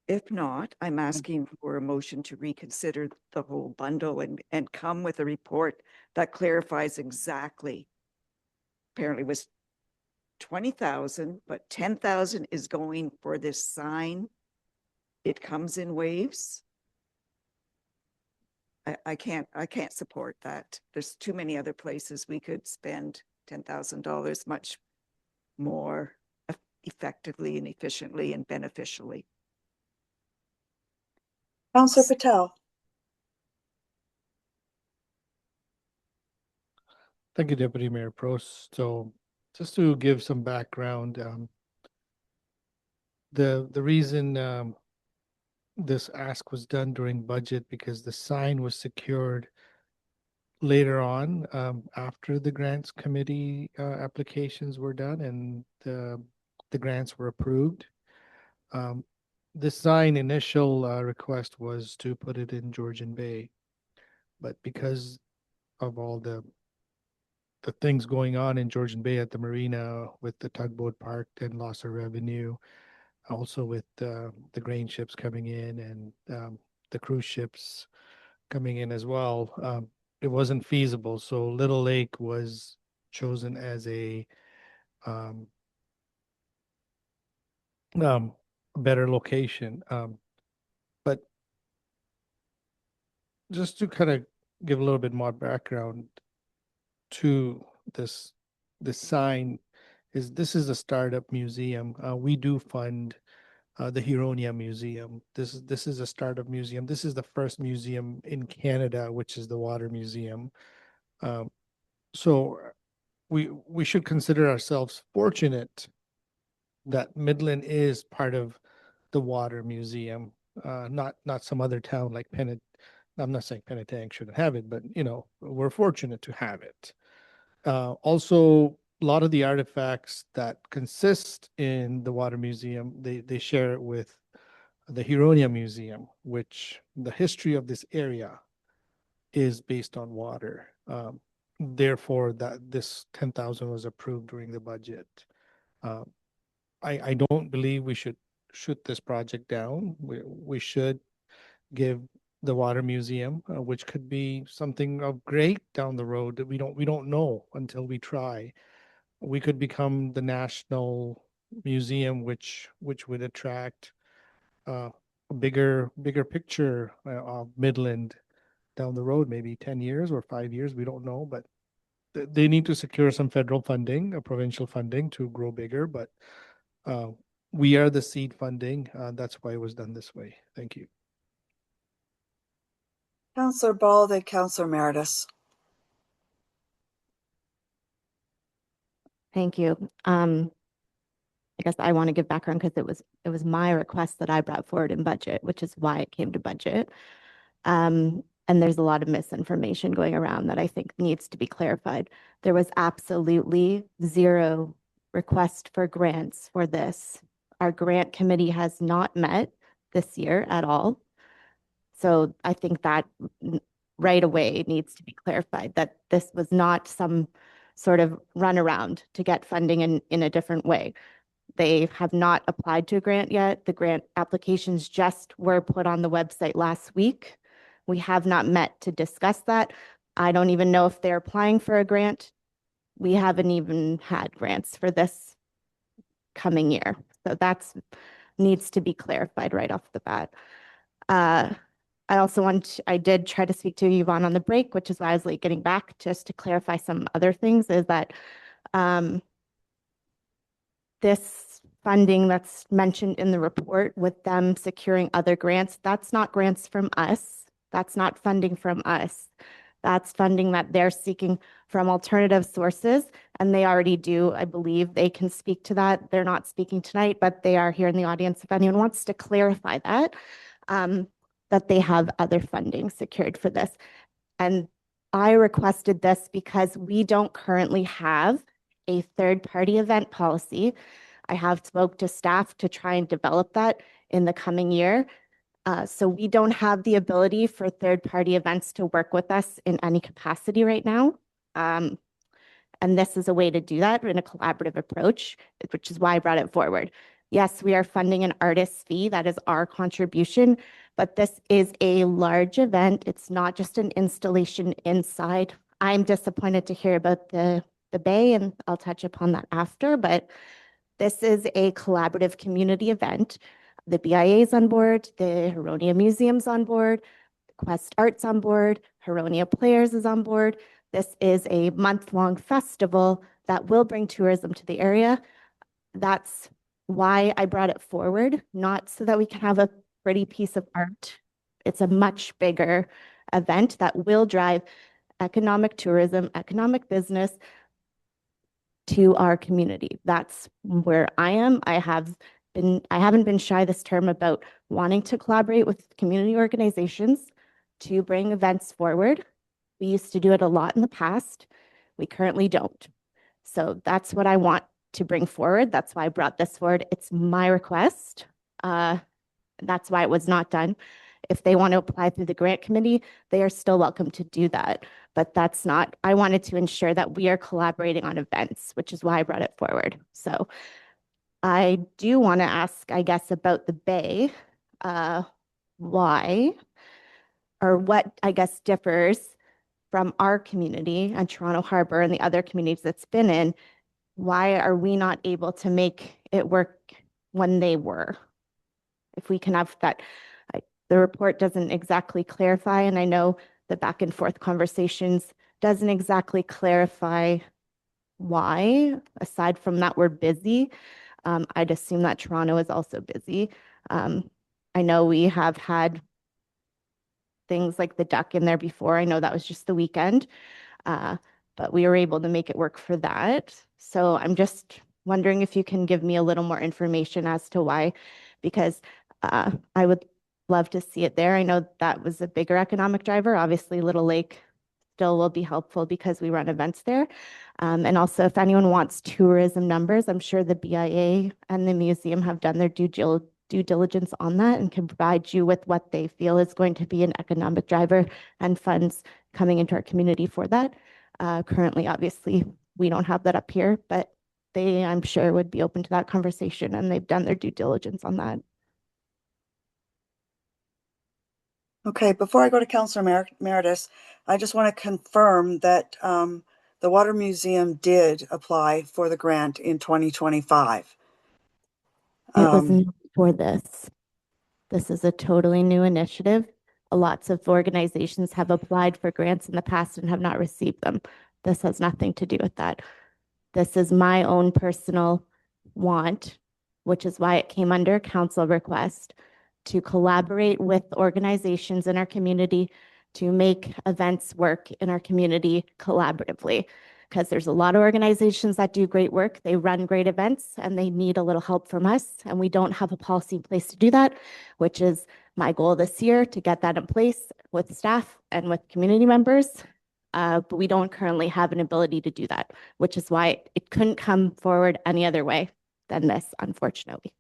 If not, I'm asking for a motion to reconsider the whole bundle and come with a report that clarifies exactly. Apparently it was 20,000, but 10,000 is going for this sign. It comes in waves. I can't support that. There's too many other places we could spend $10,000 much more effectively and efficiently and beneficially. Councillor Patel. Thank you, Deputy Mayor Prost. So just to give some background, the reason this ask was done during budget because the sign was secured later on after the grants committee applications were done and the grants were approved. The sign initial request was to put it in Georgian Bay, but because of all the things going on in Georgian Bay at the marina with the tugboat park and loss of revenue, also with the grain ships coming in and the cruise ships coming in as well, it wasn't feasible. So Little Lake was chosen as a better location. But just to kind of give a little bit more background to this sign, is this is a startup museum. We do fund the Huronia Museum. This is a startup museum. This is the first museum in Canada, which is the Water Museum. So we should consider ourselves fortunate that Midland is part of the Water Museum, not some other town like Pennet. I'm not saying Penetang shouldn't have it, but we're fortunate to have it. Also, a lot of the artifacts that consist in the Water Museum, they share it with the Huronia Museum, which the history of this area is based on water. Therefore, that this 10,000 was approved during the budget. I don't believe we should shoot this project down. We should give the Water Museum, which could be something of great down the road that we don't know until we try. We could become the national museum, which would attract a bigger picture of Midland down the road, maybe 10 years or 5 years. We don't know, but they need to secure some federal funding, provincial funding to grow bigger. But we are the seed funding. That's why it was done this way. Thank you. Councillor Ball, then Councillor Meredith. Thank you. I guess I want to give background because it was my request that I brought forward in budget, which is why it came to budget. And there's a lot of misinformation going around that I think needs to be clarified. There was absolutely zero request for grants for this. Our grant committee has not met this year at all. So I think that right away needs to be clarified, that this was not some sort of runaround to get funding in a different way. They have not applied to a grant yet. The grant applications just were put on the website last week. We have not met to discuss that. I don't even know if they're applying for a grant. We haven't even had grants for this coming year. So that's needs to be clarified right off the bat. I did try to speak to Yvonne on the break, which is why I was late getting back, just to clarify some other things, is that this funding that's mentioned in the report with them securing other grants, that's not grants from us. That's not funding from us. That's funding that they're seeking from alternative sources, and they already do. I believe they can speak to that. They're not speaking tonight, but they are here in the audience if anyone wants to clarify that, that they have other funding secured for this. And I requested this because we don't currently have a third-party event policy. I have spoke to staff to try and develop that in the coming year. So we don't have the ability for third-party events to work with us in any capacity right now. And this is a way to do that in a collaborative approach, which is why I brought it forward. Yes, we are funding an artist's fee. That is our contribution, but this is a large event. It's not just an installation inside. I'm disappointed to hear about the bay, and I'll touch upon that after, but this is a collaborative community event. The BIA is on board, the Huronia Museum's on board, Quest Art's on board, Huronia Players is on board. This is a month-long festival that will bring tourism to the area. That's why I brought it forward, not so that we can have a pretty piece of art. It's a much bigger event that will drive economic tourism, economic business to our community. That's where I am. I haven't been shy this term about wanting to collaborate with community organizations to bring events forward. We used to do it a lot in the past. We currently don't. So that's what I want to bring forward. That's why I brought this forward. It's my request. That's why it was not done. If they want to apply through the grant committee, they are still welcome to do that. But that's not, I wanted to ensure that we are collaborating on events, which is why I brought it forward. So I do want to ask, I guess, about the bay, why or what, I guess, differs from our community and Toronto Harbor and the other communities that's been in. Why are we not able to make it work when they were? If we can have that, the report doesn't exactly clarify, and I know the back and forth conversations doesn't exactly clarify why, aside from that we're busy. I'd assume that Toronto is also busy. I know we have had things like the duck in there before. I know that was just the weekend, but we were able to make it work for that. So I'm just wondering if you can give me a little more information as to why, because I would love to see it there. I know that was a bigger economic driver. Obviously, Little Lake still will be helpful because we run events there. And also, if anyone wants tourism numbers, I'm sure the BIA and the museum have done their due diligence on that and can provide you with what they feel is going to be an economic driver and funds coming into our community for that. Currently, obviously, we don't have that up here, but they, I'm sure, would be open to that conversation, and they've done their due diligence on that. Okay, before I go to Councillor Meredith, I just want to confirm that the Water Museum did apply for the grant in 2025. It wasn't for this. This is a totally new initiative. Lots of organizations have applied for grants in the past and have not received them. This has nothing to do with that. This is my own personal want, which is why it came under council request, to collaborate with organizations in our community to make events work in our community collaboratively. Because there's a lot of organizations that do great work, they run great events, and they need a little help from us. And we don't have a policy in place to do that, which is my goal this year, to get that in place with staff and with community members. But we don't currently have an ability to do that, which is why it couldn't come forward any other way than this, unfortunately.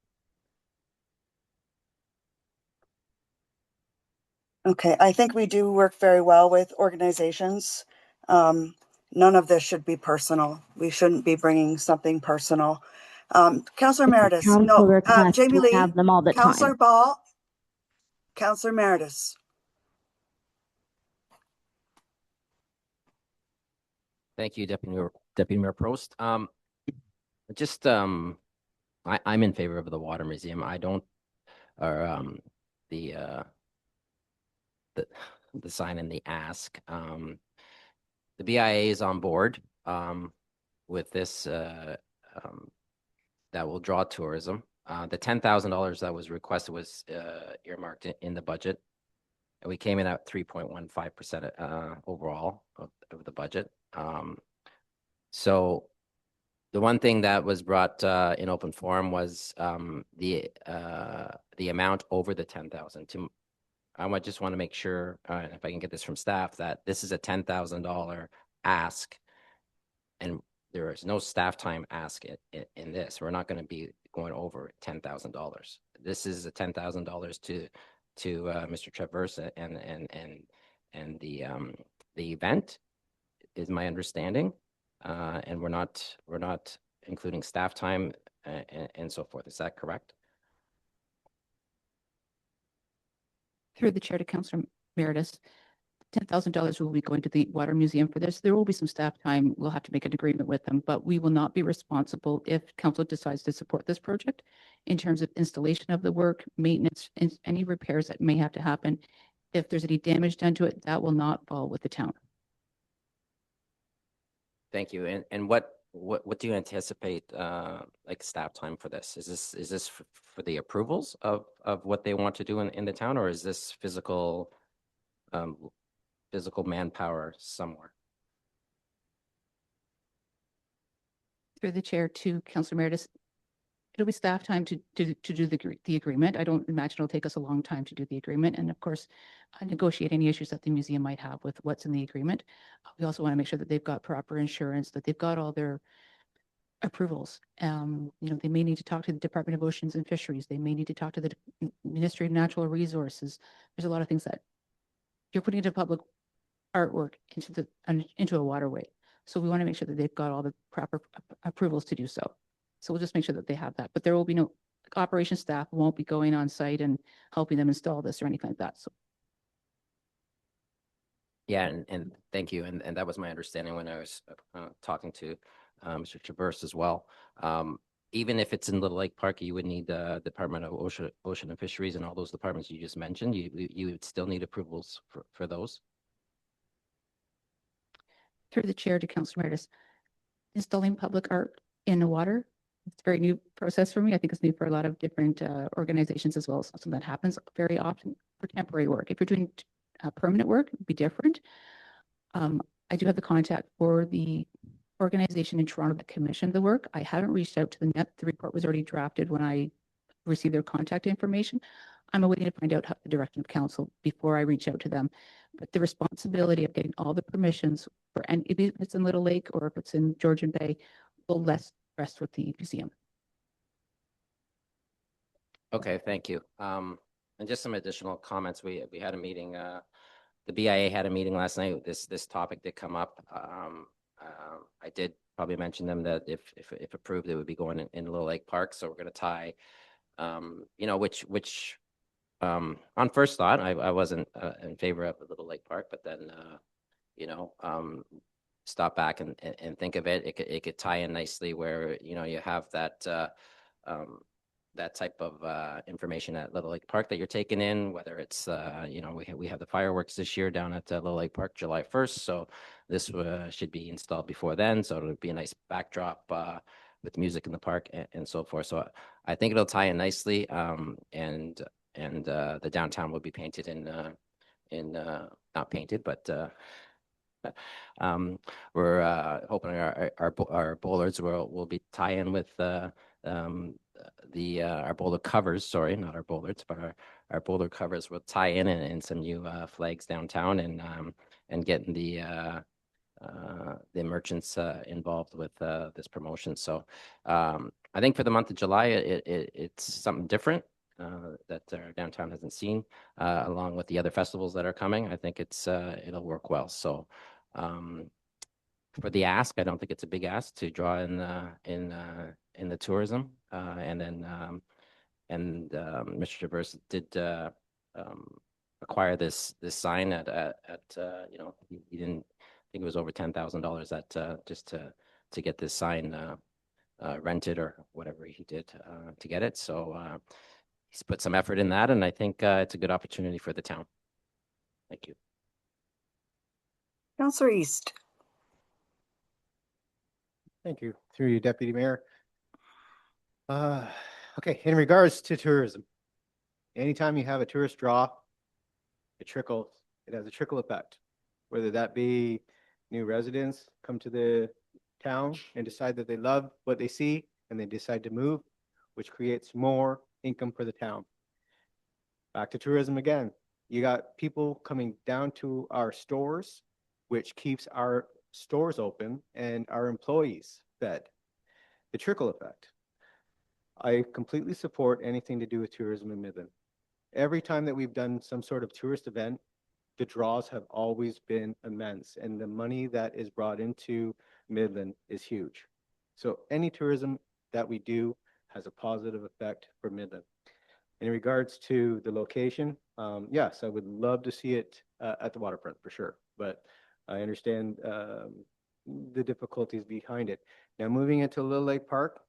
Okay, I think we do work very well with organizations. None of this should be personal. We shouldn't be bringing something personal. Councillor Meredith, Council request, Jamie we Lee, have them all the Councillor time. Ball, Councillor Meredith. Thank you, Deputy Mayor Prost. I'm in favor of the Water Museum. I don't, or the sign and the ask. The BIA is on board with this. That will draw tourism. The $10,000 that was requested was earmarked in the budget. and we came in at 3.15% overall of the budget. So the one thing that was brought in open forum was the amount over the 10,000. I just want to make sure, if I can get this from staff, that this is a $10,000 ask, and there is no staff time ask in this. We're not going to be going over $10,000. This is a $10,000 to Mr. Traverse and the event, is my understanding, and we're not including staff time and so forth. Is that correct? Through the chair to Councillor Meredith, $10,000 will be going to the Water Museum for this. There will be some staff time. We'll have to make an agreement with them, but we will not be responsible if council decides to support this project in terms of installation of the work, maintenance, and any repairs that may have to happen. If there's any damage done to it, that will not fall with the town. Thank you. And what do you anticipate like staff time for this? Is this for the approvals of what they want to do in the town, or is this physical manpower somewhere? Through the chair to Councillor Meredith, it'll be staff time to do the agreement. I don't imagine it'll take us a long time to do the agreement, and of course, negotiate any issues that the museum might have with what's in the agreement. We also want to make sure that they've got proper insurance, that they've got all their approvals. They may need to talk to the Department of Oceans and Fisheries. They may need to talk to the Ministry of Natural Resources. There's a lot of things that you're putting into public artwork into a waterway. So we want to make sure that they've got all the proper approvals to do so. So we'll just make sure that they have that. But there will be no operations staff won't be going on site and helping them install this or anything like that. So yeah, and thank you. And that was my understanding when I was talking to Mr. Traverse as well. Even if it's in Little Lake Park, you would need the Department of Ocean and Fisheries and all those departments you just mentioned. You would still need approvals for those. through the chair to Councillor Meredith, installing public art in the water, it's a very new process for me. I think it's new for a lot of different organizations as well. It's something that happens very often for temporary work. If you're doing permanent work, it'd be different. I do have the contact for the organization in Toronto that commissioned the work. I haven't reached out to them yet. The report was already drafted when I received their contact information. I'm awaiting to find out the direction of council before I reach out to them. But the responsibility of getting all the permissions for, and if it's in Little Lake or if it's in Georgian Bay, will rest with the museum. Okay, thank you. And just some additional comments. We had a meeting. The BIA had a meeting last night. This topic did come up. I did probably mention them that if approved, it would be going in Little Lake Park. So we're going to tie, which on first thought, I wasn't in favor of the Little Lake Park, but then stop back and think of it. It could tie in nicely where you have that that type of information at Little Lake Park that you're taking in, whether it's, we have the fireworks this year down at Little Lake Park, July 1st. So this should be installed before then. So it'll be a nice backdrop with music in the park and so forth. So I think it'll tie in nicely. And the downtown will be painted not painted, but we're hoping our bollards will be tie in with our boulder covers, sorry, not our bollards, but our boulder covers will tie in some new flags downtown and getting the merchants involved with this promotion. So I think for the month of July, it's something different that our downtown hasn't seen, along with the other festivals that are coming. I think it'll work well. So for the ask, I don't think it's a big ask to draw in the tourism, and then Mr. Traverse did acquire this sign at he didn't think it was over $10,000 that just to get this sign rented or whatever he did to get it. So he's put some effort in that, and I think it's a good opportunity for the town. Thank you. Councillor East. Thank you. Through you, Deputy Mayor. Okay, in regards to tourism, anytime you have a tourist draw, it trickles, it has a trickle effect. Whether that be new residents come to the town and decide that they love what they see and they decide to move, which creates more income for the town. Back to tourism again. You got people coming down to our stores, which keeps our stores open and our employees fed. The trickle effect. I completely support anything to do with tourism in Midland. Every time that we've done some sort of tourist event, the draws have always been immense, and the money that is brought into Midland is huge. So any tourism that we do has a positive effect for Midland. In regards to the location, yes, I would love to see it at the waterfront for sure, but I understand the difficulties behind it. Now, moving into Little Lake Park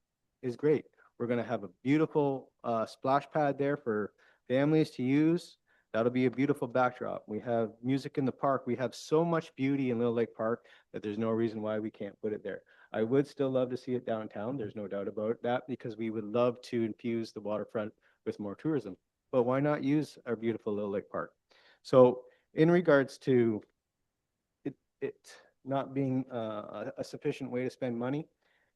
is great. We're going to have a beautiful splash pad there for families to use. That'll be a beautiful backdrop. We have music in the park. We have so much beauty in Little Lake Park that there's no reason why we can't put it there. I would still love to see it downtown. There's no doubt about that, because we would love to infuse the waterfront with more tourism. But why not use our beautiful Little Lake Park? So in regards to it not being a sufficient way to spend money,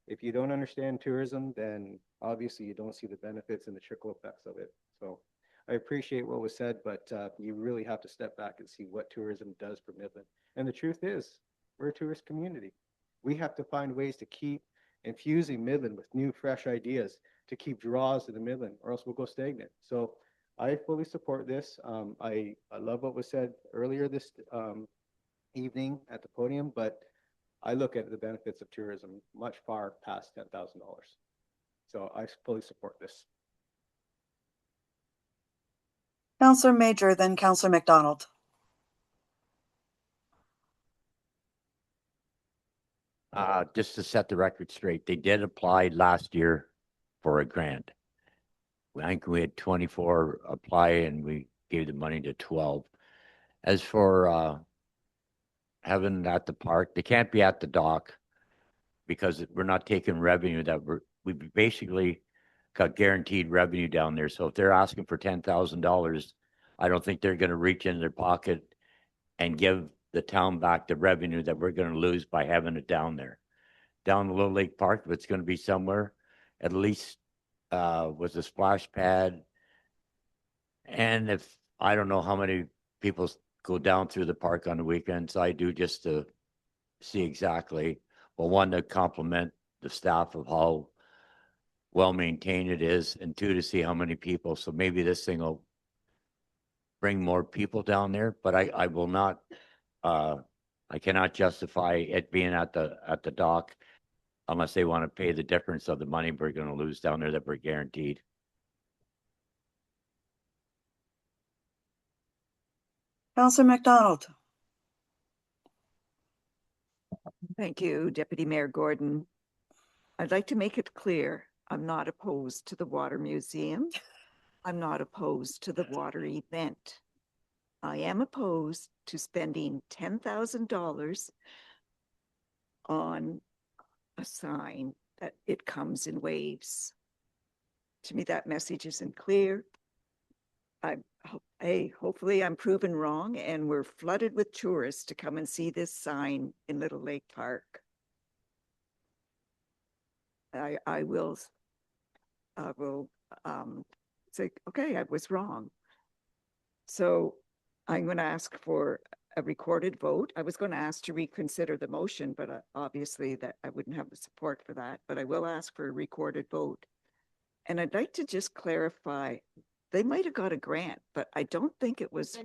if you don't understand tourism, then obviously you don't see the benefits and the trickle effects of it. So I appreciate what was said, but you really have to step back and see what tourism does for Midland. And the truth is, we're a tourist community. We have to find ways to keep infusing Midland with new, fresh ideas to keep draws to the Midland, or else we'll go stagnant. So I fully support this. I love what was said earlier this evening at the podium, but I look at the benefits of tourism much far past $10,000. So I fully support this. Councillor Major, then Councillor McDonald. Just to set the record straight, they did apply last year for a grant. I think we had 24 apply and we gave the money to 12. As for having it at the park, they can't be at the dock because we're not taking revenue that we basically got guaranteed revenue down there. So if they're asking for $10,000, I don't think they're going to reach in their pocket and give the town back the revenue that we're going to lose by having it down there. Down the Little Lake Park, if it's going to be somewhere, at least with a splash pad. And if I don't know how many people go down through the park on the weekends, I do, just to see exactly, well, one, to compliment the staff of how well maintained it is, and two, to see how many people. So maybe this thing will bring more people down there, but I will not, I cannot justify it being at the dock unless they want to pay the difference of the money we're going to lose down there that we're guaranteed. Councillor McDonald. Thank you, Deputy Mayor Gordon. I'd like to make it clear, I'm not opposed to the water museum. I'm not opposed to the water event. I am opposed to spending $10,000 on a sign that it comes in waves. To me, that message isn't clear. Hopefully I'm proven wrong and we're flooded with tourists to come and see this sign in Little Lake Park. I will say, okay, I was wrong. So I'm going to ask for a recorded vote. I was going to ask to reconsider the motion, but obviously that I wouldn't have the support for that, but I will ask for a recorded vote. And I'd like to just clarify, they might have got a grant, but I don't think it was,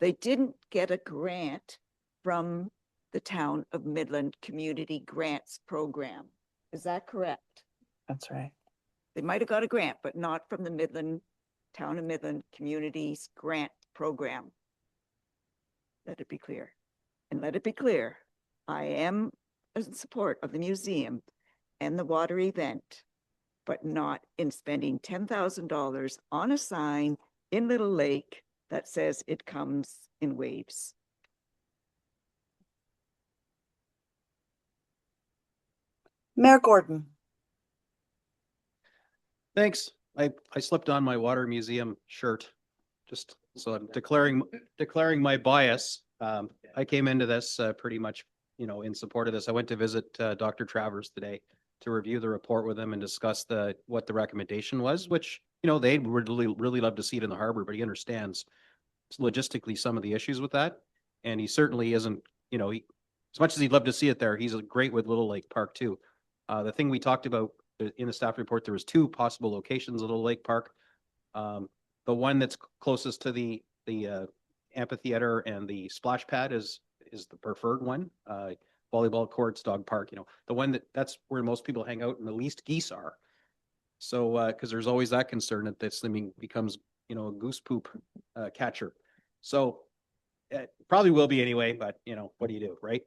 they didn't get a grant from the Town of Midland Community Grants Program. Is that correct? That's right. They might have got a grant, but not from the Midland, Town of Midland Communities Grant Program. Let it be clear. And let it be clear, I am in support of the museum and the water event, but not in spending $10,000 on a sign in Little Lake that says it comes in waves. Mayor Gordon. Thanks. I slipped on my water museum shirt. Just So I'm declaring my bias. I came into this pretty much, in support of this. I went to visit Dr. Travers today to review the report with him and discuss what the recommendation was, which, they would really love to see it in the harbor, but he understands logistically some of the issues with that. And he certainly isn't, as much as he'd love to see it there, he's great with Little Lake Park too. The thing we talked about in the staff report, there was 2 possible locations of Little Lake Park. The one that's closest to the amphitheater and the splash pad is the preferred one. Volleyball courts, dog park, the one that's where most people hang out and the least geese are. So, because there's always that concern that this thing becomes, a goose poop catcher. So it probably will be anyway, but what do you do, right?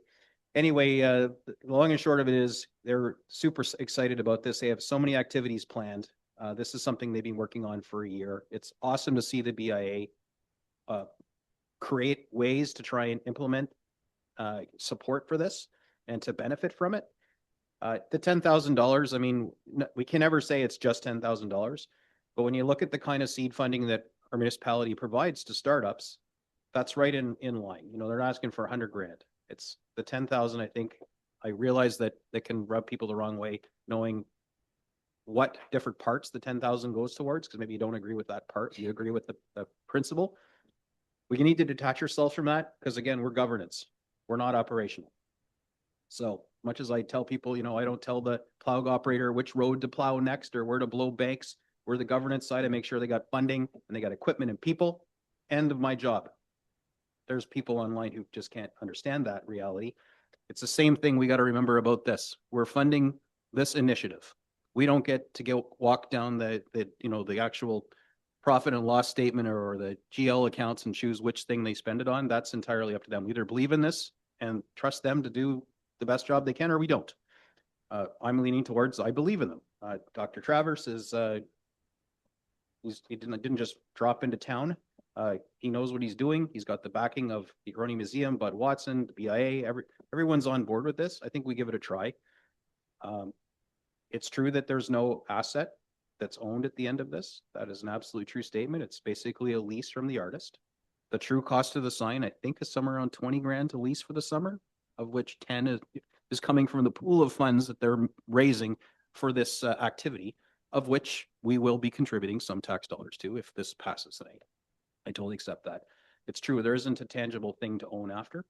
Anyway, the long and short of it is they're super excited about this. They have so many activities planned. This is something they've been working on for a year. It's awesome to see the BIA create ways to try and implement support for this and to benefit from it. The $10,000, I mean, we can never say it's just $10,000, but when you look at the kind of seed funding that our municipality provides to startups, that's right in line. They're not asking for 100 grand. It's the 10,000. I think I realize that can rub people the wrong way, knowing what different parts the 10,000 goes towards, because maybe you don't agree with that part. You agree with the principle. We need to detach ourselves from that because, again, we're governance. We're not operational. So much as I tell people, I don't tell the plow operator which road to plow next or where to blow banks. We're the governance side. I make sure they got funding and they got equipment and people. End of my job. There's people online who just can't understand that reality. It's the same thing we got to remember about this. We're funding this initiative. We don't get to walk down the actual profit and loss statement or the GL accounts and choose which thing they spend it on. That's entirely up to them. We either believe in this and trust them to do the best job they can, or we don't. I'm leaning towards I believe in them. Dr. Travers is he didn't just drop into town. He knows what he's doing. He's got the backing of the Ernie Museum, Bud Watson, the BIA. Everyone's on board with this. I think we give it a try. It's true that there's no asset that's owned at the end of this. That is an absolutely true statement. It's basically a lease from the artist. The true cost of the sign, I think, is somewhere around 20 grand to lease for the summer, of which 10 is coming from the pool of funds that they're raising for this activity, of which we will be contributing some tax dollars to if this passes tonight. I totally accept that. It's true, there isn't a tangible thing to own after.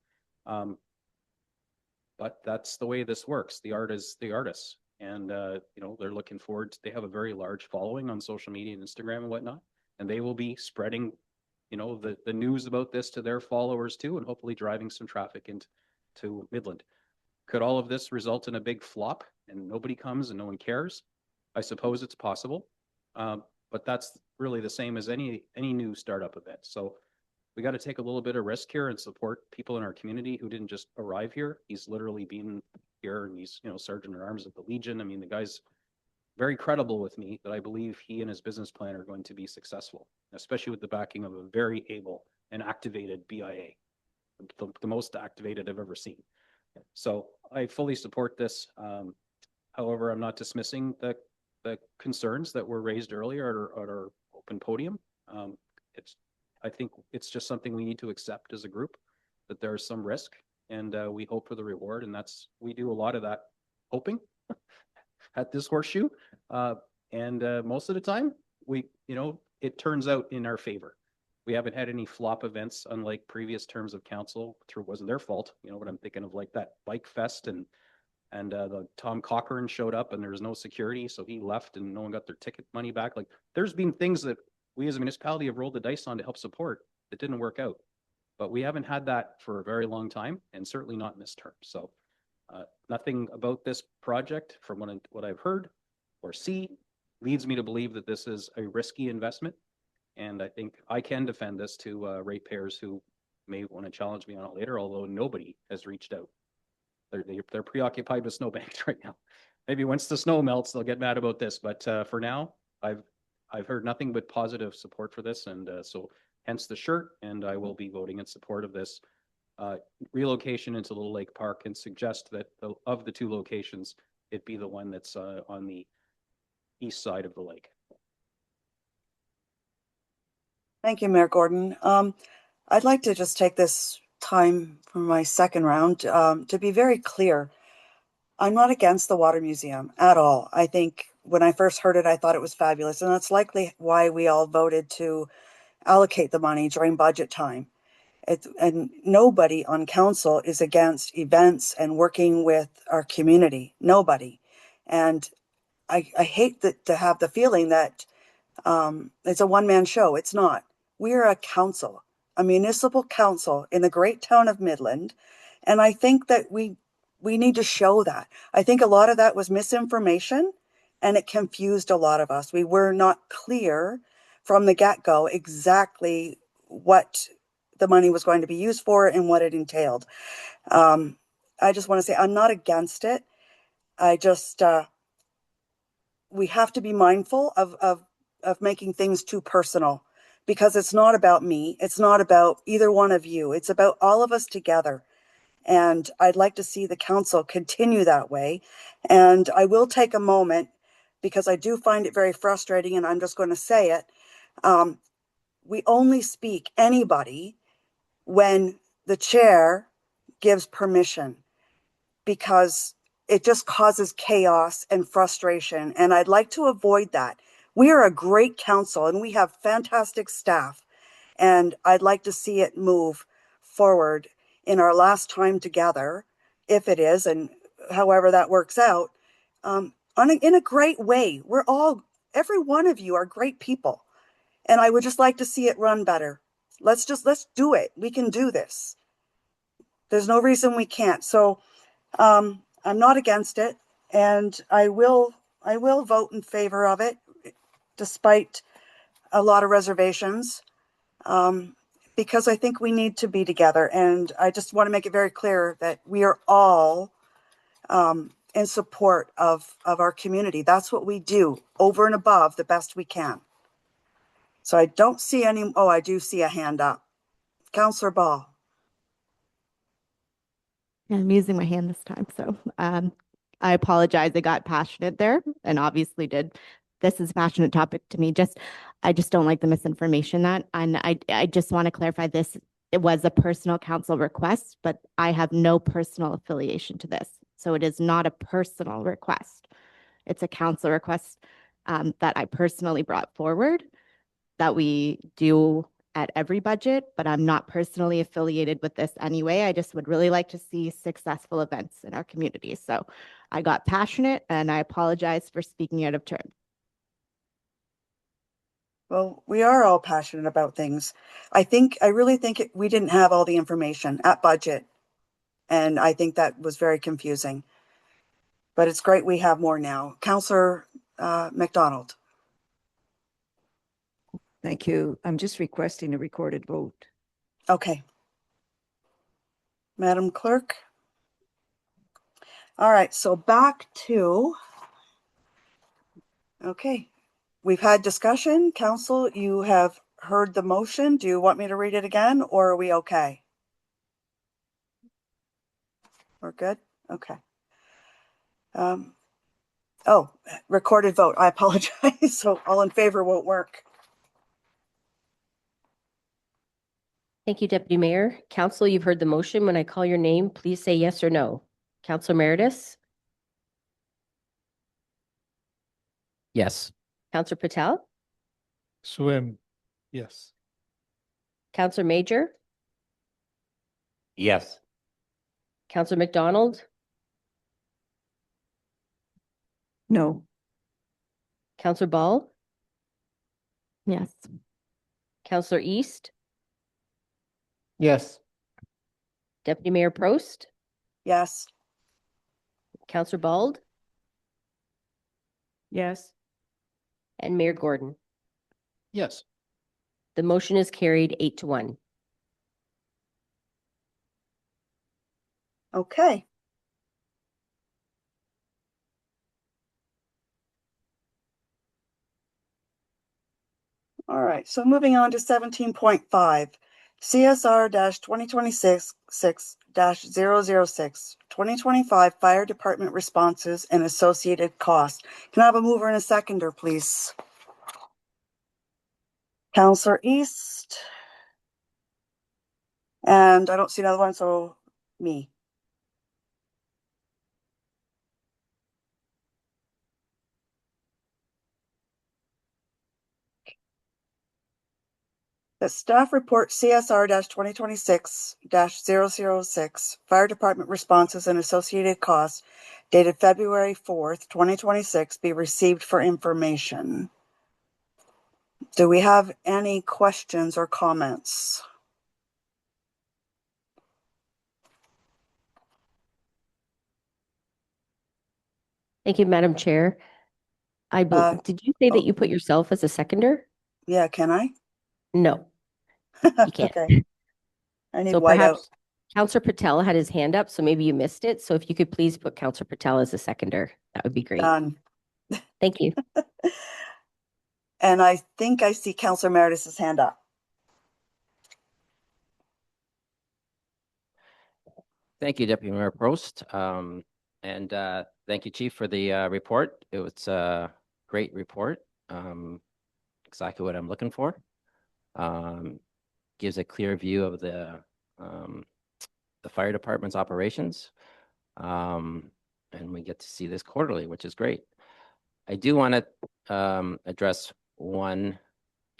But that's the way this works. The art is the artists. And, they're looking forward to, they have a very large following on social media and Instagram and whatnot. And they will be spreading, the news about this to their followers too, and hopefully driving some traffic into Midland. Could all of this result in a big flop and nobody comes and no one cares? I suppose it's possible. But that's really the same as any new startup event. So we got to take a little bit of risk here and support people in our community who didn't just arrive here. He's literally been here and he's, Sergeant at Arms at the Legion. I mean, the guy's very credible with me that I believe he and his business plan are going to be successful, especially with the backing of a very able and activated BIA, the most activated I've ever seen. So I fully support this. However, I'm not dismissing the concerns that were raised earlier at our open podium. I think it's just something we need to accept as a group, that there's some risk and we hope for the reward. And we do a lot of that hoping at this horseshoe. Most of the time it turns out in our favor. We haven't had any flop events, unlike previous terms of council. It wasn't their fault. What I'm thinking of, like that bike fest and the Tom Cochran showed up and there was no security. So he left and no one got their ticket money back. Like there's been things that we as a municipality have rolled the dice on to help support that didn't work out. But we haven't had that for a very long time and certainly not in this term. So nothing about this project from what I've heard or see leads me to believe that this is a risky investment. And I think I can defend this to ratepayers who may want to challenge me on it later, although nobody has reached out. They're preoccupied with snowbanks right now. Maybe once the snow melts, they'll get mad about this. But for now, I've heard nothing but positive support for this. And so hence the shirt. And I will be voting in support of this relocation into Little Lake Park and suggest that of the 2 locations, it be the one that's on the east side of the lake. Thank you, Mayor Gordon. I'd like to just take this time for my second round to be very clear. I'm not against the Water Museum at all. I think when I first heard it, I thought it was fabulous. And that's likely why we all voted to allocate the money during budget time. And nobody on council is against events and working with our community. Nobody. And I hate to have the feeling that it's a one-man show. It's not. We are a council, a municipal council in the great town of Midland. And I think that we need to show that. I think a lot of that was misinformation and it confused a lot of us. We were not clear from the get-go exactly what the money was going to be used for and what it entailed. I just want to say I'm not against it. I just we have to be mindful of making things too personal, because it's not about me. It's not about either one of you. It's about all of us together. And I'd like to see the council continue that way. And I will take a moment, because I do find it very frustrating, and I'm just going to say it. We only speak anybody when the chair gives permission, because it just causes chaos and frustration. And I'd like to avoid that. We are a great council and we have fantastic staff. And I'd like to see it move forward in our last time together, if it is, and however that works out, in a great way. Every one of you are great people. And I would just like to see it run better. Let's do it. We can do this. There's no reason we can't. So I'm not against it, and I will vote in favor of it, despite a lot of reservations, because I think we need to be together. And I just want to make it very clear that we are all in support of our community. That's what we do, over and above the best we can. So I don't see any. Oh, I do see a hand up. Councillor Ball. I'm using my hand this time, so I apologize. I got passionate there and obviously did. This is a passionate topic to me. I just don't like the misinformation and I just want to clarify this. It was a personal council request, but I have no personal affiliation to this. So it is not a personal request. It's a council request that I personally brought forward that we do at every budget, but I'm not personally affiliated with this anyway. I just would really like to see successful events in our community. So I got passionate and I apologize for speaking out of turn. Well, we are all passionate about things. I really think we didn't have all the information at budget. And I think that was very confusing. But it's great we have more now. Councillor McDonald. Thank you. I'm just requesting a recorded vote. Okay. Madam Clerk. All right, so back to, okay. We've had discussion. Council, you have heard the motion. Do you want me to read it again, or are we okay? We're good? Okay. Oh, recorded vote. I apologize. So all in favor won't work. Thank you, Deputy Mayor. Council, you've heard the motion. When I call your name, please say yes or no. Councillor Meredith? Yes. Councillor Patel? Swim, yes. Councillor Major? Yes. Councillor McDonald? No. Councillor Ball? Yes. Councillor East? Yes. Deputy Mayor Prost? Yes. Councillor Bald? Yes. And Mayor Gordon? Yes. The motion is carried 8-1. Okay. All right, so moving on to 17.5, CSR 2026 006, 2025 Fire Department responses and associated costs. Can I have a mover and a seconder, please? Counselor East. And I don't see another one, so me. The staff report CSR 2026-006, Fire Department responses and associated costs dated February 4th, 2026 be received for information. Do we have any questions or comments? Thank you, Madam Chair. Did you say that you put yourself as a seconder? Yeah, can I? No, you can't. Okay. I need So whiteout. perhaps Counselor Patel had his hand up, so maybe you missed it. So if you could please put Counselor Patel as a seconder, that would be great. Done. Thank you. And I think I see Counselor Meredith's hand up. Thank you, Deputy Mayor Prost. And thank you, Chief, for the report. It was a great report. Exactly what I'm looking for. Gives a clear view of the fire department's operations. And we get to see this quarterly, which is great. I do want to address one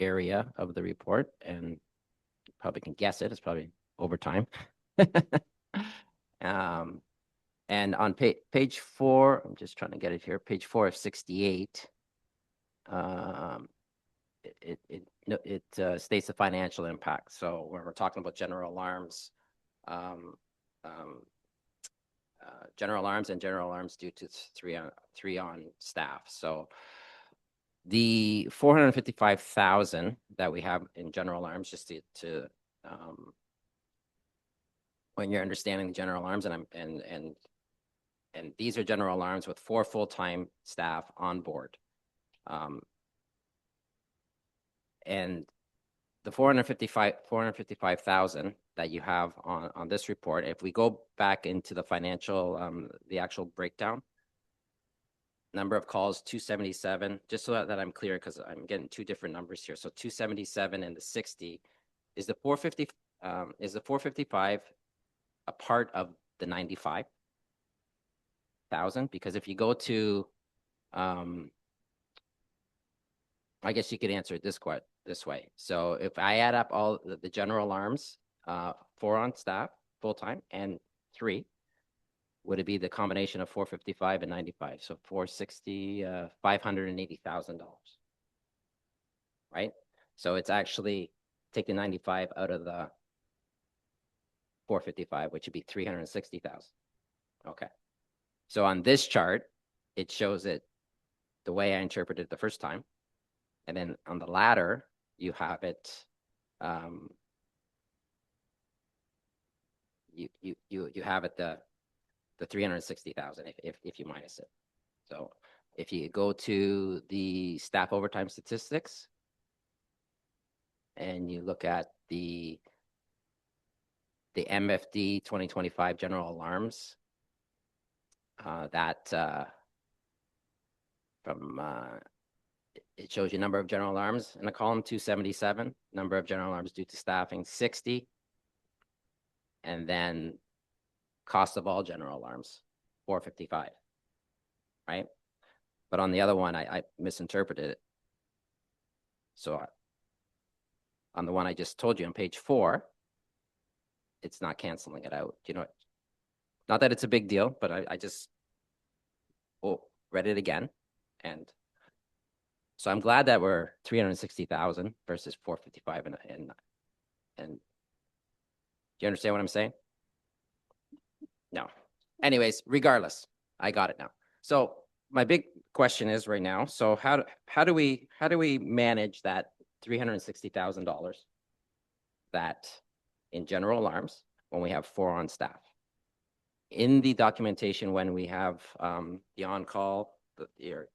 area of the report, and you probably can guess it. It's probably overtime. And on page 4, I'm just trying to get it here, page 4 of 68, it states the financial impact. So when we're talking about general alarms and general alarms due to three on staff. So the 455,000 that we have in general alarms, just to when you're understanding the general alarms, and these are general alarms with 4 full-time staff on board. And the 455,000 that you have on this report, if we go back into the financial, the actual breakdown, number of calls 277, just so that I'm clear, because I'm getting 2 different numbers here. So 277 and the 60 is the 455 a part of the 95,000? Because if you go to, I guess you could answer it this way. So if I add up all the general alarms, 4 on staff full-time and 3, would it be the combination of 455 and 95? So 460, $580,000, right? So it's actually take the 95 out of the 455, which would be 360,000. Okay. So on this chart, it shows it the way I interpreted it the first time. And then on the ladder, you have it, you have it the 360,000 if you minus it. So if you go to the staff overtime statistics and you look at the MFD 2025 general alarms, it shows you number of general alarms in the column 277, number of general alarms due to staffing 60, and then cost of all general alarms 455, right? But on the other one, I misinterpreted it. So on the one I just told you on page 4, it's not canceling it out. You know, not that it's a big deal, but I just read it again. And so I'm glad that we're 360,000 versus 455. And do you understand what I'm saying? No. Anyways, regardless, I got it now. So my big question is right now, so how do we manage that $360,000 that in general alarms when we have 4 on staff? In the documentation, when we have the on-call, your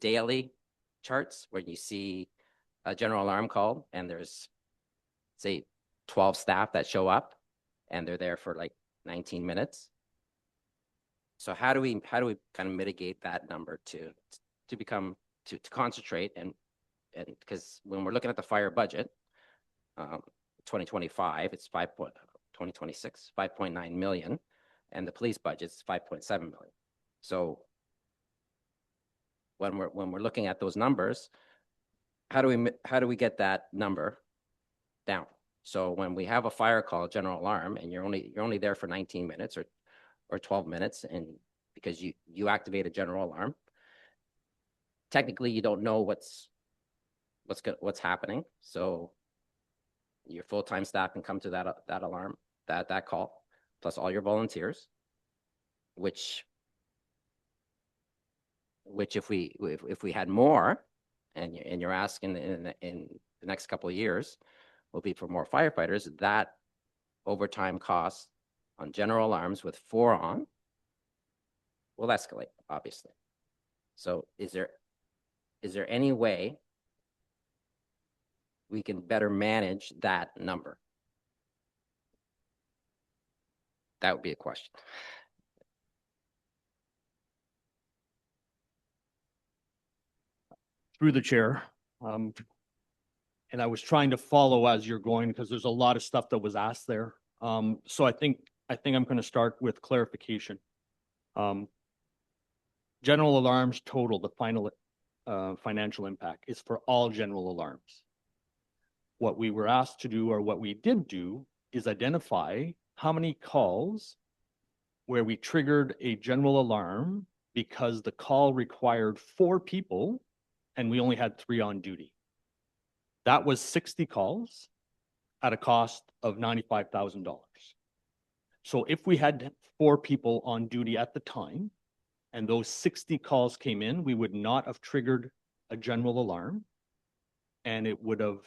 daily charts, where you see a general alarm call and there's, say, 12 staff that show up and they're there for like 19 minutes. So how do we kind of mitigate that number to concentrate and and because when we're looking at the fire budget, 2025, it's 2026, 5.9 million, and the police budget's 5.7 million. So when we're looking at those numbers, how do we get that number down? So when we have a fire call, general alarm, and you're only there for 19 minutes or 12 minutes, and because you activate a general alarm, technically you don't know what's happening. So your full-time staff can come to that alarm, that call, plus all your volunteers, which if we had more, and you're asking in the next couple of years will be for more firefighters, that overtime cost on general alarms with 4 on will escalate, obviously. So is there any way we can better manage that number? That would be a question. Through the chair. And I was trying to follow as you're going because there's a lot of stuff that was asked there. So I think I'm going to start with clarification. General alarms total, the final financial impact is for all general alarms. What we were asked to do, or what we did do, is identify how many calls where we triggered a general alarm because the call required 4 people and we only had 3 on duty. That was 60 calls at a cost of $95,000. So if we had 4 people on duty at the time, and those 60 calls came in, we would not have triggered a general alarm, and it would have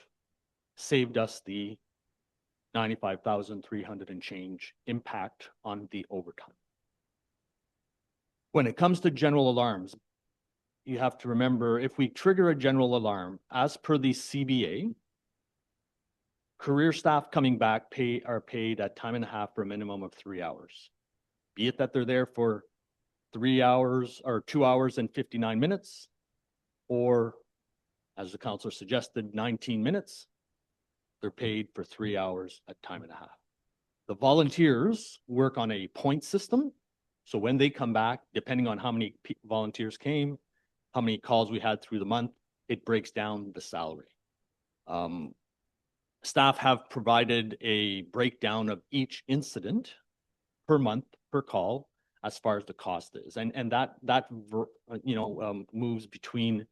saved us the 95,300 and change impact on the overtime. When it comes to general alarms, you have to remember, if we trigger a general alarm, as per the CBA, career staff coming back are paid at time and a half for a minimum of 3 hours. Be it that they're there for 3 hours or 2 hours and 59 minutes, or as the counselor suggested, 19 minutes, they're paid for 3 hours at time and a half. The volunteers work on a point system. So when they come back, depending on how many volunteers came, how many calls we had through the month, it breaks down the salary. Staff have provided a breakdown of each incident per month, per call, as far as the cost is. And that moves between,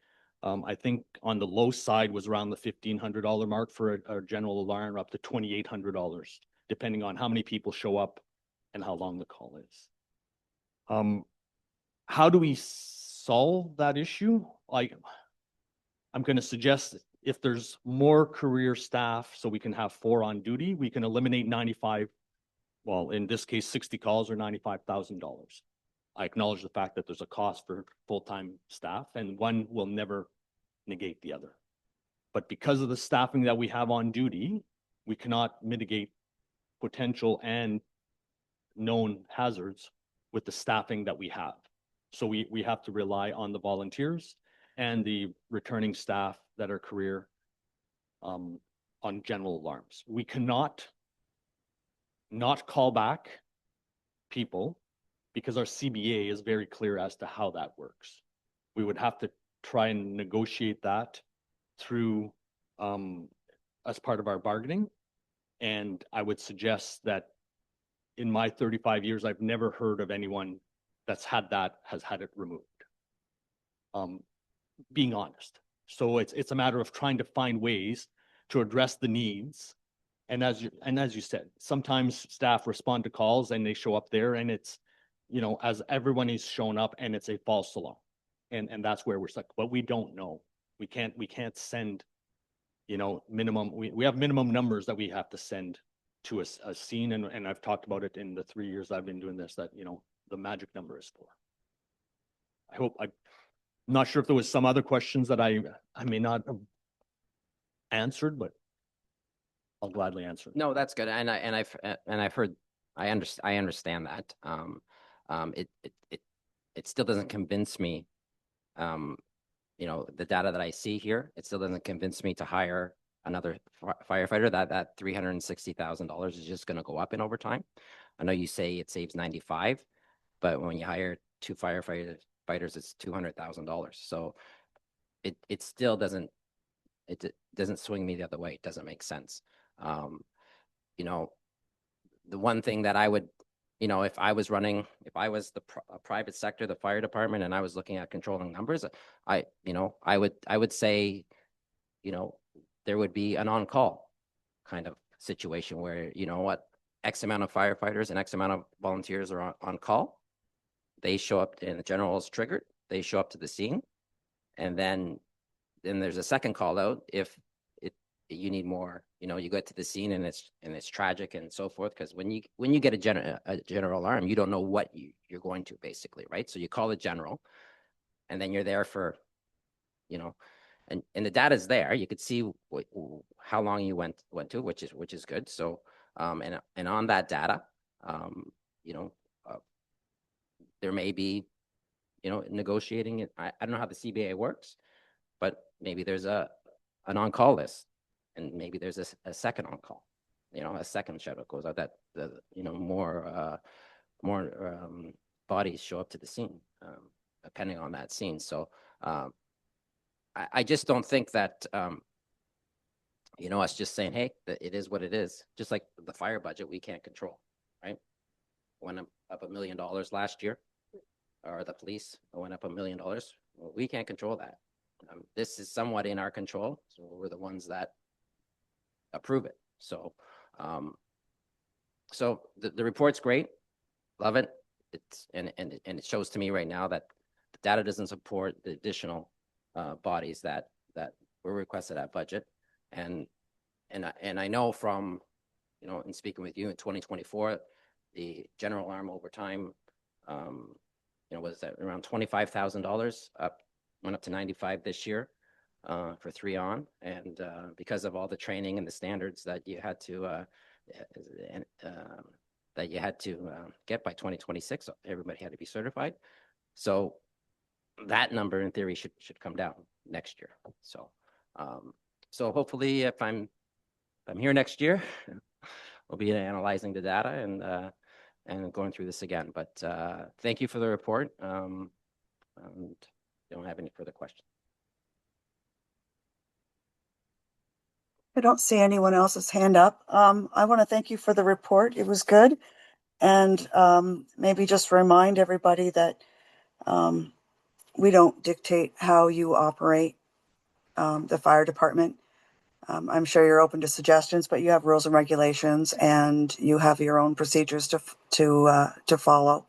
I think on the low side was around the $1,500 mark for a general alarm, up to $2,800, depending on how many people show up and how long the call is. How do we solve that issue? I'm going to suggest if there's more career staff, so we can have 4 on duty, we can eliminate 95, well, in this case, 60 calls or $95,000. I acknowledge the fact that there's a cost for full-time staff, and one will never negate the other. But because of the staffing that we have on duty, we cannot mitigate potential and known hazards with the staffing that we have. So we have to rely on the volunteers and the returning staff that are career on general alarms. We cannot not call back people because our CBA is very clear as to how that works. We would have to try and negotiate that through as part of our bargaining. And I would suggest that in my 35 years, I've never heard of anyone that's had it removed. Being honest. So it's a matter of trying to find ways to address the needs. And as you said, sometimes staff respond to calls and they show up there and it's, as everyone is shown up and it's a false alarm. And that's where we're stuck. But we don't know. We can't send, minimum, we have minimum numbers that we have to send to a scene. And I've talked about it in the 3 years I've been doing this, that, the magic number is 4. I'm not sure if there was some other questions that I may not have answered, but I'll gladly answer. No, that's good. And I've heard, I understand that. It still doesn't convince me the data that I see here, it still doesn't convince me to hire another firefighter. That $360,000 is just going to go up in overtime. I know you say it saves 95, but when you hire two firefighters, it's $200,000. So it still doesn't swing me the other way. It doesn't make sense. The one thing that I would, if I was the private sector, the fire department, and I was looking at controlling numbers, I would say, there would be an on-call kind of situation where, X amount of firefighters and X amount of volunteers are on call. They show up and the general is triggered. They show up to the scene. And then there's a second call out if you need more, you get to the scene and it's tragic and so forth. Because when you get a general alarm, you don't know what you're going to, basically, right? So you call the general, and then you're there for, and the data is there. You could see how long you went to, which is good. So and on that data, there may be, negotiating it. I don't know how the CBA works, but maybe there's an on-call list, and maybe there's a second on-call, a second shadow goes out that more bodies show up to the scene, depending on that scene. So I just don't think that, us just saying, hey, it is what it is. Just like the fire budget, we can't control, right? Went up $1 million last year, or the police went up $1 million. Well, we can't control that. This is somewhat in our control, so we're the ones that approve it. So, so the report's great, love it. And it shows to me right now that the data doesn't support the additional bodies that were requested at budget, and I know from, in speaking with you in 2024, the general alarm overtime, was at around $25,000 up. Went up to 95 this year for 3 on, and because of all the training and the standards that you had to get by 2026, everybody had to be certified. So that number, in theory, should come down next year. So so hopefully, if I'm here next year, we'll be analyzing the data and going through this again. But thank you for the report. And don't have any further questions. I don't see anyone else's hand up. I want to thank you for the report. It was good. And maybe just remind everybody that we don't dictate how you operate the fire department. I'm sure you're open to suggestions, but you have rules and regulations, and you have your own procedures to follow.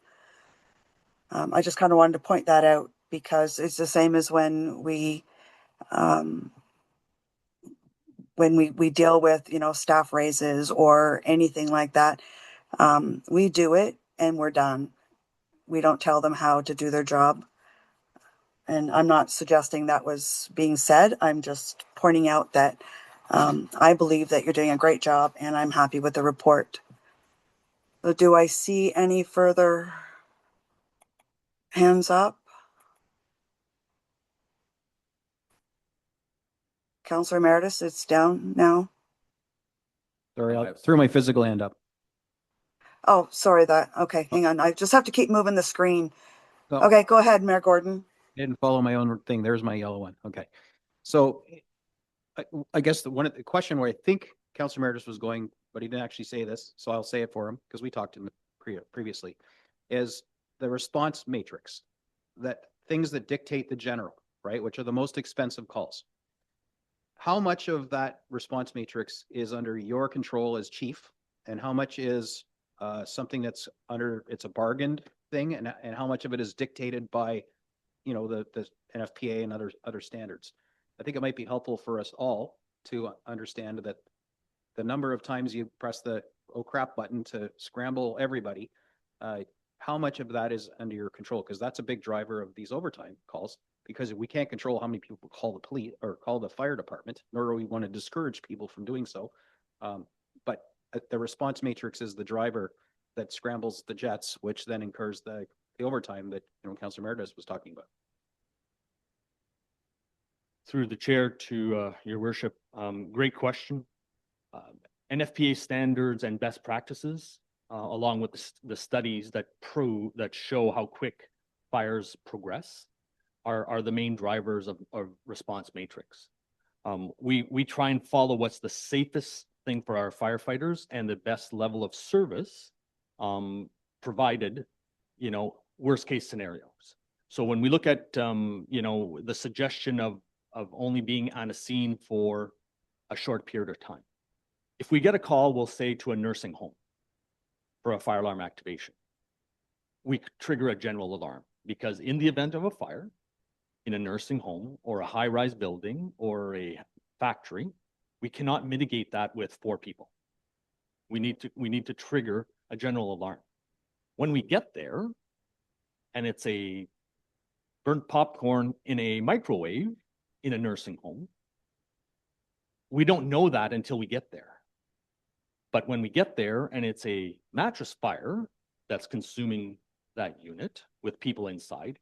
I just kind of wanted to point that out, because it's the same as when we deal with, staff raises or anything like that. We do it and we're done. We don't tell them how to do their job. And I'm not suggesting that was being said. I'm just pointing out that I believe that you're doing a great job, and I'm happy with the report. So do I see any further hands up? Councillor Emeritus, it's down now. Sorry, I threw my physical hand up. Oh, sorry okay, hang on. I just have to keep moving the screen. No. Okay, go ahead, Mayor Gordon. I didn't follow my own thing. There's my yellow one. Okay. So I guess the question where I think Councillor Emeritus was going, but he didn't actually say this, so I'll say it for him because we talked to him previously, is the response matrix, that things that dictate the general, right, which are the most expensive calls. How much of that response matrix is under your control as chief, and how much is something that's it's a bargained thing, and how much of it is dictated by, the NFPA and other standards? I think it might be helpful for us all to understand that the number of times you press the oh crap button to scramble everybody, how much of that is under your control? Because that's a big driver of these overtime calls, because we can't control how many people call the police or call the fire department, nor do we want to discourage people from doing so. But the response matrix is the driver that scrambles the jets, which then incurs the overtime that Councillor Emeritus was talking about. Through the chair to your worship, great question. NFPA standards and best practices, along with the studies that show how quick fires progress, are the main drivers of response matrix. We try and follow what's the safest thing for our firefighters and the best level of service, provided, worst case scenarios. So when we look at, the suggestion of only being on a scene for a short period of time. If we get a call, we'll say to a nursing home for a fire alarm activation, we trigger a general alarm because in the event of a fire in a nursing home or a high-rise building or a factory, we cannot mitigate that with 4 people. We need to trigger a general alarm. When we get there and it's a burnt popcorn in a microwave in a nursing home, we don't know that until we get there. But when we get there and it's a mattress fire that's consuming that unit with people inside,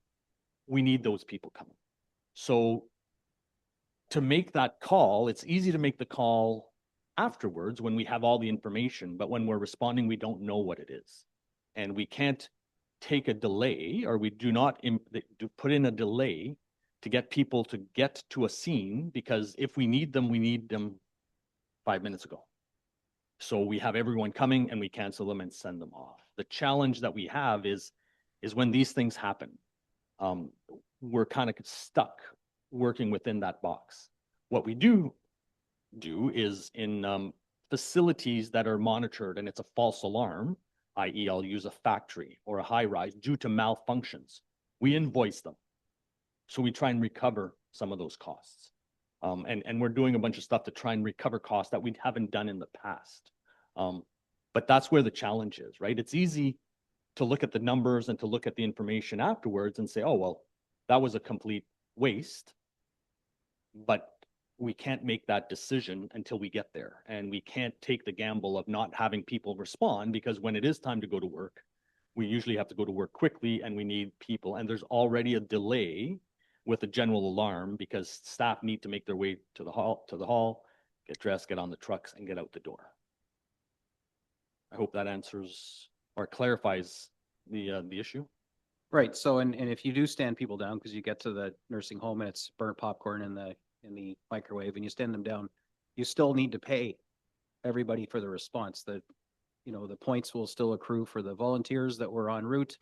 we need those people coming. So to make that call, it's easy to make the call afterwards when we have all the information, but when we're responding, we don't know what it is. And we can't take a delay, or we do not put in a delay to get people to get to a scene, because if we need them 5 minutes ago. So we have everyone coming and we cancel them and send them off. The challenge that we have is when these things happen, we're kind of stuck working within that box. What we do is in facilities that are monitored and it's a false alarm, i.e. I'll use a factory or a high rise due to malfunctions, we invoice them. So we try and recover some of those costs. And we're doing a bunch of stuff to try and recover costs that we haven't done in the past. But that's where the challenge is, right? It's easy to look at the numbers and to look at the information afterwards and say, oh, well, that was a complete waste. But we can't make that decision until we get there. And we can't take the gamble of not having people respond, because when it is time to go to work, we usually have to go to work quickly and we need people. And there's already a delay with a general alarm because staff need to make their way to the hall, get dressed, get on the trucks and get out the door. I hope that answers or clarifies the issue. Right. So, and if you do stand people down because you get to the nursing home and it's burnt popcorn in the microwave and you stand them down, you still need to pay everybody for the response. The points will still accrue for the volunteers that were en route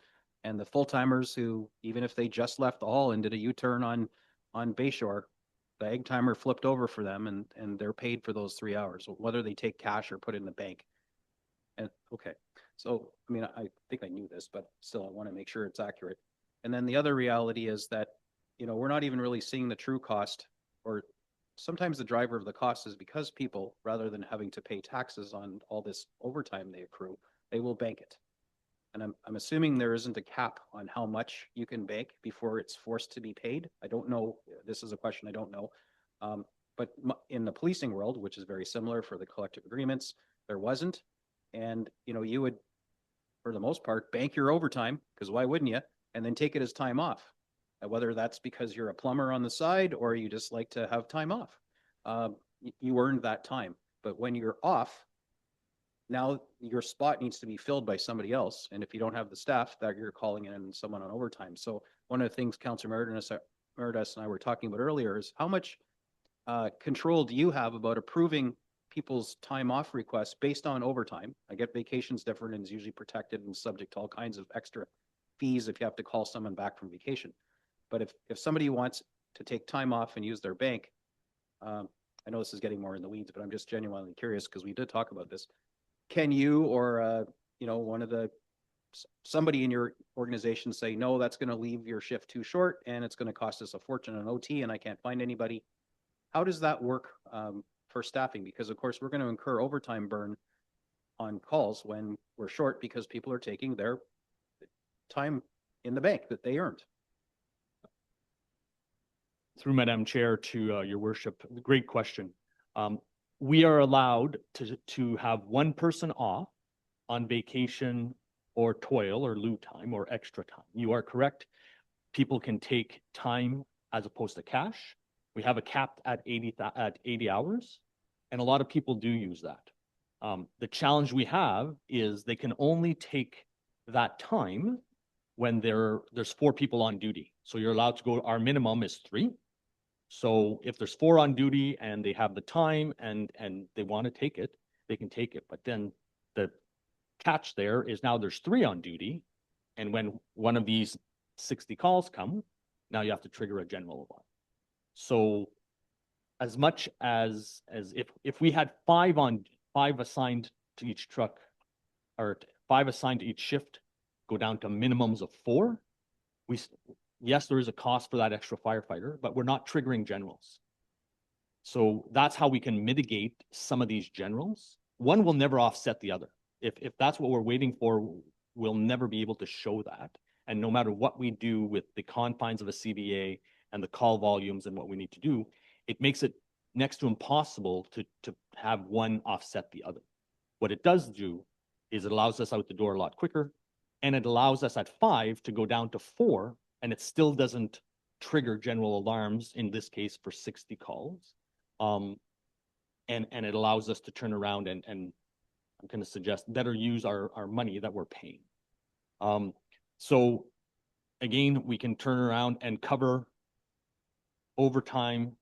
and the full timers who, even if they just left the hall and did a U-turn on Bayshore, the egg timer flipped over for them and they're paid for those 3 hours, whether they take cash or put it in the bank. And okay. So, I mean, I think I knew this, but still I want to make sure it's accurate. And then the other reality is that, we're not even really seeing the true cost, or sometimes the driver of the cost is because people, rather than having to pay taxes on all this overtime they accrue, they will bank it. And I'm assuming there isn't a cap on how much you can bank before it's forced to be paid. I don't know. This is a question I don't know. But in the policing world, which is very similar for the collective agreements, there wasn't. And, you would, for the most part, bank your overtime, because why wouldn't you? And then take it as time off. Whether that's because you're a plumber on the side or you just like to have time off. You earned that time. But when you're off, now your spot needs to be filled by somebody else. And if you don't have the staff, that you're calling in someone on overtime. So one of the things Councillor Meredith and I were talking about earlier is how much control do you have about approving people's time off requests based on overtime? I get vacations different and is usually protected and subject to all kinds of extra fees if you have to call someone back from vacation. But if somebody wants to take time off and use their bank, I know this is getting more in the weeds, but I'm just genuinely curious because we did talk about this. Can you or somebody in your organization say, no, that's going to leave your shift too short and it's going to cost us a fortune on OT and I can't find anybody? How does that work for staffing? Because of course we're going to incur overtime burn on calls when we're short because people are taking their time in the bank that they earned. Through Madam Chair to your worship, great question. We are allowed to have one person off on vacation or toil or lieu time or extra time. You are correct. People can take time as opposed to cash. We have a cap at 80 hours, and a lot of people do use that. The challenge we have is they can only take that time when there's 4 people on duty. So you're allowed to go, our minimum is 3. So if there's 4 on duty and they have the time and they want to take it, they can take it. But then the catch there is now there's 3 on duty. And when one of these 60 calls come, now you have to trigger a general alarm. So as much as if we had 5 assigned to each truck, or 5 assigned to each shift, go down to minimums of 4, yes, there is a cost for that extra firefighter, but we're not triggering generals. So that's how we can mitigate some of these generals. One will never offset the other. If that's what we're waiting for, we'll never be able to show that. And no matter what we do with the confines of a CBA and the call volumes and what we need to do, it makes it next to impossible to have one offset the other. What it does do is it allows us out the door a lot quicker, and it allows us at 5 to go down to 4, and it still doesn't trigger general alarms, in this case for 60 calls. And it allows us to turn around and I'm going to suggest better use our money that we're paying. So again, we can turn around and cover overtime,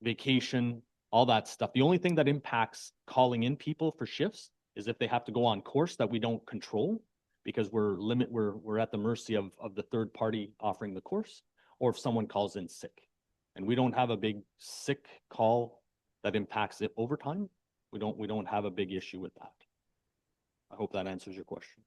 vacation, all that stuff. The only thing that impacts calling in people for shifts is if they have to go on course that we don't control, because we're at the mercy of the third party offering the course, or if someone calls in sick. And we don't have a big sick call that impacts it overtime. We don't have a big issue with that. I hope that answers your question.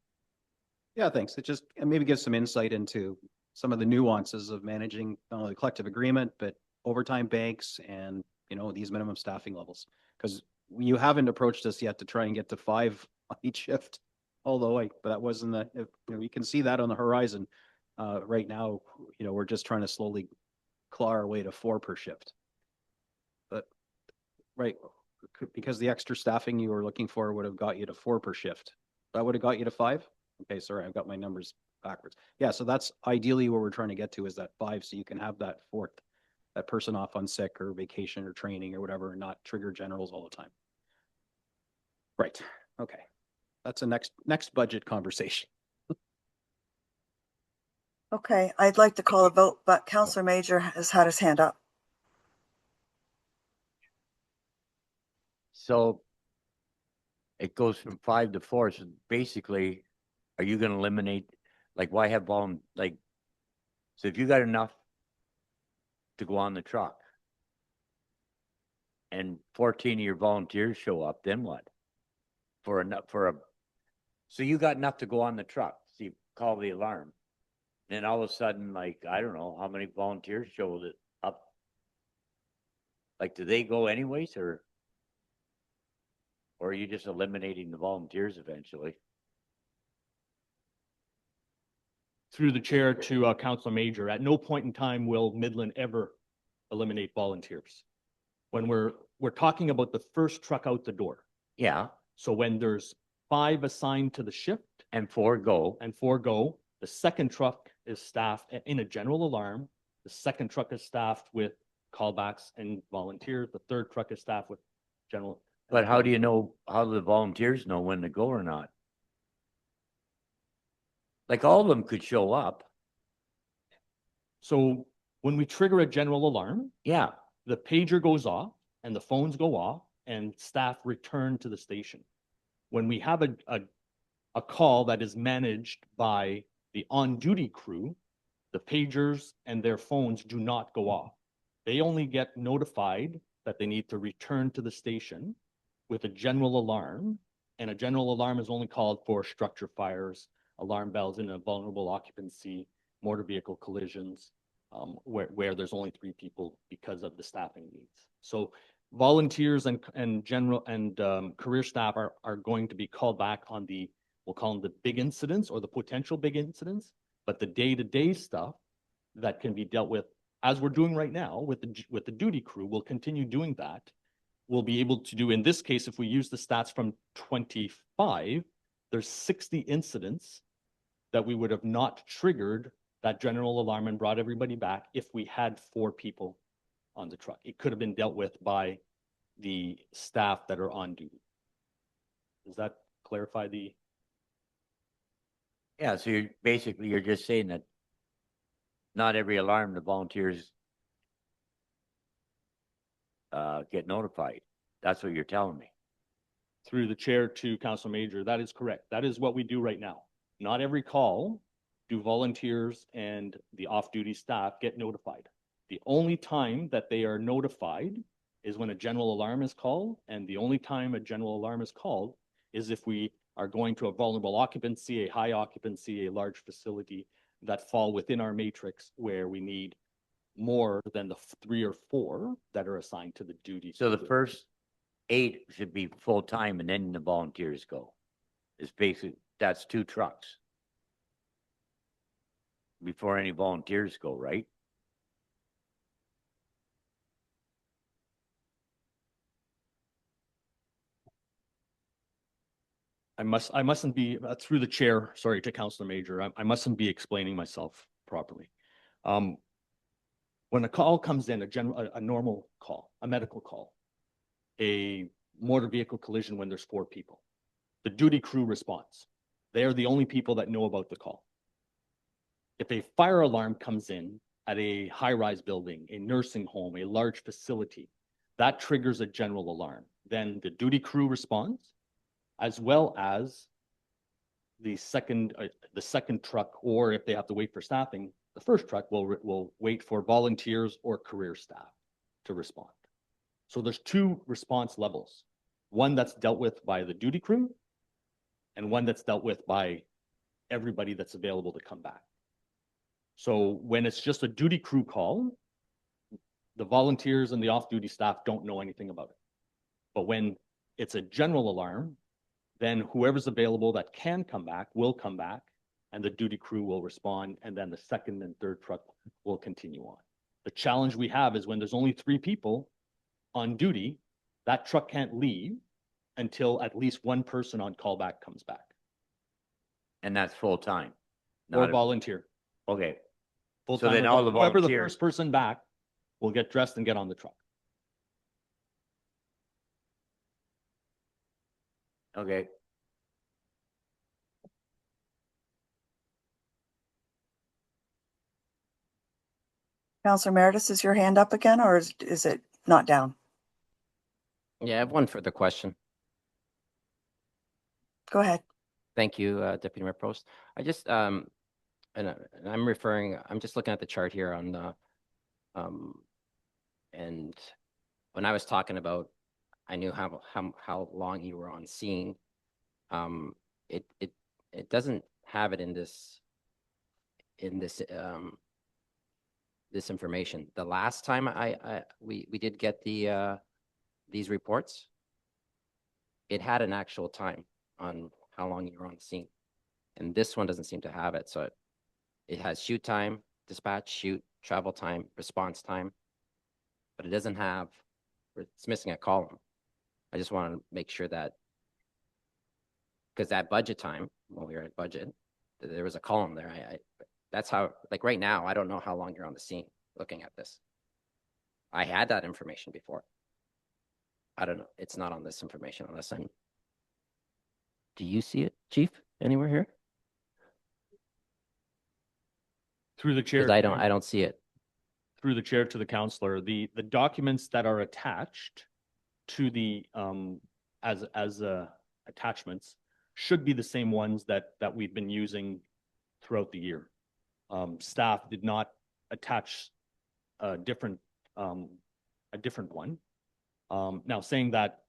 Yeah, thanks. It just maybe gives some insight into some of the nuances of managing not only the collective agreement, but overtime banks and, you know, these minimum staffing levels. Because you haven't approached us yet to try and get to 5 on each shift. Although but that wasn't you know, you can see that on the horizon. Right now, you know, we're just trying to slowly claw our way to 4 per shift. But right, because the extra staffing you were looking for would have got you to 4 per shift. That would have got you to 5. Okay, sorry, I've got my numbers backwards. Yeah, so that's ideally where we're trying to get to, is that 5, so you can have that 4th, that person off on sick or vacation or training or whatever, and not trigger generals all the time. Right. Okay. That's a next budget conversation. Okay, I'd like to call a vote, but Councillor Major has had his hand up. So it goes from 5 to 4. So basically, are you going to eliminate, like, why have so if you got enough to go on the truck and 14 of your volunteers show up, then what? So you got enough to go on the truck. So you call the alarm. Then all of a sudden, like, I don't know how many volunteers showed up. Like, do they go anyways, or are you just eliminating the volunteers eventually? Through the chair to Councilor Major, at no point in time will Midland ever eliminate volunteers. When we're talking about the first truck out the door. Yeah. So when there's 5 assigned to the shift and 4 go, the second truck is staffed in a general alarm. The second truck is staffed with callbacks and volunteers. The third truck is staffed with general. But how do you know, how do the volunteers know when to go or not? Like, all of them could show up. So when we trigger a general alarm, yeah, the pager goes off and the phones go off and staff return to the station. When we have a call that is managed by the on-duty crew, the pagers and their phones do not go off. They only get notified that they need to return to the station with a general alarm, and a general alarm is only called for structure fires, alarm bells in a vulnerable occupancy, motor vehicle collisions, where there's only 3 people because of the staffing needs. So volunteers and general and career staff are going to be called back on the, we'll call them the big incidents or the potential big incidents, but the day-to-day stuff that can be dealt with, as we're doing right now with the duty crew, we'll continue doing that. We'll be able to do, in this case, if we use the stats from 25, there's 60 incidents that we would have not triggered that general alarm and brought everybody back if we had 4 people on the truck. It could have been dealt with by the staff that are on duty. Does that clarify the? Yeah, so you're just saying that not every alarm the volunteers get notified. That's what you're telling me. Through the chair to Council Major, that is correct. That is what we do right now. Not every call do volunteers and the off-duty staff get notified. The only time that they are notified is when a general alarm is called, and the only time a general alarm is called is if we are going to a vulnerable occupancy, a high occupancy, a large facility that fall within our matrix where we need more than the 3 or 4 that are assigned to the duty. So the first 8 should be full-time and then the volunteers go. It's basically, that's 2 trucks before any volunteers go, right? I mustn't be through the chair, sorry, to Councilor Major. I mustn't be explaining myself properly. When a call comes in, a normal call, a medical call, a motor vehicle collision when there's 4 people, the duty crew responds. They are the only people that know about the call. If a fire alarm comes in at a high-rise building, a nursing home, a large facility, that triggers a general alarm. Then the duty crew responds, as well as the second truck, or if they have to wait for staffing, the first truck will wait for volunteers or career staff to respond. So there's 2 response levels, one that's dealt with by the duty crew and one that's dealt with by everybody that's available to come back. So when it's just a duty crew call, the volunteers and the off-duty staff don't know anything about it. But when it's a general alarm, then whoever's available that can come back will come back, and the duty crew will respond, and then the second and third truck will continue on. The challenge we have is when there's only 3 people on duty, that truck can't leave until at least one person on callback comes back. And that's full-time? Or volunteer. Okay. Full-time So then or all the whoever the volunteers. first person back will get dressed and get on the truck. Okay. Counselor Meredith, is your hand up again, or is it not down? Yeah, I have one further question. Go ahead. Thank you, Deputy Mayor Prost. I just, and I'm just looking at the chart here on the, and when I was talking about, I knew how long you were on scene. It doesn't have it in this this information. The last time we did get these reports, it had an actual time on how long you were on the scene, and this one doesn't seem to have it. So it has shoot time, dispatch, shoot, travel time, response time, but it doesn't have. It's missing a column. I just want to make sure that, because that budget time when we were at budget, there was a column there. That's how, like right now, I don't know how long you're on the scene looking at this. I had that information before. I don't know. It's not on this information unless I'm. Do you see it, Chief, anywhere here? Through the chair. Because I don't see it. Through the chair to the counselor, the documents that are attached to the as attachments should be the same ones that we've been using throughout the year. Staff did not attach a different one. Now, saying that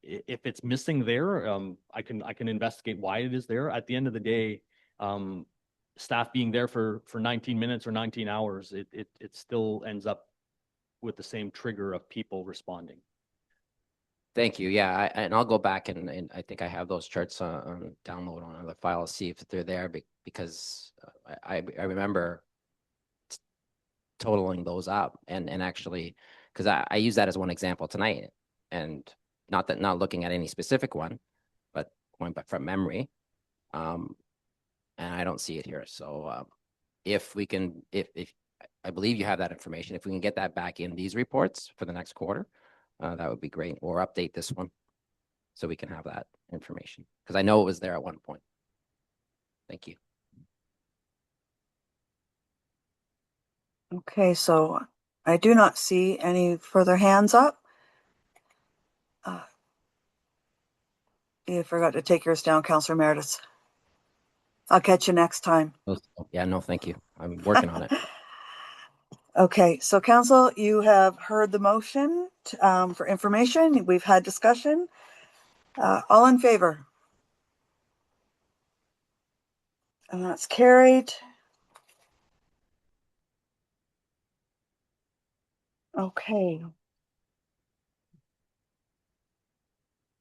if it's missing there, I can investigate why it is there. At the end of the day, staff being there for 19 minutes or 19 hours, it still ends up with the same trigger of people responding. Thank you. Yeah, and I'll go back and I think I have those charts on download on another file, see if they're there, because I remember totaling those up and actually, because I use that as one example tonight, and not looking at any specific one, but going back from memory, and I don't see it here. So if we can, if I believe you have that information. If we can get that back in these reports for the next quarter, that would be great, or update this one so we can have that information, because I know it was there at one point. Thank you. Okay, so I do not see any further hands up. You forgot to take yours down, Councillor Meredith. I'll catch you next time. Yeah, no, thank you. I'm working on it. Okay, so council, you have heard the motion for information. We've had discussion. All in favor? And that's carried. Okay.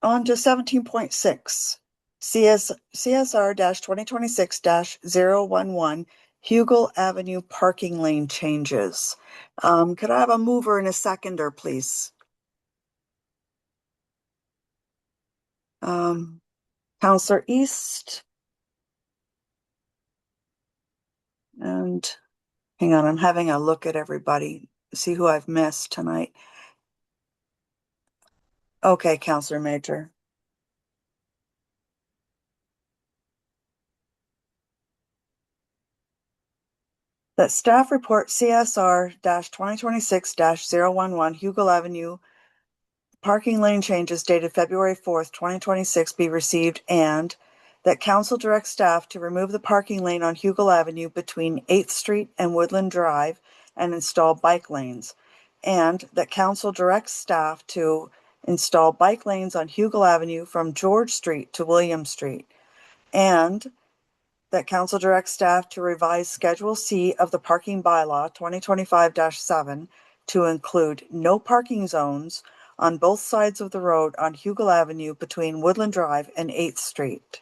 On to 17.6, CSR-2026-011, Hugel Avenue parking lane changes. Could I have a mover and a seconder, please? Councillor East. And hang on, I'm having a look at everybody, see who I've missed tonight. Okay, Councillor Major. That staff report CSR-2026-011 Hugel Avenue parking lane changes dated February 4th, 2026 be received, and that council directs staff to remove the parking lane on Hugel Avenue between 8th Street and Woodland Drive and install bike lanes, and that council directs staff to install bike lanes on Hugel Avenue from George Street to William Street, and that council directs staff to revise Schedule C of the parking bylaw 2025-7 to include no parking zones on both sides of the road on Hugel Avenue between Woodland Drive and 8th Street.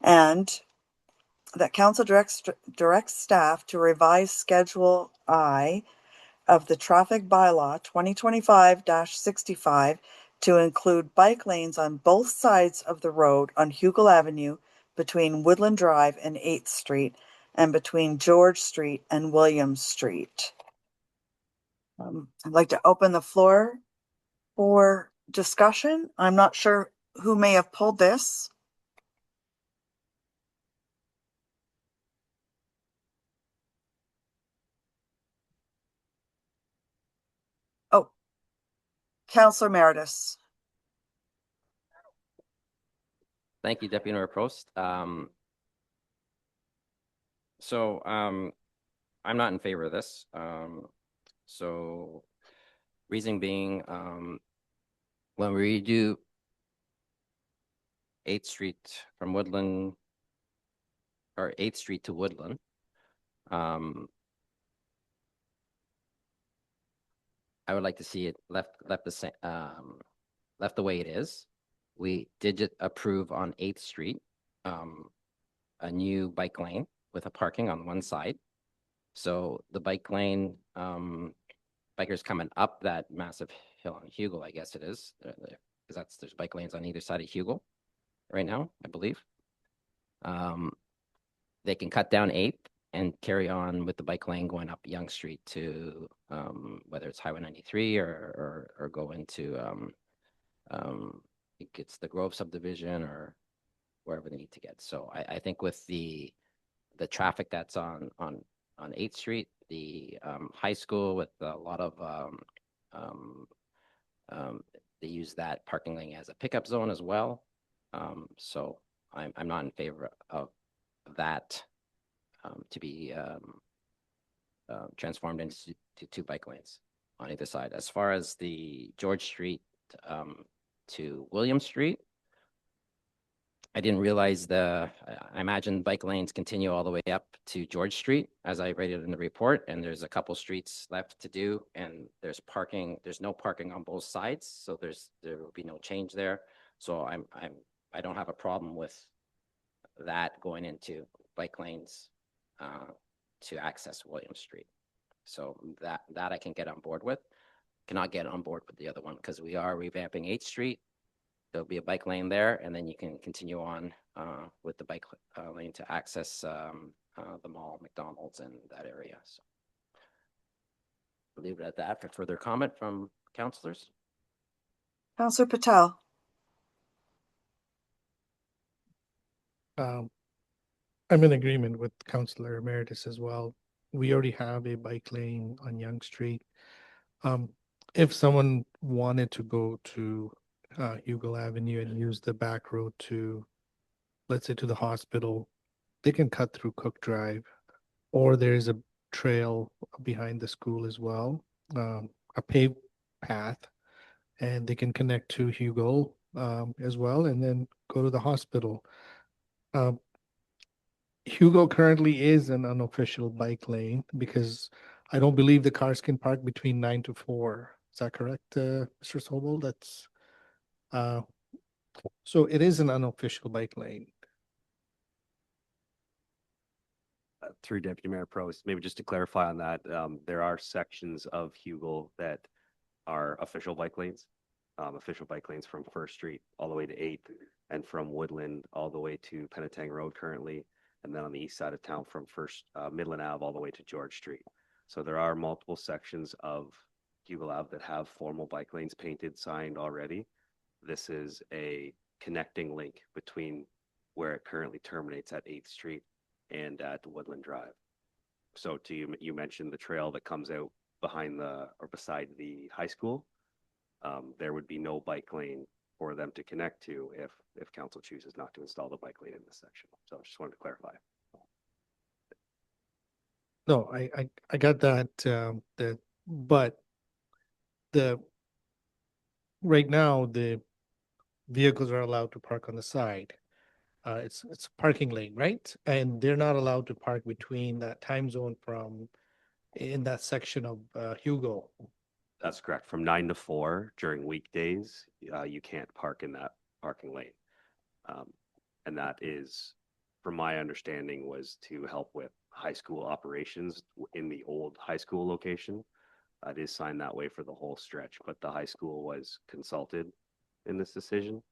And that council directs staff to revise Schedule I of the traffic bylaw 2025-65 to include bike lanes on both sides of the road on Hugel Avenue between Woodland Drive and 8th Street and between George Street and William Street. I'd like to open the floor for discussion. I'm not sure who may have pulled this. Oh, Councillor Meredith. Thank you, Deputy Mayor Prost. I'm not in favor of this. So reason being, when we do 8th Street from Woodland, or 8th Street to Woodland, I would like to see it left the same, left the way it is. We did approve on 8th Street a new bike lane with a parking on one side. So the bike lane, bikers coming up that massive hill on Hugel, I guess it is, because there's bike lanes on either side of Hugel right now, I believe. They can cut down 8th and carry on with the bike lane going up Yonge Street to whether it's Highway 93 or go into it's the Grove subdivision or wherever they need to get. So I think with the traffic that's on 8th Street, the high school with a lot of they use that parking lane as a pickup zone as well. So I'm not in favor of that to be transformed into two bike lanes on either side. As far as the George Street to William Street, I didn't realize I imagine bike lanes continue all the way up to George Street, as I read it in the report, and there's a couple streets left to do, and there's no parking on both sides, so there will be no change there. So I don't have a problem with that going into bike lanes to access William Street. So that I can get on board with. Cannot get on board with the other one because we are revamping 8th Street. There'll be a bike lane there, and then you can continue on with the bike lane to access the mall, McDonald's, and that area. So Leave it at that for further comment from councillors. Councillor Patel. I'm in agreement with Councillor Emeritus as well. We already have a bike lane on Young Street. If someone wanted to go to Hugo Avenue and use the back road to, let's say, to the hospital, they can cut through Cook Drive, or there's a trail behind the school as well, a paved path, and they can connect to Hugo as well, and then go to the hospital. Hugo currently is an unofficial bike lane because I don't believe the cars can park between 9 to 4. Is that correct, Mr. Sobel? That's so it is an unofficial bike lane. Through Deputy Mayor Prost, maybe just to clarify on that, there are sections of Hugo that are official bike lanes from First Street all the way to 8th, and from Woodland all the way to Penetang Road currently, and then on the east side of town from Midland Ave all the way to George Street. So there are multiple sections of Hugo Ave that have formal bike lanes painted, signed already. This is a connecting link between where it currently terminates at 8th Street and at Woodland Drive. So you mentioned the trail that comes out behind or beside the high school. There would be no bike lane for them to connect to if council chooses not to install the bike lane in this section. So I just wanted to clarify. No, I got that, but right now the vehicles are allowed to park on the side. It's a parking lane, right? And they're not allowed to park between that time zone in that section of Hugo. That's correct. From 9 to 4 during weekdays, you can't park in that parking lane. And that is, from my understanding, was to help with high school operations in the old high school location. It is signed that way for the whole stretch, but the high school was consulted in this decision,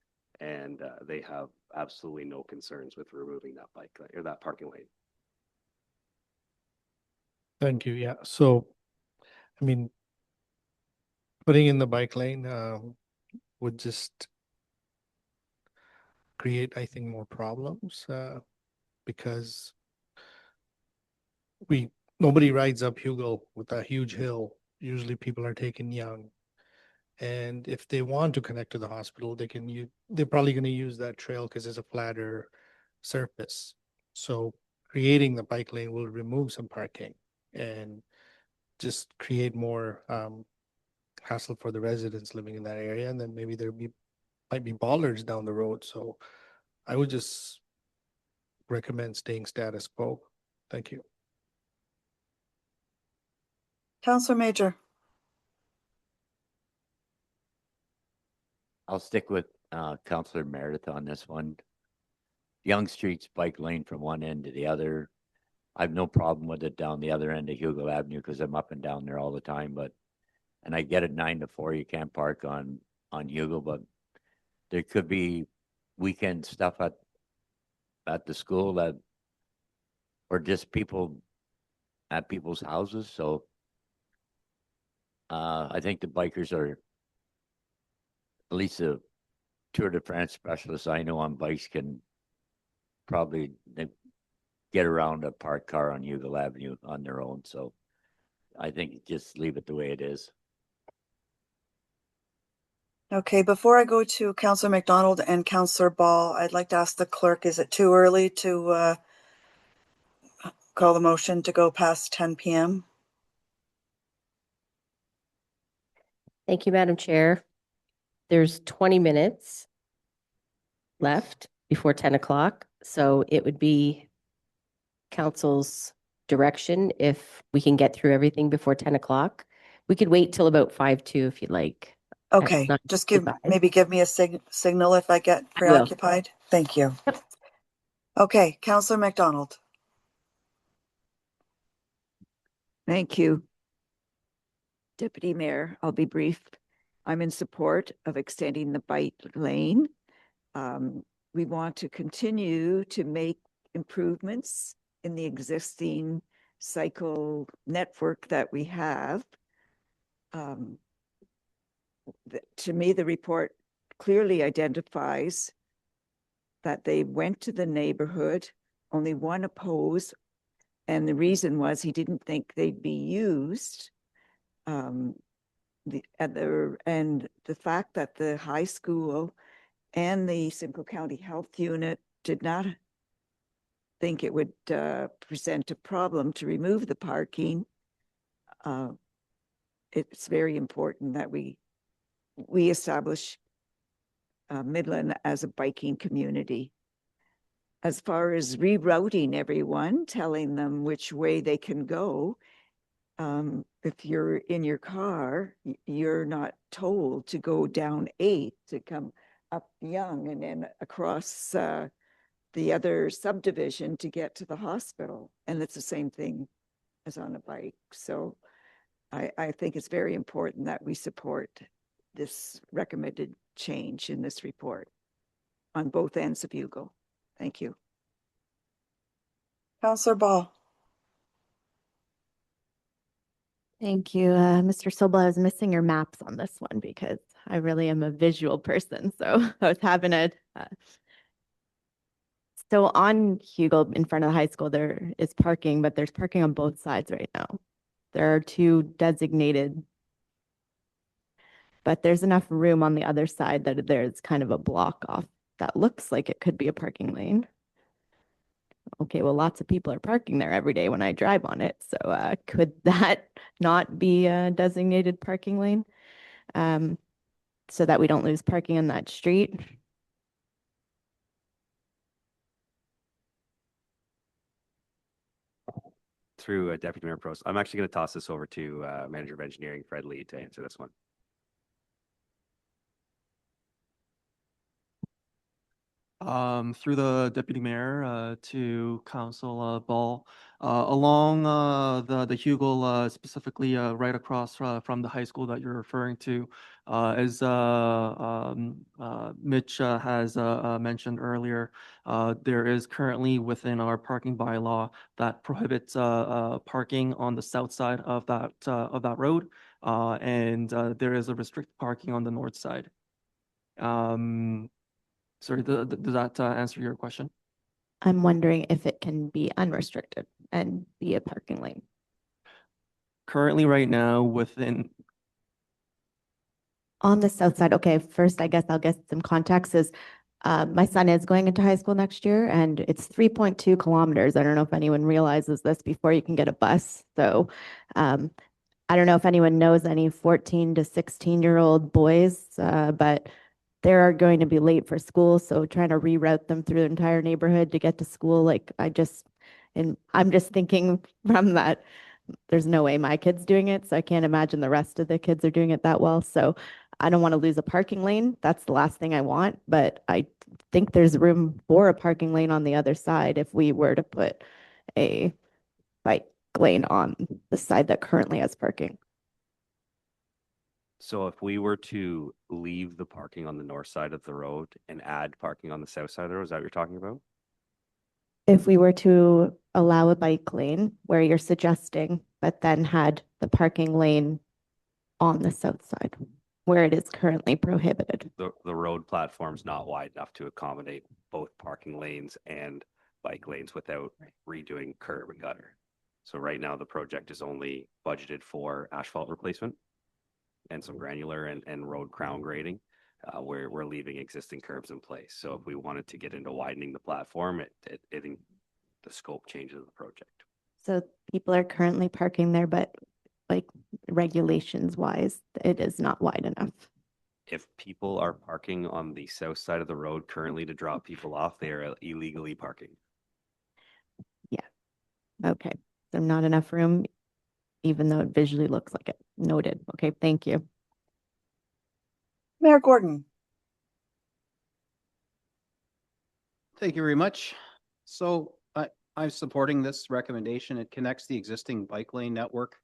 and they have absolutely no concerns with removing that bike lane or that parking lane. Thank you. Yeah. So, I mean, putting in the bike lane would just create, I think, more problems because nobody rides up Hugo with a huge hill. Usually people are taking Young. And if they want to connect to the hospital, they're probably going to use that trail because it's a flatter surface. So creating the bike lane will remove some parking and just create more hassle for the residents living in that area. And then maybe might be bollards down the road. So I would just recommend staying status quo. Thank you. Councillor Major. I'll stick with Councillor Meredith on this one. Young Street's bike lane from one end to the other. I have no problem with it down the other end of Hugo Avenue because I'm up and down there all the time. And I get it 9 to 4, you can't park on Hugo, but there could be weekend stuff at the school or just people at people's houses. So I think the bikers are, at least the Tour de France specialists I know on bikes, can probably get around a parked car on Hugo Avenue on their own. So I think just leave it the way it is. Okay, before I go to Councillor McDonald and Councillor Ball, I'd like to ask the clerk, is it too early to call the motion to go past 10 p.m.? Thank you, Madam Chair. There's 20 minutes left before 10 o'clock. So it would be council's direction if we can get through everything before 10 o'clock. We could wait till about 5:02 if you'd like. Okay, just maybe give me a signal if I get preoccupied. Thank you. Yep. Okay, Councillor McDonald. Thank you. Deputy Mayor, I'll be brief. I'm in support of extending the bike lane. We want to continue to make improvements in the existing cycle network that we have. to me, the report clearly identifies that they went to the neighborhood, only one opposed, and the reason was he didn't think they'd be used. And the fact that the high school and the Simcoe County Health Unit did not think it would present a problem to remove the parking. It's very important that we establish Midland as a biking community. As far as rerouting everyone, telling them which way they can go, if you're in your car, you're not told to go down 8 to come up Young and then across the other subdivision to get to the hospital. And it's the same thing as on a bike. So I think it's very important that we support this recommended change in this report on both ends of Hugo. Thank you. Councillor Ball. Thank you, Mr. Sobel. I was missing your maps on this one because I really am a visual person. So I was having a, so on Hugo in front of the high school, there is parking, but there's parking on both sides right now. There are 2 designated, but there's enough room on the other side that there's kind of a block off that looks like it could be a parking lane. Okay, well, lots of people are parking there every day when I drive on it. So could that not be a designated parking lane? So that we don't lose parking on that street? Through Deputy Mayor Prost, I'm actually going to toss this over to Manager of Engineering, Fred Lee, to answer this one. Through the Deputy Mayor to Council Ball, along the Hugo, specifically right across from the high school that you're referring to, as Mitch has mentioned earlier, there is currently within our parking bylaw that prohibits parking on the south side of that road, and there is a restricted parking on the north side. Sorry, does that answer your question? I'm wondering if it can be unrestricted and be a parking lane. Currently, right now, within On the south side, okay, first, I guess I'll get some context is my son is going into high school next year and it's 3.2 kilometers. I don't know if anyone realizes this before you can get a bus. So I don't know if anyone knows any 14 to 16-year-old boys, but they're going to be late for school. So trying to reroute them through the entire neighborhood to get to school, like and I'm just thinking from that, there's no way my kid's doing it. So I can't imagine the rest of the kids are doing it that well. So I don't want to lose a parking lane. That's the last thing I want, but I think there's room for a parking lane on the other side if we were to put a bike lane on the side that currently has parking. So if we were to leave the parking on the north side of the road and add parking on the south side of the road, is that what you're talking about? If we were to allow a bike lane where you're suggesting, but then had the parking lane on the south side where it is currently prohibited. The road platform's not wide enough to accommodate both parking lanes and bike lanes without redoing curb and gutter. So right now the project is only budgeted for asphalt replacement and some granular and road crown grading. We're leaving existing curbs in place. So if we wanted to get into widening the platform, I think the scope changes of the project. So people are currently parking there, but like regulations wise, it is not wide enough. If people are parking on the south side of the road currently to drop people off, they are illegally parking. Yeah. Okay. So not enough room, even though it visually looks like it. Noted. Okay. Thank you. Mayor Gordon. Thank you very much. So I'm supporting this recommendation. It connects the existing bike lane network.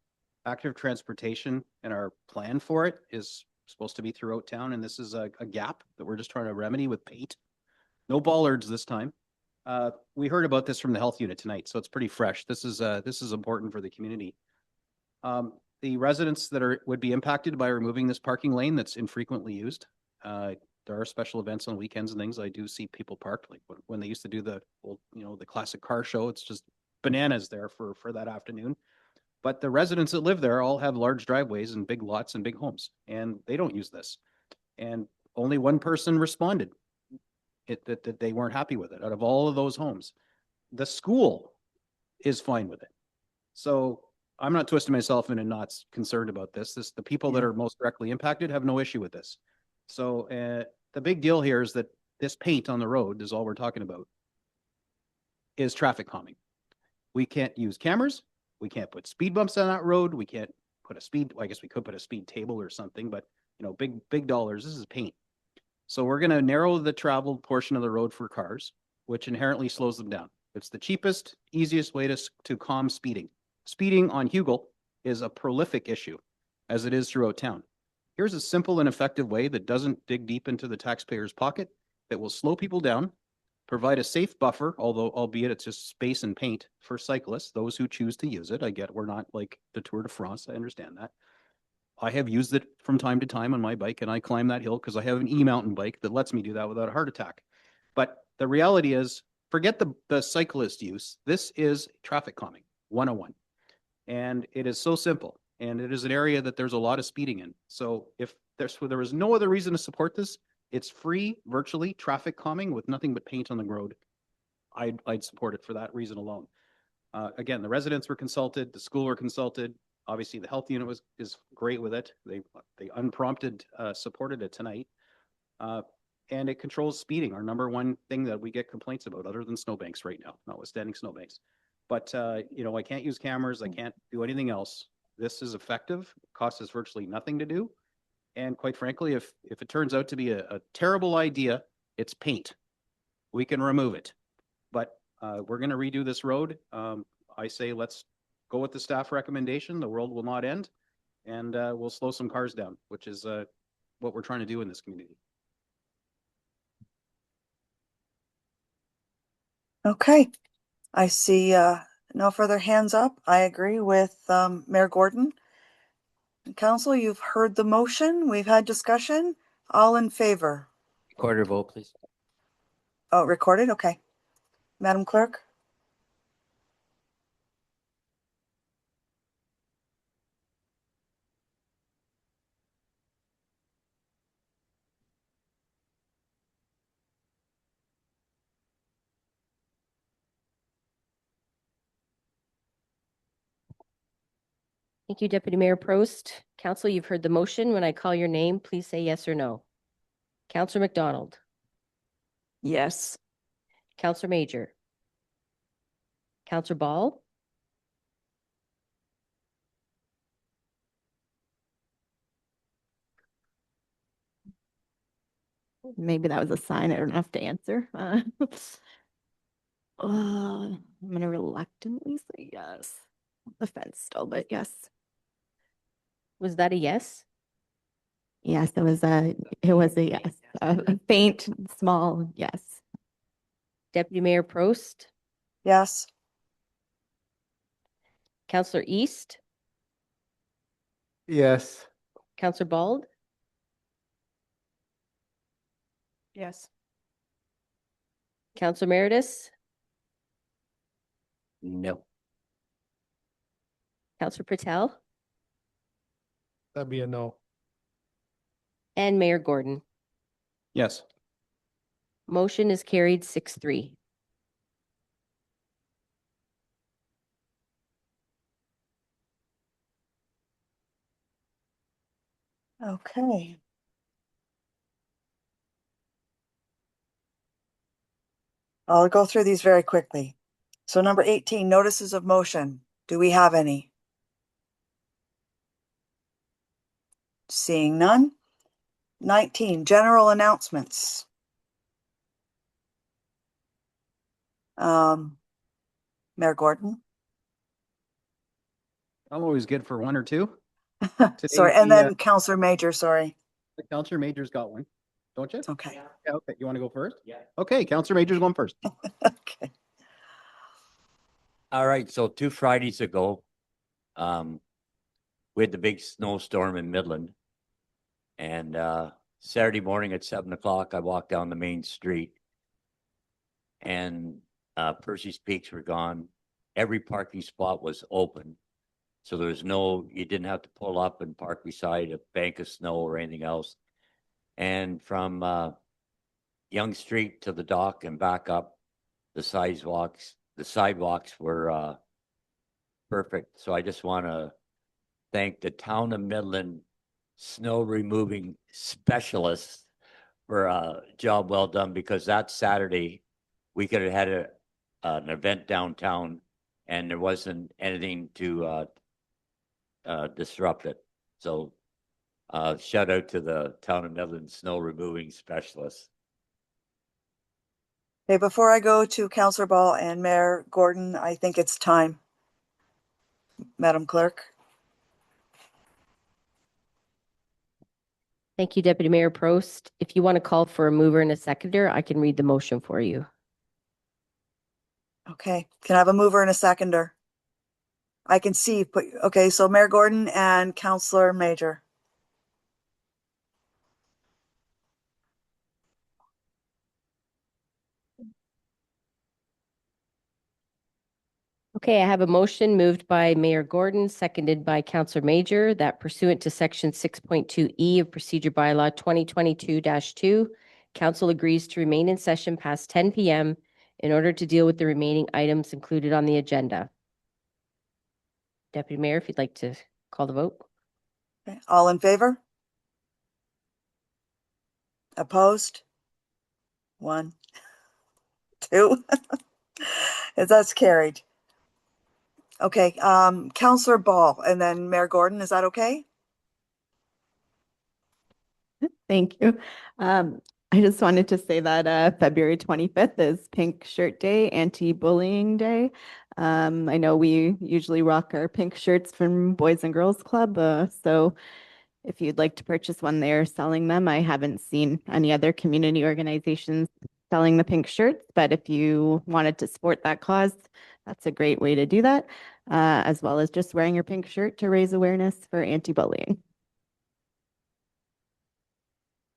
Active transportation and our plan for it is supposed to be throughout town. And this is a gap that we're just trying to remedy with paint. No bollards this time. We heard about this from the health unit tonight, so it's pretty fresh. This is important for the community. the residents that would be impacted by removing this parking lane that's infrequently used. There are special events on weekends and things. I do see people parked, like when they used to do the old, the classic car show. It's just bananas there for that afternoon. But the residents that live there all have large driveways and big lots and big homes, and they don't use this. And only one person responded that they weren't happy with it out of all of those homes. The school is fine with it. So I'm not twisting myself into knots concerned about this. The people that are most directly impacted have no issue with this. So the big deal here is that this paint on the road is all we're talking about, is traffic calming. We can't use cameras. We can't put speed bumps on that road. We can't put I guess we could put a speed table or something, but big dollars. This is paint. So we're going to narrow the travel portion of the road for cars, which inherently slows them down. It's the cheapest, easiest way to calm speeding. Speeding on Hugel is a prolific issue, as it is throughout town. Here's a simple and effective way that doesn't dig deep into the taxpayer's pocket, that will slow people down, provide a safe buffer, albeit it's just space and paint for cyclists, those who choose to use it. I get we're not like the Tour de France. I understand that. I have used it from time to time on my bike, and I climb that hill because I have an e-mountain bike that lets me do that without a heart attack. But the reality is, forget the cyclist use. This is traffic calming 101. And it is so simple. And it is an area that there's a lot of speeding in. So if there was no other reason to support this, it's free, virtually traffic calming with nothing but paint on the road. I'd support it for that reason alone. Again, the residents were consulted, the school were consulted. Obviously, the health unit is great with it. They unprompted supported it tonight. And it controls speeding, our number one thing that we get complaints about, other than snowbanks right now, notwithstanding snowbanks. But I can't use cameras. I can't do anything else. This is effective. It costs us virtually nothing to do. And quite frankly, if it turns out to be a terrible idea, it's paint. We can remove it. But we're going to redo this road. I say let's go with the staff recommendation. The world will not end. And we'll slow some cars down, which is what we're trying to do in this community. Okay. I see no further hands up. I agree with Mayor Gordon. Council, you've heard the motion. We've had discussion. All in favor? Recorder vote, please. Oh, recorded? Okay. Madam Clerk? Thank you, Deputy Mayor Prost. Council, you've heard the motion. When I call your name, please say yes or no. Councillor McDonald. Yes. Councillor Major. Councillor Ball. Maybe that was a sign I don't have to answer. I'm going to reluctantly say yes. The fence still, but yes. Was that a yes? Yes, it was a yes. A faint, small yes. Deputy Mayor Prost. Yes. Councillor East. Yes. Councillor Bald. Yes. Councillor Meredith. No. Councillor Patel. That'd be a no. And Mayor Gordon. Yes. Motion is carried 6-3. Okay. I'll go through these very quickly. So number 18, notices of motion. Do we have any? Seeing none. 19, general announcements. Mayor Gordon. I'm always good for one or two. Sorry, and then Councillor Major, sorry. The Councillor Major's got one, don't you? Okay. Yeah, okay. You want to go first? Yeah. Okay, Councillor Major's going first. Okay. All right, so 2 Fridays ago, we had the big snowstorm in Midland. And Saturday morning at 7 o'clock, I walked down the main street and Percy's Peaks were gone. Every parking spot was open. So there was you didn't have to pull up and park beside a bank of snow or anything else. And from Young Street to the dock and back up, the sidewalks were perfect. So I just want to thank the town of Midland snow removing specialists for a job well done, because that Saturday we could have had an event downtown and there wasn't anything to disrupt it. So shout out to the town of Midland snow removing specialists. Okay, before I go to Councillor Ball and Mayor Gordon, I think it's time. Madam Clerk. Thank you, Deputy Mayor Prost. If you want to call for a mover and a seconder, I can read the motion for you. Okay, can I have a mover and a seconder? I can see, but okay, so Mayor Gordon and Councillor Major. Okay, I have a motion moved by Mayor Gordon, seconded by Councillor Major, that pursuant to Section 6.2E of Procedure Bylaw 2022-2, Council agrees to remain in session past 10 p.m. in order to deal with the remaining items included on the agenda. Deputy Mayor, if you'd like to call the vote. Okay, all in favor? Opposed? 1, 2. That's carried. Okay, Councillor Ball and then Mayor Gordon, is that okay? Thank you. I just wanted to say that February 25th is Pink Shirt Day, Anti-Bullying Day. I know we usually rock our pink shirts from Boys and Girls Club, so if you'd like to purchase one, they're selling them. I haven't seen any other community organizations selling the pink shirts, but if you wanted to support that cause, that's a great way to do that, as well as just wearing your pink shirt to raise awareness for anti-bullying.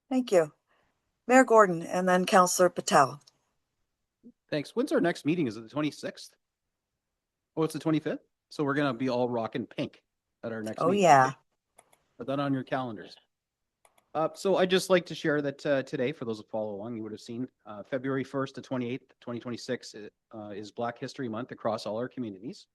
Thank you. Mayor Gordon and then Councillor Patel. Thanks. When's our next meeting? Is it the 26th? Oh, it's the 25th? So we're going to be all rocking pink at our next Oh, meeting. yeah. Okay. Put that on your calendars. So I'd just like to share that today, for those who follow along, you would have seen February 1st to 28th, 2026 is Black History Month across all our communities.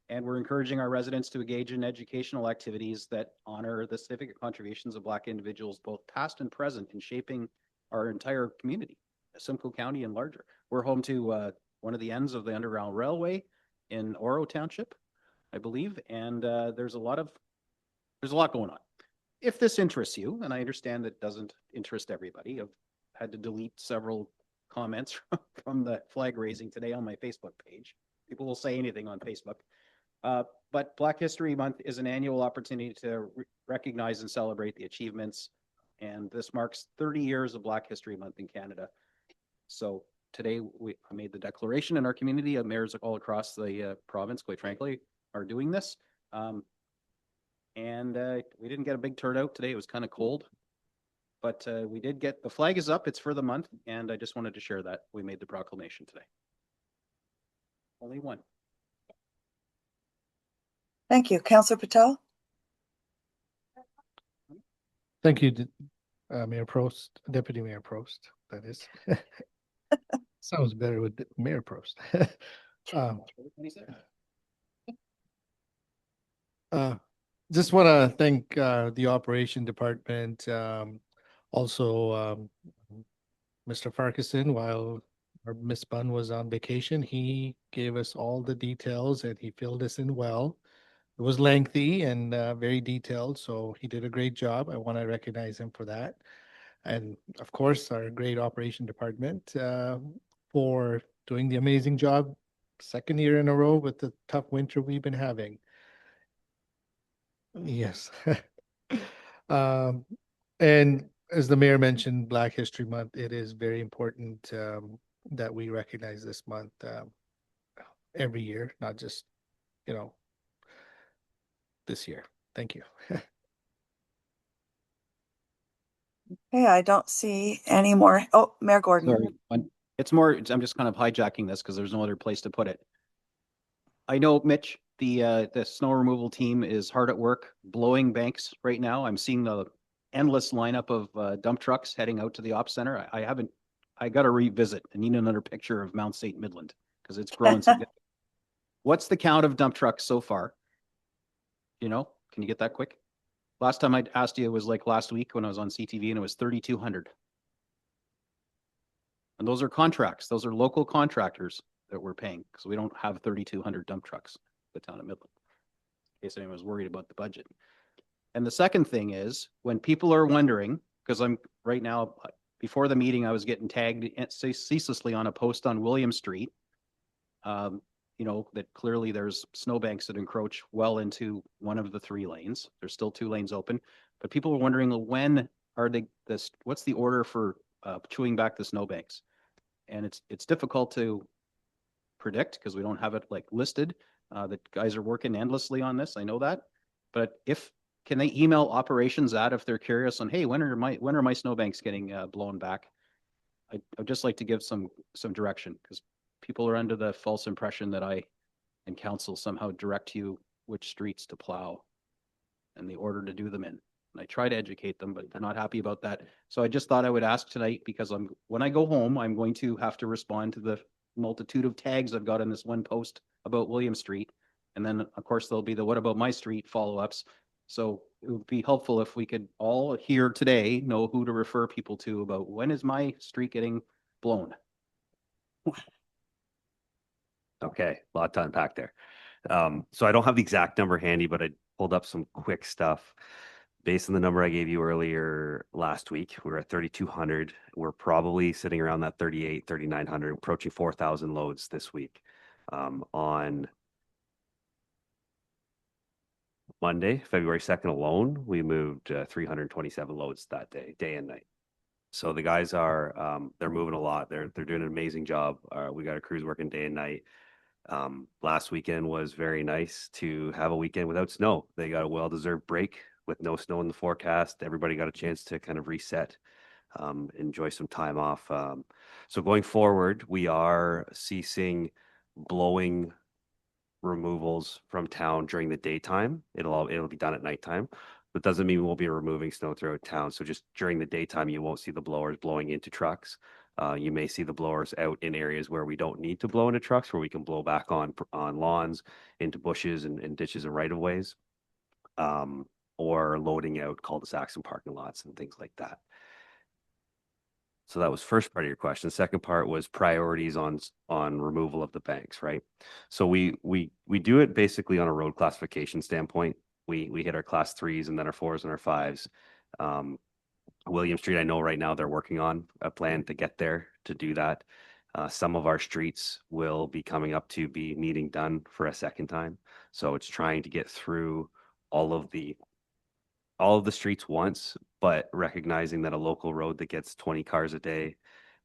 And we're encouraging our residents to engage in educational activities that honor the civic contributions of Black individuals, both past and present, in shaping our entire community, Simcoe County and larger. We're home to one of the ends of the Underground Railway in Oro Township, I believe, and there's a lot going on. If this interests you, and I understand that doesn't interest everybody, I've had to delete several comments from the flag raising today on my Facebook page. People will say anything on Facebook. But Black History Month is an annual opportunity to recognize and celebrate the achievements. And this marks 30 years of Black History Month in Canada. So today I made the declaration in our community. Mayors all across the province, quite frankly, are doing this. And we didn't get a big turnout today. It was kind of cold. But we did get, the flag is up. It's for the month. And I just wanted to share that we made the proclamation today. Only one. Thank you. Councillor Patel? Thank you, Mayor Prost, Deputy Mayor Prost, that is. Sounds better with Mayor Prost. Just want to thank the operation department, also Mr. Farquharson, while our Miss Bunn was on vacation, he gave us all the details and he filled us in well. It was lengthy and very detailed, so he did a great job. I want to recognize him for that. And of course, our great operation department for doing the amazing job, second year in a row with the tough winter we've been having. Yes. And as the mayor mentioned, Black History Month, it is very important that we recognize this month every year, not just, this year. Thank you. Okay, I don't see any more. Oh, Mayor Gordon. Sorry, it's more, I'm just kind of hijacking this because there's no other place to put it. I know, Mitch, the snow removal team is hard at work blowing banks right now. I'm seeing the endless lineup of dump trucks heading out to the ops center. I got to revisit. I need another picture of Mount St. Midland because it's growing significantly. What's the count of dump trucks so far? You know, can you get that quick? Last time I asked you, it was like last week when I was on CTV, and it was 3,200. And those are contracts. Those are local contractors that we're paying because we don't have 3,200 dump trucks in the town of Midland, in case anyone was worried about the budget. And the second thing is when people are wondering, because I'm right now, before the meeting, I was getting tagged ceaselessly on a post on William Street. You know, that clearly there's snowbanks that encroach well into one of the 3 lanes. There's still 2 lanes open, but people were wondering when are they what's the order for chewing back the snowbanks? And it's difficult to predict because we don't have it like listed. The guys are working endlessly on this. I know that, but can they email operations at if they're curious on, hey, when are my snowbanks getting blown back? I'd just like to give some direction because people are under the false impression that I and council somehow direct you which streets to plow and the order to do them in. And I try to educate them, but they're not happy about that. So I just thought I would ask tonight because when I go home, I'm going to have to respond to the multitude of tags I've got in this one post about William Street. And then of course there'll be the what about my street follow-ups. So it would be helpful if we could all here today know who to refer people to about when is my street getting blown. Okay, a lot to unpack there. So I don't have the exact number handy, but I pulled up some quick stuff. Based on the number I gave you earlier last week, we were at 3,200. We're probably sitting around that 3,900, approaching 4,000 loads this week. On Monday, February 2nd alone, we moved 327 loads that day and night. So the guys are, they're moving a lot. They're doing an amazing job. We got our crews working day and night. Last weekend was very nice to have a weekend without snow. They got a well-deserved break with no snow in the forecast. Everybody got a chance to kind of reset, enjoy some time off. So going forward, we are ceasing blowing removals from town during the daytime. It'll be done at nighttime. That doesn't mean we won't be removing snow throughout town. So just during the daytime, you won't see the blowers blowing into trucks. You may see the blowers out in areas where we don't need to blow into trucks, where we can blow back on lawns, into bushes and ditches and right of ways, or loading out cul-de-sacs and parking lots and things like that. So that was first part of your question. The second part was priorities on removal of the banks, right? So we do it basically on a road classification standpoint. We hit our class 3s and then our 4s and our 5s. William Street, I know right now they're working on a plan to get there to do that. Some of our streets will be coming up to be needing done for a second time. So it's trying to get through all of the streets once, but recognizing that a local road that gets 20 cars a day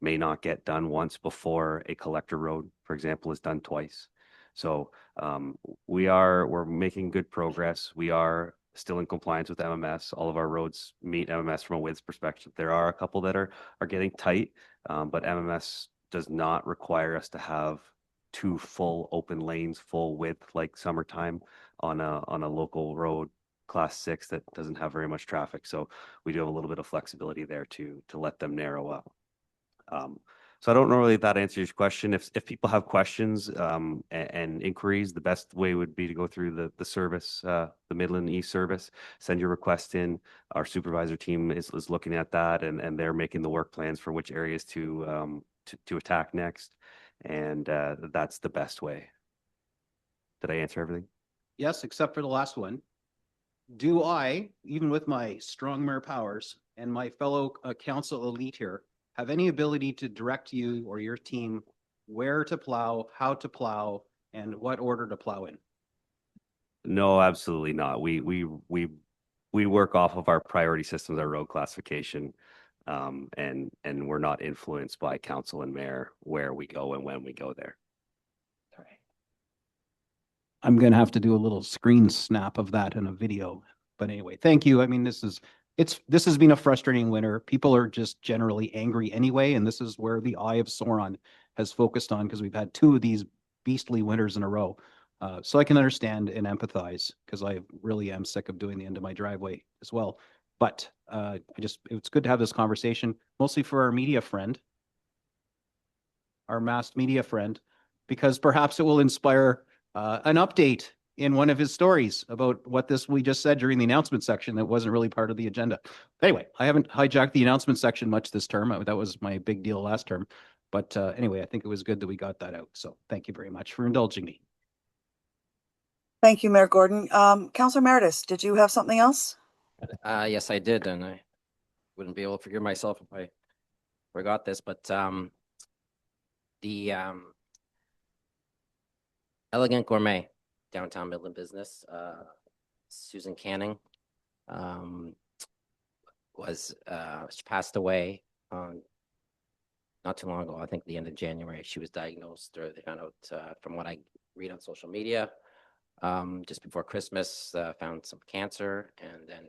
may not get done once before a collector road, for example, is done twice. So we're making good progress. We are still in compliance with MMS. All of our roads meet MMS from a width perspective. There are a couple that are getting tight, but MMS does not require us to have 2 full open lanes, full width like summertime on a local road class 6 that doesn't have very much traffic. So we do have a little bit of flexibility there to let them narrow up. So I don't know really if that answers your question. If people have questions and inquiries, the best way would be to go through the service, the Midland East service, send your request in. Our supervisor team is looking at that and they're making the work plans for which areas to attack next. And that's the best way. Did I answer everything? Yes, except for the last one. Do I, even with my strong mayor powers and my fellow council elite here, have any ability to direct you or your team where to plow, how to plow, and what order to plow in? No, absolutely not. We work off of our priority systems, our road classification, and we're not influenced by council and mayor where we go and when we go there. I'm going to have to do a little screen snap of that in a video But anyway, thank you. I mean, this has been a frustrating winter. People are just generally angry anyway, and this is where the Eye of Sauron has focused on because we've had two of these beastly winters in a row. So I can understand and empathize because I really am sick of doing the end of my driveway as well. But it's good to have this conversation, mostly for our media friend, our masked media friend, because perhaps it will inspire an update in one of his stories about what we just said during the announcement section that wasn't really part of the agenda. Anyway, I haven't hijacked the announcement section much this term. That was my big deal last term. But anyway, I think it was good that we got that out. So thank you very much for indulging me. Thank you, Mayor Gordon. Councillor Meredith, did you have something else? Yes, I did, and I wouldn't be able to forgive myself if I forgot this, but the Elegant Gourmet downtown Midland business, Susan Canning, she passed away not too long ago. I think the end of January. She was diagnosed, or they found out from what I read on social media, just before Christmas, found some cancer, and then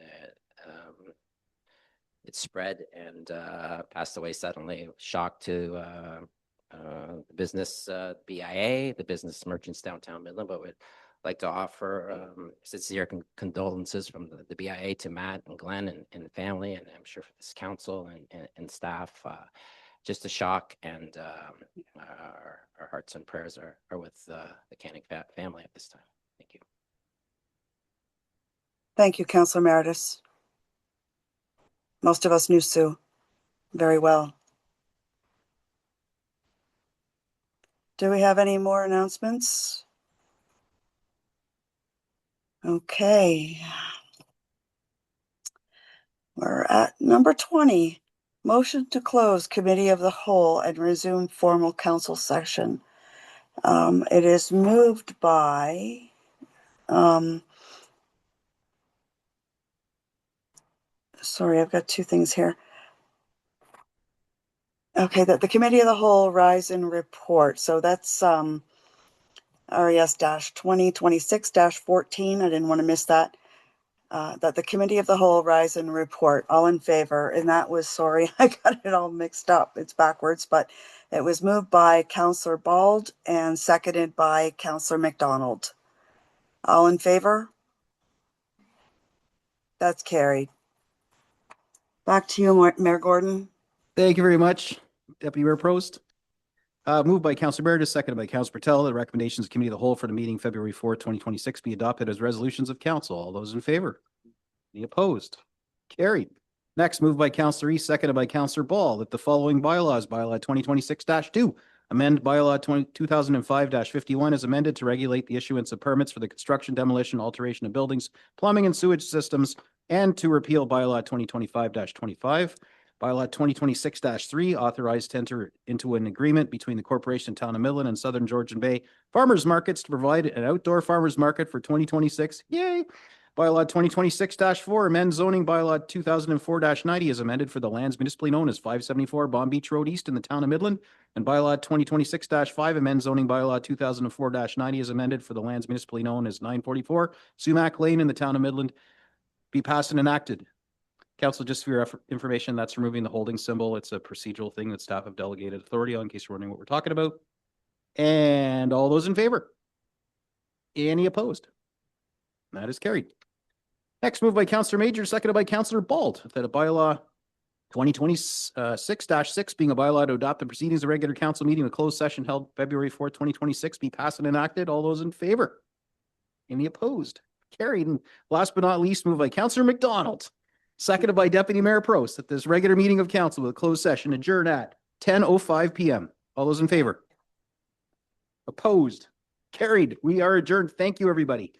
it spread and passed away suddenly. Shock to the business BIA, the business merchants downtown Midland, but would like to offer sincere condolences from the BIA to Matt and Glenn and the family, and I'm sure for this council and staff. Just a shock, and our hearts and prayers are with the Canning family at this time. Thank you. Thank you, Councillor Meredith. Most of us knew Sue very well. Do we have any more announcements? Okay. We're at number 20. Motion to close Committee of the Whole and resume formal council session. It is moved by sorry, I've got two things here. Okay, that the Committee of the Whole rise and report. So that's RES-2026-14. I didn't want to miss that. That the Committee of the Whole rise and report. All in favor. And that was, sorry, I got it all mixed up. It's backwards, but it was moved by Councillor Bald and seconded by Councillor McDonald. All in favor? That's carried. Back to you, Mayor Gordon. Thank you very much, Deputy Mayor Prost. Moved by Councillor Meredith, seconded by Councillor Patel. The recommendations of Committee of the Whole for the meeting February 4th, 2026 be adopted as resolutions of council. All those in favor? Any opposed? Carried. Next, moved by Councillor East, seconded by Councillor Ball, that the following bylaws, bylaw 2026-2, amend bylaw 2005-51 as amended to regulate the issuance of permits for the construction, demolition, alteration of buildings, plumbing and sewage systems, and to repeal bylaw 2025-25. Bylaw 2026-3 authorized to enter into an agreement between the Corporation of Town of Midland and Southern Georgian Bay Farmers Markets to provide an outdoor farmers market for 2026. Yay! Bylaw 2026-4 amend zoning bylaw 2004-90 as amended for the lands municipally known as 574 Bomb Beach Road East in the Town of Midland, and bylaw 2026-5 amend zoning bylaw 2004-90 as amended for the lands municipally known as 944 Sumac Lane in the Town of Midland be passed and enacted. Council, just for your information, that's removing the holding symbol. It's a procedural thing that staff have delegated authority on, in case you're wondering what we're talking about. And all those in favor? Any opposed? That is carried. Next, moved by Councillor Major, seconded by Councillor Bald, that a bylaw 2026-6 being a bylaw to adopt the proceedings of regular council meeting, a closed session held February 4th, 2026 be passed and enacted. All those in favor? Any opposed? Carried. And last but not least, moved by Councillor McDonald, seconded by Deputy Mayor Prost, that this regular meeting of council with a closed session adjourn at 10:05 p.m. All those in favor? Opposed? Carried. We are adjourned. Thank you, everybody.